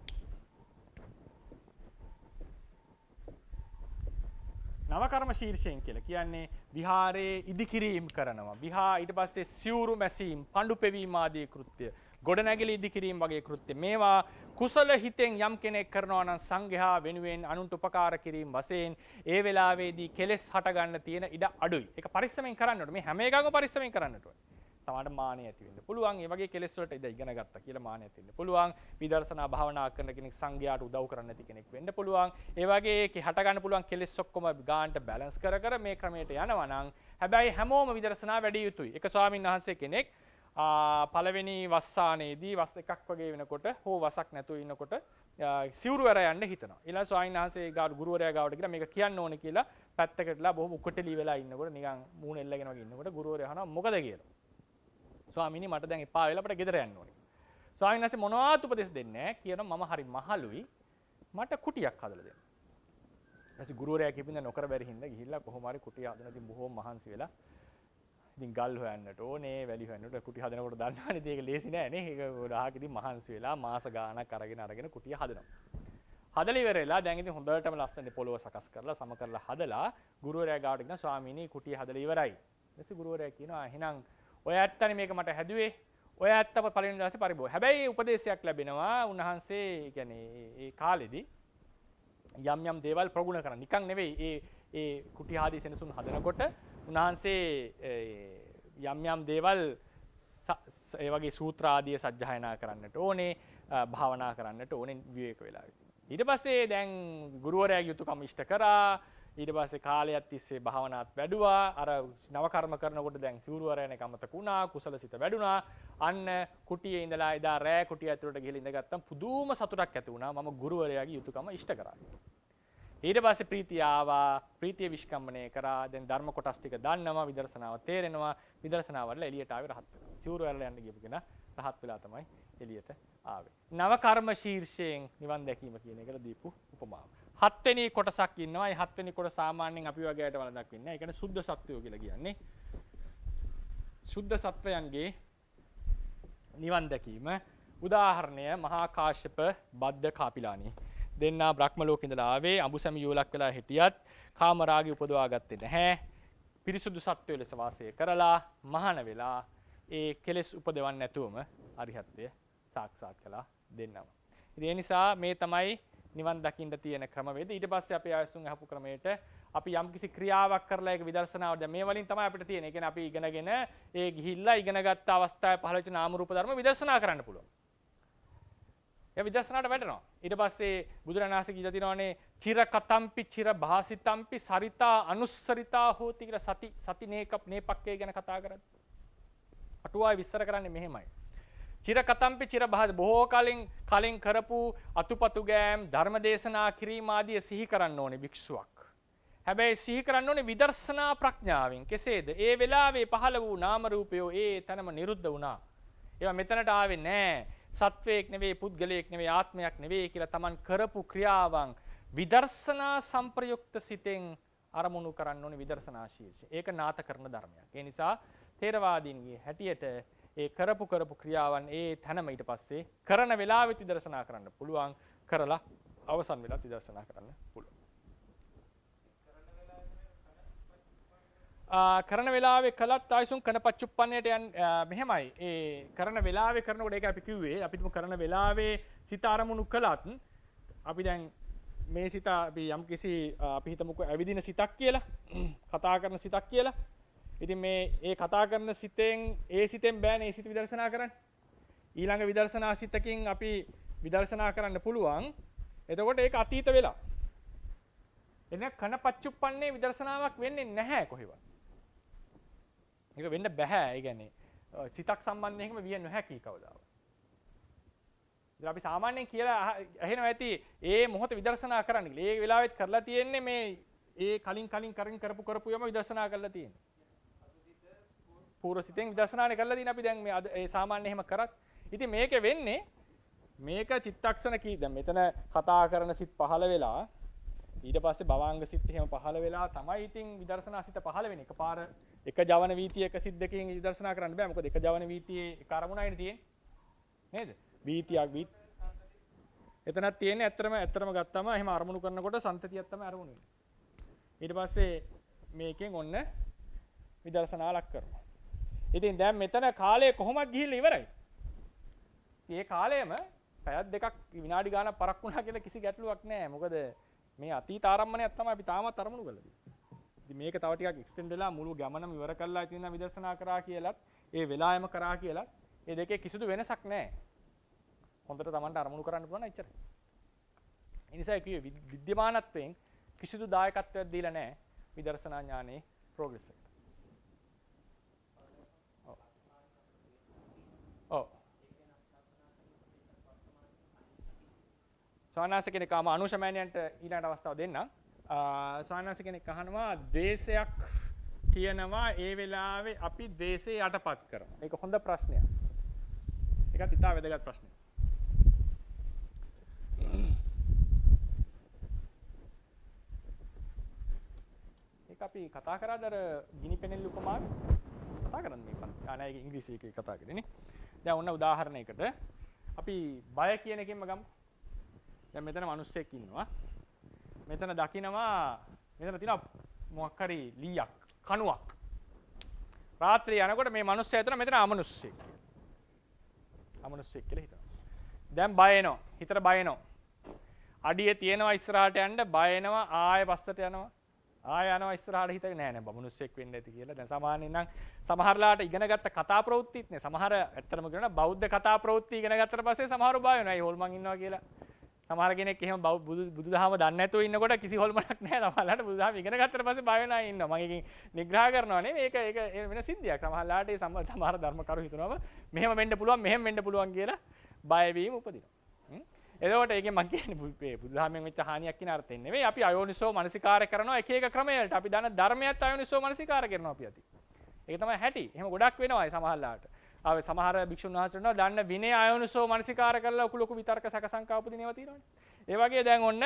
නව කර්ම ශීර්ෂයෙන් කියලා කියන්නේ විහාරයේ ඉදිකිරීම කරනවා. ඊට පස්සේ සිවුරු මැසීම්, පඳු පෙවීම ආදී කෘත්‍ය, ගොඩනැගිලි ඉදිකිරීම වගේ කෘත්‍ය. මේවා කුසල හිතෙන් යම් කෙනෙක් කරනවා නම් සංඝයා වෙනුවෙන් අනුන්ට උපකාර කිරීම වශයෙන් ඒ වෙලාවේදී කෙලෙස් හට ගන්න තියෙන ඉඩ අඩුයි. ඒක පරිස්සමෙන් කරන්න ඕනේ. මේ හැම එකක්ම පරිස්සමෙන් කරන්නට ඕනේ. තමාට මානෙ ඇති වෙන්න පුළුවන්. ඒ වගේ කෙලෙස් වලට ඉගෙන ගත්තා කියලා මානෙ ඇති වෙන්න පුළුවන්. විදර්ශනා භාවනා කරන කෙනෙක් සංඝයාට උදව් කරන්න නැති කෙනෙක් වෙන්න පුළුවන්. ඒ වගේ ඒකේ හට ගන්න පුළුවන් කෙලෙස් ඔක්කොම ගානට බැලන්ස් කර මේ ක්‍රමයට යනවා නම් හැබැයි හැමෝම විදර්ශනා වැඩි යුතුයි. එක ස්වාමීන් වහන්සේ කෙනෙක් පළවෙනි වස්සානයේදී වස් එකක් වගේ වෙනකොට හෝ වසක් නැතුව ඉන්නකොට සිවුරු ඇර යන්න හිතනවා. ඊළඟ ස්වාමීන් වහන්සේ ගාඩ ගුරුවරයා ගාවට ගිහලා මේක කියන්න ඕනේ කියලා පැත්තකටලා බොහොම උකටලි වෙලා ඉන්නකොට නිකන් මූණ එල්ලගෙන වගේ ඉන්නකොට ගුරුවරයා අහනවා මොකද කියලා. ස්වාමීනි මට දැන් එපා වෙලා අපිට ගෙදර යන්න ඕනේ. ස්වාමීන් වහන්සේ මොනවත් උපදෙස් දෙන්නේ නැහැ. කියනවා මම හරි මහලුයි. මට කුටියක් හදලා දෙන්න. ඊපස්සේ ගුරුවරයා කිව්වින්ද නොකර බැරි හින්දා ගිහිල්ලා කොහොම හරි කුටිය හදලා ඉතින් බොහොම මහන්සි වෙලා ඉතින් ගල් හොයන්නට ඕනේ, වැලි හොයන්නට කුටි හදනකොට දන්නවනේ ඒක ලේසි නෑ නේ. ඒක ගොඩාක් ඉතින් මහන්සි වෙලා මාස ගාණක් අරගෙන කුටිය හදනවා. හදලා ඉවරලා දැන් ඉතින් හොඳටම ලස්සනට පොළොව සකස් කරලා සම කරලා හදලා ගුරුවරයා ගාවට ගිහින් ස්වාමීනි කුටිය හදලා ඉවරයි. ඊට ගුරුවරයා කියනවා එහෙනම් ඔය ඇත්තනේ මේක මට හැදුවේ. ඔය ඇත්තව පළවෙනි දවසේ පරිභෝග. හැබැයි උපදේශයක් ලැබෙනවා උන්වහන්සේ කියන්නේ ඒ කාලෙදී යම් දේවල් ප්‍රගුණ කරන. නිකන් නෙවෙයි ඒ කුටි ආදී සෙනසුන් හදනකොට උන්වහන්සේ යම් දේවල් ඒ වගේ සූත්‍ර ආදී සජ්ජායනා කරන්නට ඕනේ, භාවනා කරන්නට ඕනේ විවේක වෙලාවෙ. ඊට පස්සේ දැන් ගුරුවරයාගේ යුතුයකම ඉෂ්ට කරා. ඊට පස්සේ කාලයක් තිස්සේ භාවනාත් වැඩුවා. අර නව කර්ම කරනකොට දැන් සිවුරු අරගෙන කමතක වුණා, කුසලසිත වැඩුණා. අන්න කුටියේ ඉඳලා එදා රෑ කුටිය ඇතුළට ගිහලා ඉඳගත්තම් පුදුම සතුටක් ඇති වුණා. මම ගුරුවරයාගේ යුතුයකම ඉෂ්ට කරා. ඊට පස්සේ ප්‍රීතිය ආවා. ප්‍රීතිය විශ්කම්බණය කරා. දැන් ධර්ම කොටස් ටික දන්නවා, විදර්ශනාව තේරෙනවා. විදර්ශනාව වල එළියට ආවේ රහත් වෙනවා. සිවුරු ඇරලා යන්න ගියපු කෙනා රහත් වෙලා තමයි එළියට ආවේ. නව කර්ම ශීර්ෂයෙන් නිවන් දැකීම කියන එකට දීපු උපමාව. 7 වෙනි කොටසක් ඉන්නවා. ඒ 7 වෙනි කොටස සාමාන්‍යයෙන් අපි වගේ අයට වළඳක් වෙන්නේ. ඒ කියන්නේ සුද්ධ සත්වයෝ කියලා කියන්නේ. සුද්ධ සත්වයන්ගේ නිවන් දැකීම. උදාහරණය මහා කාශ්‍යප බද්ද කාපිලානි. දෙන්නා බ්‍රහ්ම ලෝකෙ ඉඳලා ආවේ. අඹුසැමි යුවලක් වෙලා හිටියත් කාම රාගය උපදවා ගත්තේ නැහැ. පිරිසුදු සත්වයෝ ලෙස වාසය කරලා මහාන වෙලා ඒ කෙලෙස් උපදවන්නේ නැතුවම අරිහත්ත්වය සාක්ෂාත් කළා දෙන්නම. ඉතින් ඒ නිසා මේ තමයි නිවන් දකින්න තියෙන ක්‍රමවේද. ඊට පස්සේ අපි ආයසුන් අහපු ක්‍රමයට අපි යම්කිසි ක්‍රියාවක් කරලා ඒක විදර්ශනාවට දැන් මේ වලින් තමයි අපිට තියෙන්නේ. ඒ කියන්නේ අපි ඉගෙනගෙන ඒ ගිහිල්ලා ඉගෙනගත්ත අවස්ථාවේ පහළ වෙච්ච නාම රූප ධර්ම විදර්ශනා කරන්න පුළුවන්. එයා විදර්ශනාට වැටෙනවා. ඊට පස්සේ බුදුරණන් වහන්සේ කියලා තිනවනේ චිර කතම්පි චිර භාසිතම්පි සරිතා අනුස්සරිතා හෝති කියලා සති නේපක්කේ ගැන කතා කරද්දී. අටුවාවේ විස්තර කරන්නේ මෙහෙමයි. චිර කතම්පි චිර භාස බොහෝ කලින් කරපු අතුපතු ගෑම් ධර්ම දේශනා කිරීම ආදිය සිහි කරන්න ඕනේ භික්ෂුවක්. හැබැයි සිහි කරන්න ඕනේ විදර්ශනා ප්‍රඥාවෙන්. කෙසේද? ඒ වෙලාවේ පහළ වූ නාම රූපයෝ ඒ තැනම නිරුද්ධ වුණා. ඒවා මෙතනට ආවේ නැහැ. සත්වයක් නෙවෙයි, පුද්ගලයෙක් නෙවෙයි, ආත්මයක් නෙවෙයි කියලා Taman කරපු ක්‍රියාවන් විදර්ශනා සංප්‍රයුක්ත සිතෙන් අරමුණු කරන්න ඕනේ විදර්ශනා ශීර්ෂය. ඒක නාත කරන ධර්මයක්. ඒ නිසා තේරවාදීන්ගේ හැටියට ඒ කරපු ක්‍රියාවන් ඒ තැනම ඊට පස්සේ කරන වෙලාවෙත් විදර්ශනා කරන්න පුළුවන්, කරලා අවසන් වෙලාවත් විදර්ශනා කරන්න පුළුවන්. කරන වෙලාවේ කළත් ආයසුන් කනපච්චුප්පන්නයට මෙහෙමයි. ඒ කරන වෙලාවේ කරනකොට ඒක අපි කිව්වේ අපිටම කරන වෙලාවේ සිත අරමුණු කළත් අපි දැන් මේ සිත අපි යම්කිසි අපි හිතමුකෝ ඇවිදින සිතක් කියලා, කතා කරන සිතක් කියලා. ඉතින් මේ කතා කරන සිතෙන් බෑනේ ඒ සිත විදර්ශනා කරන්න. ඊළඟ විදර්ශනා සිතකින් අපි විදර්ශනා කරන්න පුළුවන්. එතකොට ඒක අතීත වෙලා. එතන කනපච්චුප්පන්නේ විදර්ශනාවක් වෙන්නේ නැහැ කොහෙවත්. ඒක වෙන්න බෑ. ඒ කියන්නේ සිතක් සම්බන්ධයෙන්ම විය නොහැකි කවදාවත්. ඉතින් අපි සාමාන්‍යයෙන් කියලා ඇහෙනවා ඇති ඒ මොහොත විදර්ශනා කරන්න කියලා. ඒ වෙලාවෙත් කරලා තියෙන්නේ මේ ඒ කලින් කරපු යම විදර්ශනා කරලා තියෙන්නේ. පූර්ව සිතෙන් විදර්ශනානේ කරලා තියෙන අපි දැන් මේ ඒ සාමාන්‍ය එහෙම කරත්. ඉතින් මේකේ වෙන්නේ මේක චිත්තක්ෂණ කී දැන් මෙතන කතා කරන සිත් පහළ වෙලා ඊට පස්සේ භවාංග සිත් එහෙම පහළ වෙලා තමයි ඉතින් විදර්ශනා සිත පහළ වෙන්නේ. එකපාර එක ජවන වීතිය එක සිත් දෙකකින් විදර්ශනා කරන්න බෑ. මොකද එක ජවන වීතියේ එක අරමුණයිනේ තියෙන්නේ. නේද? වීතියක් එතනක් තියෙන්නේ ඇත්තටම ගත්තම එහෙම අරමුණු කරනකොට සන්තතියක් තමයි අරමුණු වෙන්නේ. ඊට පස්සේ මේකෙන් ඔන්න විදර්ශනා ලක් කරනවා. ඉතින් දැන් මෙතන කාලය කොහොමද ගිහිල්ලා ඉවරයි. මේ කාලයම පැයක් දෙකක් විනාඩි ගාණක් පරක් වුණා කියලා කිසි ගැටලුවක් නැහැ. මොකද මේ අතීත ආරම්භණයක් තමයි අපි තාමත් අරමුණු කරලා තියෙන්නේ. ඉතින් මේක තව ටිකක් එක්ස්ටෙන්ඩ් වෙලා මුළු ගමනම ඉවර කරලා ඉතින් විදර්ශනා කරා කියලත් ඒ වෙලාවෙම කරා කියලත් මේ දෙකේ කිසිදු වෙනසක් නැහැ. හොඳට Tamanට අරමුණු කරන්න පුළුවන් එච්චරයි. ඒ නිසා කිව්වේ විද්‍යමානත්වයෙන් කිසිදු දායකත්වයක් දීලා නැහැ විදර්ශනා ඥානයේ ප්‍රෝග්‍රස් එකට. ඔව්. ස්වාමීනාස කෙනෙක් අනුශමයන්යන්ට ඊළඟ අවස්ථාව දෙන්නම්. ස්වාමීනාස කෙනෙක් අහනවා ද්වේෂයක් තියෙනවා ඒ වෙලාවේ අපි ද්වේෂය යටපත් කරනවා. මේක හොඳ ප්‍රශ්නයක්. ඒකත් ඉතා වැදගත් ප්‍රශ්නයක්. ඒක අපි කතා කරාද අර ගිනි පෙනෙල් උපමාවේ? කතා කරන්නේ මේ අනේක ඉංග්‍රීසි එකේ කතා කරන්නේ නේ. දැන් ඔන්න උදාහරණයකට අපි බය කියන එකෙන්ම ගමු. දැන් මෙතන මිනිස්සෙක් ඉන්නවා. මෙතන දකින්නවා මෙතන තියෙනවා මොකක් හරි ලීයක්, කණුවක්. රාත්‍රියේ යනකොට මේ මිනිස්සයා හිතනවා මෙතන අමනුස්සයෙක් කියලා. අමනුස්සයෙක් කියලා හිතනවා. දැන් බය එනවා. හිතට බය එනවා. අඩියේ තියෙනවා ඉස්සරහට යන්න බය එනවා ආයෙ පස්සට යනවා. ආයෙ යනවා ඉස්සරහට හිතේ නෑ බමුණුස්සෙක් වෙන්න ඇති කියලා. දැන් සාමාන්‍යයෙන් නම් සමහරලාට ඉගෙනගත්ත කතා ප්‍රවෘත්තිත් නේ. සමහර ඇත්තටම කියනවා බෞද්ධ කතා ප්‍රවෘත්ති ඉගෙන ගත්තට පස්සේ සමහරව බය වෙනවා. ඒ හොල්මන් ඉන්නවා කියලා. සමහර කෙනෙක් එහෙම බුදුදහම දන්නේ නැතුව ඉන්නකොට කිසි හොල්මනක් නැහැ. සමහරලාට බුදුදහම ඉගෙන ගත්තට පස්සේ බය වෙනා ඉන්නවා. මම එකකින් නිග්‍රහ කරනවා නේ. මේක වෙන සිද්ධියක්. සමහරලාට ඒ සමහර ධර්මකරු හිතනවා මෙහෙම වෙන්න පුළුවන් මෙහෙම වෙන්න පුළුවන් කියලා බය වීම උපදිනවා. එතකොට ඒකෙන් මම කියන්නේ බුදුදහමෙන් වෙච්ච හානියක් කියන අර්ථයෙන් නෙවෙයි. අපි අයෝනිසෝ මනසිකාරය කරනවා එක එක ක්‍රමයකට. අපි දන්න ධර්මයත් අයෝනිසෝ මනසිකාරය කරනවා අපි අති. ඒක තමයි හැටි. එහෙම ගොඩක් වෙනවා ඒ සමහරලාට. ආවේ සමහර භික්ෂුන් වහන්සේලා දන්න විනය අයෝනිසෝ මනසිකාර කරලා ලොකු විතර්ක සැක සංකා උපදින ඒවා තියෙනවනේ. ඒ වගේ දැන් ඔන්න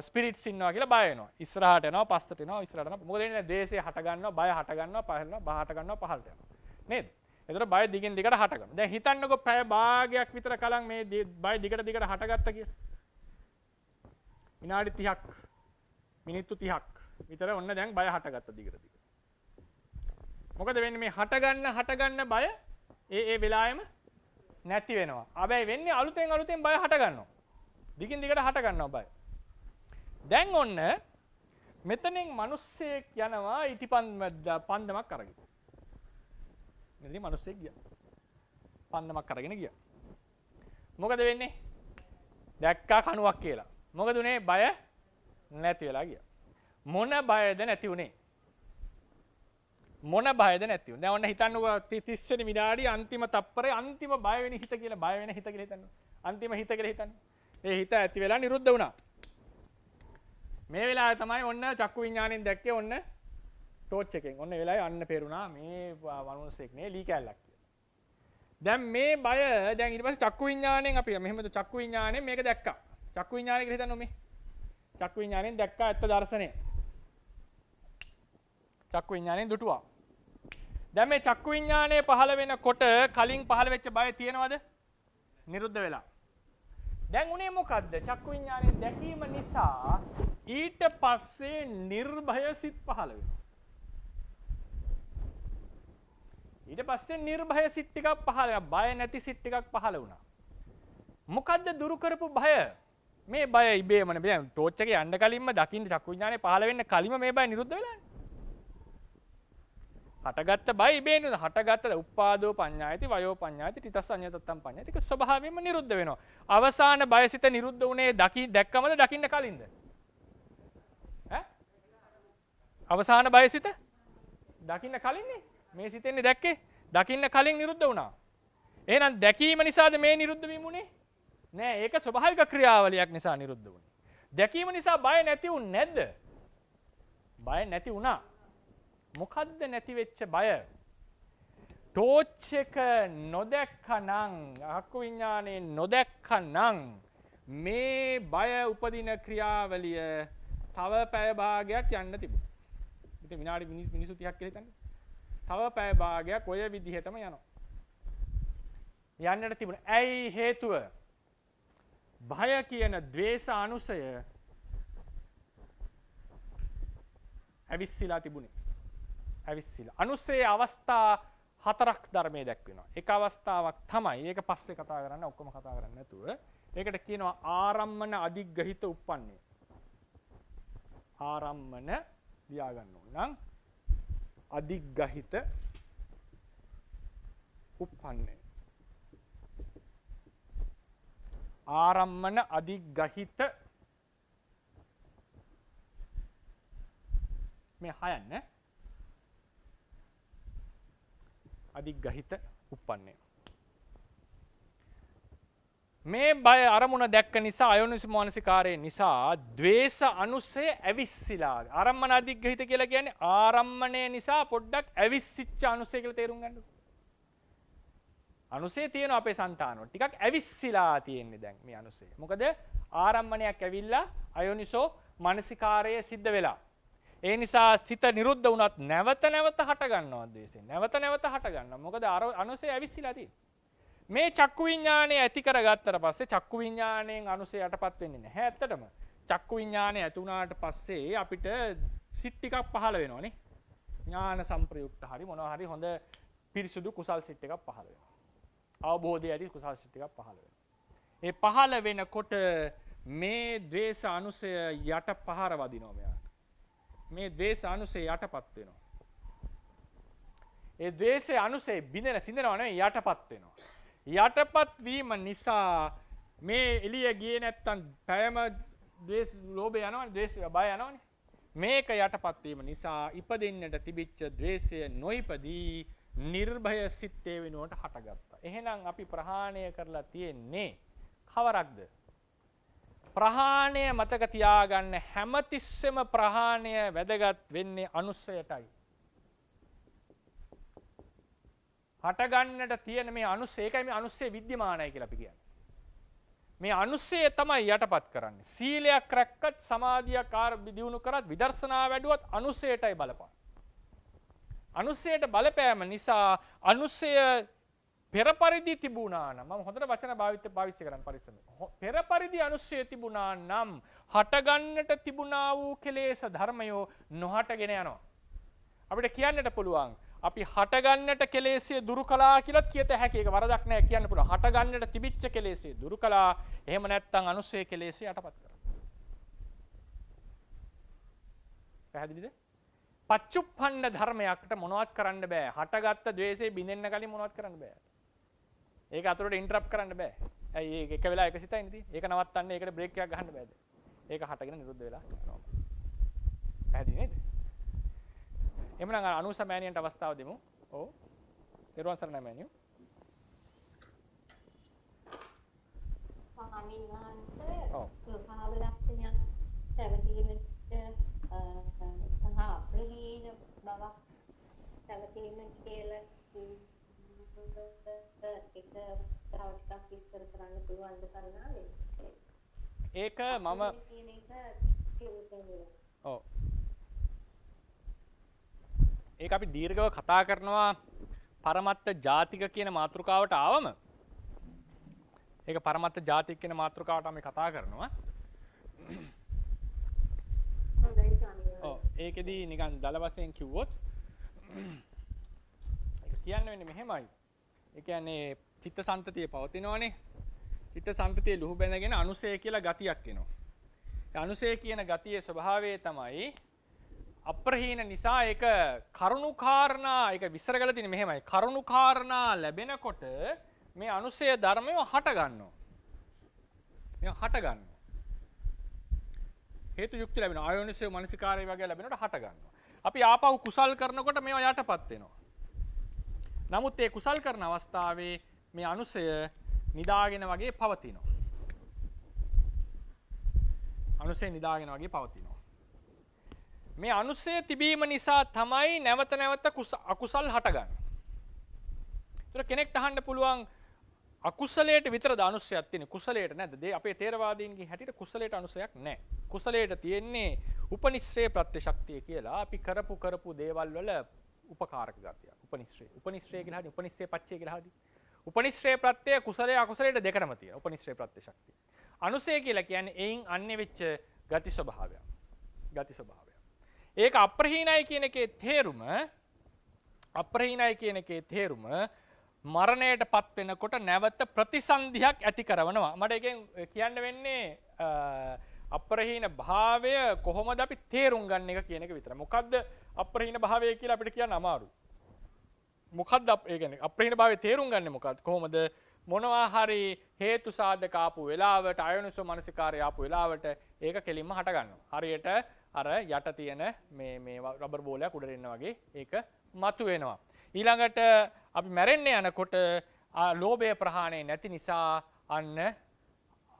ස්පිරිට්ස් ඉන්නවා කියලා බය වෙනවා. ඉස්සරහට යනවා පස්සට යනවා ඉස්සරහට යනවා. මොකද එන්නේ ද්වේෂය හට ගන්නවා, බය හට ගන්නවා, පහළනවා, බහ හට ගන්නවා, පහළට යනවා. නේද? එතකොට බය දිගින් දිගට හට ගන්නවා. දැන් හිතන්නකෝ පැය භාගයක් විතර කලින් මේ බය දිගට හටගත්තා කියලා. විනාඩි 30ක් මිනිත්තු 30ක් විතර ඔන්න දැන් බය හටගත්තා දිගට. මොකද වෙන්නේ මේ හටගන්න බය ඒ වෙලාවෙම නැති වෙනවා. හැබැයි වෙන්නේ අලුතෙන් බය හට ගන්නවා. දිගින් දිගට හට ගන්නවා බය. දැන් ඔන්න මෙතනින් මිනිස්සෙක් යනවා පන්දමක් අරගෙන. මෙතනින් මිනිස්සෙක් ගියා. පන්දමක් අරගෙන ගියා. මොකද වෙන්නේ? දැක්කා කණුවක් කියලා. මොකද උනේ? බය නැති වෙලා ගියා. මොන බයද නැති උනේ? මොන බයද නැති උනේ? දැන් ඔන්න හිතන්නකෝ 30 වෙනි විනාඩිය අන්තිම තප්පරේ අන්තිම බය වෙන හිත කියලා බය වෙන හිත කියලා හිතන්න. අන්තිම හිත කියලා හිතන්න. ඒ හිත ඇති වෙලා නිරුද්ධ වුණා. මේ වෙලාවේ තමයි ඔන්න චක්කු විඥාණයෙන් දැක්කේ ඔන්න ටෝච් එකෙන්. ඔන්න ඒ වෙලාවේ අන්න පේරුණා මේ මනුස්සෙක් නේ ලී කැල්ලක් කියලා. දැන් මේ බය දැන් ඊට පස්සේ චක්කු විඥාණයෙන් අපි මෙහෙමද චක්කු විඥාණයෙන් මේක දැක්කා. චක්කු විඥාණය කියලා හිතන්න මේ. චක්කු විඥාණයෙන් දැක්කා ඇත්ත දර්ශනය. චක්කු විඥාණයෙන් දුටුවා. දැන් මේ චක්කු විඥාණය පහළ වෙනකොට කලින් පහළ වෙච්ච බය තියෙනවද? නිරුද්ධ වෙලා. දැන් උනේ මොකද්ද? චක්කු විඥාණයෙන් දැකීම නිසා ඊට පස්සේ නිර්භය සිත් පහළ වෙනවා. ඊට පස්සේ නිර්භය සිත් ටිකක් පහළ වෙනවා. බය නැති සිත් ටිකක් පහළ වුණා. මොකද්ද දුරු කරපු බය? මේ බය ඉබේම නේ. දැන් ටෝච් එකේ යන්න කලින්ම දකින්න චක්කු විඥාණය පහළ වෙන්න කලින්ම මේ බය නිරුද්ධ වෙලානේ. හටගත්ත බය ඉබේන හටගත්ත උපාදෝ පඤ්ඤායති වයෝ පඤ්ඤායති තිතස් අඤ්ඤතත්තම් පඤ්ඤායති ඒක ස්වභාවයෙන්ම නිරුද්ධ වෙනවා. අවසාන බයසිත නිරුද්ධ වුණේ දැක්කමද දකින්න කලින්ද? ඈ? අවසාන බයසිත දකින්න කලින්නේ. මේ සිතෙන්නේ දැක්කේ දකින්න කලින් නිරුද්ධ වුණා. එහෙනම් දැකීම නිසාද මේ නිරුද්ධ වීම උනේ? නෑ ඒක ස්වභාවික ක්‍රියාවලියක් නිසා නිරුද්ධ වුණේ. දැකීම නිසා බය නැති වුනේ නැද්ද? බය නැති වුණා. මොකද්ද නැති වෙච්ච බය? ටෝච් එක නොදැක්කනම් චක්කු විඥානේ නොදැක්කනම් මේ බය උපදින ක්‍රියාවලිය තව පැය භාගයක් යන්න තිබුණා. ඉතින් විනාඩි මිනිස්සු 30ක් කියලා හිතන්නේ. තව පැය භාගයක් ඔය විදිහටම යනවා. යන්නට තිබුණා. ඇයි හේතුව? භය කියන ද්වේෂ අනුසය ඇවිස්සීලා තිබුණේ. ඇවිස්සීලා. අනුසයේ අවස්ථා 4ක් ධර්මයේ දැක්වෙනවා. එක අවස්ථාවක් තමයි. ඒක පස්සේ කතා කරන්න ඔක්කොම කතා කරන්නේ නැතුව. ඒකට කියනවා ආරම්මන අධිග්‍රහිත උප්පන්නේ. ආරම්මන ලියා ගන්න ඕන නම් අධිග්‍රහිත උප්පන්නේ. ආරම්මන අධිග්‍රහිත මේ හයන්නේ අධිග්‍රහිත උප්පන්නේ. මේ බය අරමුණ දැක්ක නිසා අයෝනිසෝ මානසිකාරය නිසා ද්වේෂ අනුසය ඇවිස්සීලා. ආරම්මන අධිග්‍රහිත කියලා කියන්නේ ආරම්මණය නිසා පොඩ්ඩක් ඇවිස්සිච්ච අනුසය කියලා තේරුම් ගන්නකො. අනුසය තියෙනවා අපේ సంతානවල. ටිකක් ඇවිස්සීලා තියෙන්නේ දැන් මේ අනුසය. මොකද ආරම්මණයක් ඇවිල්ලා අයෝනිසෝ මානසිකාරය සිද්ධ වෙලා. ඒ නිසා සිත නිරුද්ධ වුණත් නැවත නැවත හට ගන්නවා ද්වේෂය. නැවත නැවත හට ගන්නවා. මොකද අනුසය ඇවිස්සීලා තියෙන්නේ. මේ චක්කු විඥානය ඇති කරගත්තට පස්සේ චක්කු විඥාණයෙන් අනුසය යටපත් වෙන්නේ නැහැ. ඇත්තටම චක්කු විඥානය ඇති වුණාට පස්සේ අපිට සිත් ටිකක් පහළ වෙනවනේ. ඥාන සංප්‍රයුක්ත හරි මොනවා හරි හොඳ පිරිසුදු කුසල් සිත් ටිකක් පහළ වෙනවා. අවබෝධය ඇති කුසල් සිත් ටිකක් පහළ වෙනවා. ඒ පහළ වෙනකොට මේ ද්වේෂ අනුසය යට පහර වදිනවා මෙයාට. මේ ද්වේෂ අනුසය යටපත් වෙනවා. ඒ ද්වේෂයේ අනුසය බිඳෙන සිඳනවා නෙවෙයි යටපත් වෙනවා. යටපත් වීම නිසා මේ එළිය ගියේ නැත්තම් පැයම ද්වේෂ ලෝභය යනවනේ ද්වේෂය බය යනවනේ. මේක යටපත් වීම නිසා ඉපදෙන්නට තිබිච්ච ද්වේෂය නොයිපදී නිර්භය සිත්තේ වෙනුවට හටගත්තා. එහෙනම් අපි ප්‍රහාණය කරලා තියෙන්නේ කවරක්ද? ප්‍රහාණය මතක තියාගන්න හැමතිස්සෙම ප්‍රහාණය වැදගත් වෙන්නේ අනුස්සයටයි. හටගන්නට තියෙන මේ අනුස්සය ඒකයි මේ අනුස්සය විද්‍යමානයි කියලා අපි කියන්නේ. මේ අනුස්සය තමයි යටපත් කරන්නේ. සීලයක් රැක්කත් සමාධියක් දියුණු කරත් විදර්ශනා වැඩුවත් අනුස්සයටයි බලපාන. අනුස්සයට බලපෑම නිසා අනුස්සය පෙර පරිදි තිබුණා නම් මම හොඳට වචන පාවිච්චි කරන්න පරිස්සමෙන්. පෙර පරිදි අනුස්සය තිබුණා නම් හටගන්නට තිබුණා වූ කෙලෙස් ධර්මයෝ නොහටගෙන යනවා. අපිට කියන්නට පුළුවන් අපි හටගන්නට කෙලෙස්ය දුරු කළා කියලාත් කියත හැකි. ඒක වරදක් නෑ කියන්න පුළුවන්. හටගන්නට තිබිච්ච කෙලෙස්ය දුරු කළා. එහෙම නැත්නම් අනුස්සය කෙලෙස්ය යටපත් කරා. පැහැදිලිද? පච්චුප්පන්න ධර්මයකට මොනවත් කරන්න බෑ. හටගත්ත ද්වේෂය බිඳෙන්න කලින් මොනවත් කරන්න බෑ. ඒක අතට ඉන්ටරප්ට් කරන්න බෑ. ඇයි ඒක එක වෙලා එක සිතයි නේ තියෙන්නේ. ඒක නවත්තන්න ඒකට බ්‍රේක් එකක් ගහන්න බෑද? ඒක හටගෙන නිරුද්ධ වෙලා යනවා. පැහැදිලි නේද? එhmenan අර අනුස මෑණියන්ට අවස්ථාව දෙමු. ඔව්. ඊර්වන් සරණයි මෑණියෝ. ස්වාමීන් වහන්සේ ඔව්. ස්වභාව ලක්ෂණයක් පැවතීමට සහ අප්‍රහීන බවක් පැවතීම කියලා එක තව ටිකක් විස්තර කරන්න පුළුවන්ද කරුණාවෙන්? ඒක මම කියන එක කියන්න. ඔව්. ඒක අපි දීර්ඝව කතා කරනවා පරමත්ත ජාතික කියන මාතෘකාවට ආවම ඒක පරමත්ත ජාතික කියන මාතෘකාවට අපි කතා කරනවා. හොඳයි ස්වාමීන් වහන්සේ. ඔව් ඒකෙදි නිකන් දල වශයෙන් කිව්වොත් ඒක කියන්න වෙන්නේ මෙහෙමයි. ඒ කියන්නේ චිත්තසංතතිය පවතිනවනේ. චිත්තසංතතිය ලුහු බැඳගෙන අනුසය කියලා ගතියක් එනවා. ඒ අනුසය කියන ගතියේ ස්වභාවය තමයි අප්‍රහීන නිසා ඒක කරුණුකාරණා ඒක විස්තර කරලා තියෙන්නේ මෙහෙමයි. කරුණුකාරණා ලැබෙනකොට මේ අනුසය ධර්මය හට ගන්නවා. මේවා හට ගන්නවා. හේතු යුක්ති ලැබෙනවා. ආයෝනිසය මනසිකාරය වගේ ලැබෙනකොට හට ගන්නවා. අපි ආපහු කුසල් කරනකොට මේවා යටපත් වෙනවා. නමුත් ඒ කුසල් කරන අවස්ථාවේ මේ අනුසය නිදාගෙන වගේ පවතිනවා. අනුසය නිදාගෙන වගේ පවතිනවා. මේ අනුසය තිබීම නිසා තමයි නැවත නැවත අකුසල් හටගන්නේ. ඒතර කෙනෙක්ට අහන්න පුළුවන් අකුසලයට විතරද අනුසයක් තියෙන්නේ කුසලයට නැද්ද? අපේ තේරවාදීන්ගේ හැටියට කුසලයට අනුසයක් නැහැ. කුසලයට තියෙන්නේ උපනිශ්‍රේ ප්‍රත්‍යශක්තිය කියලා අපි කරපු දේවල් වල උපකාරක ගතිය. උපනිශ්‍රේ කියලා හරි උපනිශ්‍රේ පච්චය කියලා හරි. උපනිශ්‍රේ ප්‍රත්‍යය කුසලයේ අකුසලයට දෙකම තියෙනවා. උපනිශ්‍රේ ප්‍රත්‍යශක්තිය. අනුසය කියලා කියන්නේ එයින් අන්නේ වෙච්ච ගති ස්වභාවයක්. ගති ස්වභාවයක්. ඒක අප්‍රහීනයි කියන එකේ තේරුම මරණයටපත් වෙනකොට නැවත ප්‍රතිසන්දියක් ඇති කරනවා. මට එකෙන් කියන්න වෙන්නේ අප්‍රහීන භාවය කොහොමද අපි තේරුම් ගන්න එක කියන එක විතරයි. මොකද්ද අප්‍රහීන භාවය කියලා අපිට කියන්න අමාරුයි. මොකද්ද ඒ කියන්නේ අප්‍රහීන භාවය තේරුම් ගන්නේ මොකද්ද? කොහොමද මොනවා හරි හේතු සාධක ආපු වෙලාවට අයෝනිසෝ මනසිකාරය ආපු වෙලාවට ඒක කෙලින්ම හට ගන්නවා. හරියට අර යට තියෙන මේ රබර් බෝලයක් උඩට එන්න වගේ ඒක මතු වෙනවා. ඊළඟට අපි මැරෙන්න යනකොට ලෝභය ප්‍රහාණය නැති නිසා අන්න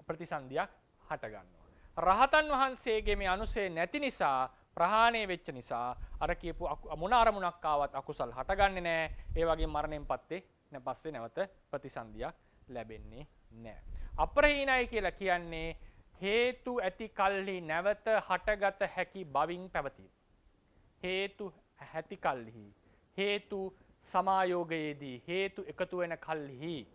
ප්‍රතිසන්දියක් හට ගන්නවා. රහතන් වහන්සේගේ මේ අනුසය නැති නිසා ප්‍රහාණය වෙච්ච නිසා අර කියපු මොන අරමුණක් ආවත් අකුසල් හටගන්නේ නැහැ. ඒ වගේම මරණයෙන් පස්සේ නැවත ප්‍රතිසන්දියක් ලැබෙන්නේ නැහැ. අප්‍රහීනයි කියලා කියන්නේ හේතු ඇති කල්හි නැවත හටගත හැකි බවින් පැවතීම. හේතු ඇති කල්හි හේතු සමායෝගයේදී හේතු එකතු වෙන කල්හි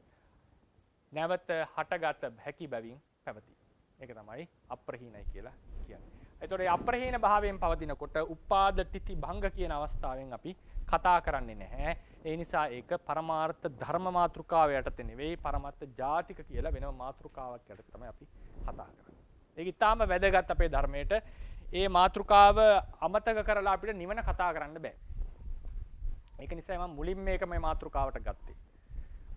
නැවත හටගත හැකි බැවින් පැවතීම. ඒක තමයි අප්‍රහීනයි කියලා කියන්නේ. එතකොට මේ අප්‍රහීන භාවයෙන් පවතිනකොට උපාද තිති භංග කියන අවස්ථාවෙන් අපි කතා කරන්නේ නැහැ. ඒ නිසා ඒක පරමාර්ථ ධර්ම මාතෘකාව යටතේ නෙවෙයි පරමත්ත ජාතික කියලා වෙනම මාතෘකාවක් යටතේ තමයි අපි කතා කරන්නේ. ඒක ඊටාම වැදගත් අපේ ධර්මයට. ඒ මාතෘකාව අමතක කරලා අපිට නිවන කතා කරන්න බෑ. ඒක නිසා මම මුලින්ම මේක මේ මාතෘකාවට ගත්තේ.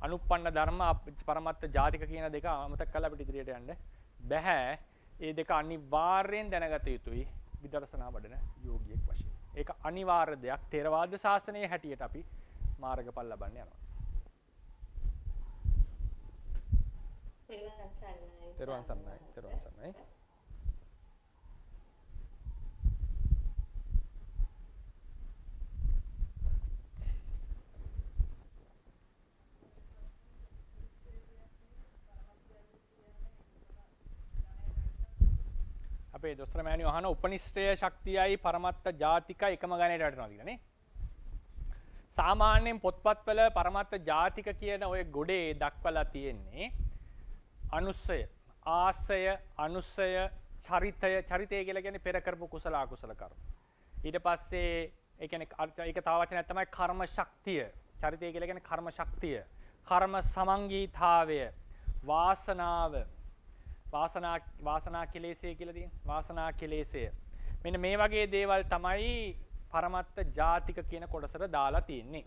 අනුප්පන්න ධර්ම පරමත්ත ජාතික කියන දෙක අමතක කරලා අපිට ඉදිරියට යන්න බෑ. ඒ දෙක අනිවාර්යෙන් දැනගත යුතුයි විදර්ශනා වඩන යෝගියෙක් වශයෙන්. ඒක අනිවාර්ය දෙයක්. ථේරවාද ශාසනයේ හැටියට අපි මාර්ගඵල ලබන්න යනවා. තෙරුවන් සරණයි. අපේ දොස්තර මෑණියෝ අහන උපනිෂ්ඨය ශක්තියයි පරමත්ත ජාතිකයි එකම ගණයට වැටෙනවා කියලා නේ. සාමාන්‍යයෙන් පොත්පත්වල පරමත්ත ජාතික කියන ওই ගොඩේ දක්වලා තියෙන්නේ අනුස්සය, ආසය, අනුස්සය, චරිතය. චරිතය කියලා කියන්නේ පෙර කරපු කුසල අකුසල කර්ම. ඊට පස්සේ ඒ කියන්නේ ඒක තව වචනයක් තමයි කර්ම ශක්තිය. චරිතය කියලා කියන්නේ කර්ම ශක්තිය, කර්ම සමංගීතාවය, වාසනාව, වාසනා කෙලෙසේ කියලා තියෙනවා. වාසනා කෙලෙසය. මෙන්න මේ වගේ දේවල් තමයි පරමත්ත ජාතික කියන කොටසට දාලා තියෙන්නේ.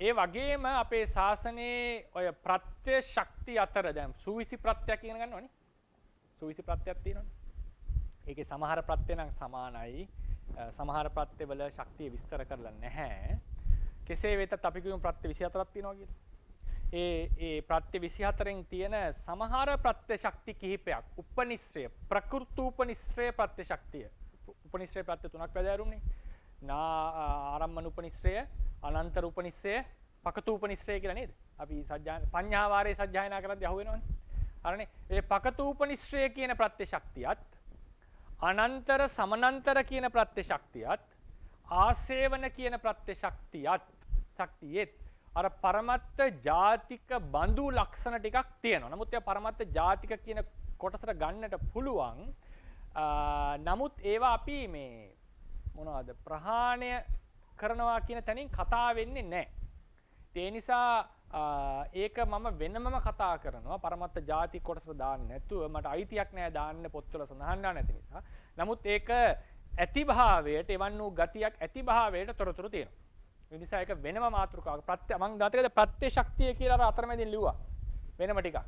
ඒ වගේම අපේ ශාසනයේ ඔය ප්‍රත්‍ය ශක්තිය අතර දැන් සූවිසි ප්‍රත්‍යක් ඉගෙන ගන්නවනේ. සූවිසි ප්‍රත්‍යක් තියෙනවනේ. ඒකේ සමහර ප්‍රත්‍ය නම් සමානයි. සමහර ප්‍රත්‍යවල ශක්තිය විස්තර කරලා නැහැ. කෙසේ වෙතත් අපි කියමු ප්‍රත්‍ය 24ක් තියෙනවා කියලා. ඒ ප්‍රත්‍ය 24න් තියෙන සමහර ප්‍රත්‍ය ශක්ති කිහිපයක් උපනිශ්‍රය ප්‍රකෘතූපනිශ්‍රය ප්‍රත්‍ය ශක්තිය. උපනිශ්‍රය ප්‍රත්‍ය තුනක් වැදෑරුම්නේ. ආරම්මන උපනිශ්‍රය, අනන්තර උපනිශ්‍රය, පකතු උපනිශ්‍රය කියලා නේද? අපි පඤ්ඤාවාරයේ සජ්ජායනා කරද්දී අහුවෙනවනේ. හරිනේ. ඒ පකතු උපනිශ්‍රය කියන ප්‍රත්‍ය ශක්තියත් අනන්තර සමනන්තර කියන ප්‍රත්‍ය ශක්තියත් ආසේවන කියන ප්‍රත්‍ය ශක්තියෙත් අර පරමත්ත ජාතික බඳු ලක්ෂණ ටිකක් තියෙනවා. නමුත් ඒ පරමත්ත ජාතික කියන කොටසට ගන්නට පුළුවන්. නමුත් ඒවා අපි මේ මොනවද ප්‍රහාණය කරනවා කියන තැනින් කතා වෙන්නේ නැහැ. ඒ නිසා ඒක මම වෙනමම කතා කරනවා. පරමත්ත ජාතික කොටසට දාන්න නැතුව මට අයිතියක් නැහැ දාන්න පොත්වල සඳහන් නැති නිසා. නමුත් ඒක ඇතිභාවයට එවන් වූ ගතියක් ඇතිභාවයට තොරතුරු තියෙනවා. ඒ නිසා ඒක වෙනම මාතෘකාවක්. ප්‍රත්‍ය මම දාතකද ප්‍රත්‍ය ශක්තිය කියලා අර අතරමැදින් ලිව්වා. වෙනම ටිකක්.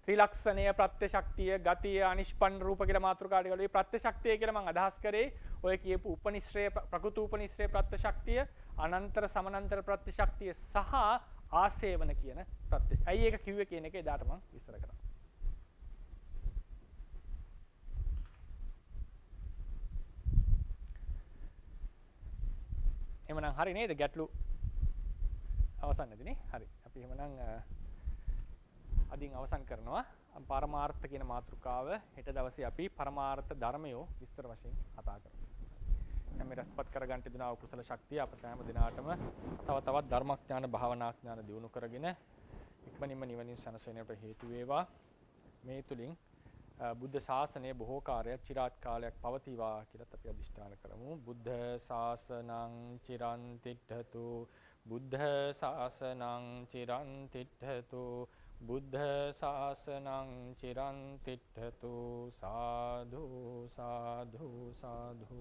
ත්‍රිලක්ෂණය ප්‍රත්‍ය ශක්තිය ගතිය අනිෂ්පන්න රූප කියලා මාතෘකාවට ගලුවේ ප්‍රත්‍ය ශක්තිය කියලා මම අදහස් කරේ ඔය කියපු උපනිශ්‍රය ප්‍රකෘති උපනිශ්‍රය ප්‍රත්‍ය ශක්තිය අනන්තර සමනන්තර ප්‍රත්‍ය ශක්තිය සහ ආසේවන කියන ප්‍රත්‍ය. ඇයි ඒක කිව්වේ කියන එක එදාට මම විස්තර කරා. එහෙමනම් හරි නේද ගැටලු අවසන් නැතිනේ. හරි. අපි එහෙමනම් අදින් අවසන් කරනවා. පරමාර්ථ කියන මාතෘකාව හෙට දවසේ අපි පරමාර්ථ ධර්මයෝ විස්තර වශයෙන් කතා කරමු. මේ රසපත් කරගන්න දෙනා කුසල ශක්තිය අප සෑම දිනාටම තව තවත් ධර්මඥාන භාවනාඥාන දියුණු කරගෙන ඉක්මනින්ම නිවනින් සැනසෙන්නට හේතු වේවා. මේ තුලින් බුද්ධ ශාසනය බොහෝ කාලයක් চিරාත් කාලයක් පවතිවා කියලාත් අපි අදිෂ්ඨාන කරමු. බුද්ධ ශාසනං චිරන් තිට්ඨතු බුද්ධ ශාසනං චිරන් තිට්ඨතු බුද්ධ ශාසනං චිරන් තිට්ඨතු සාදු සාදු සාදු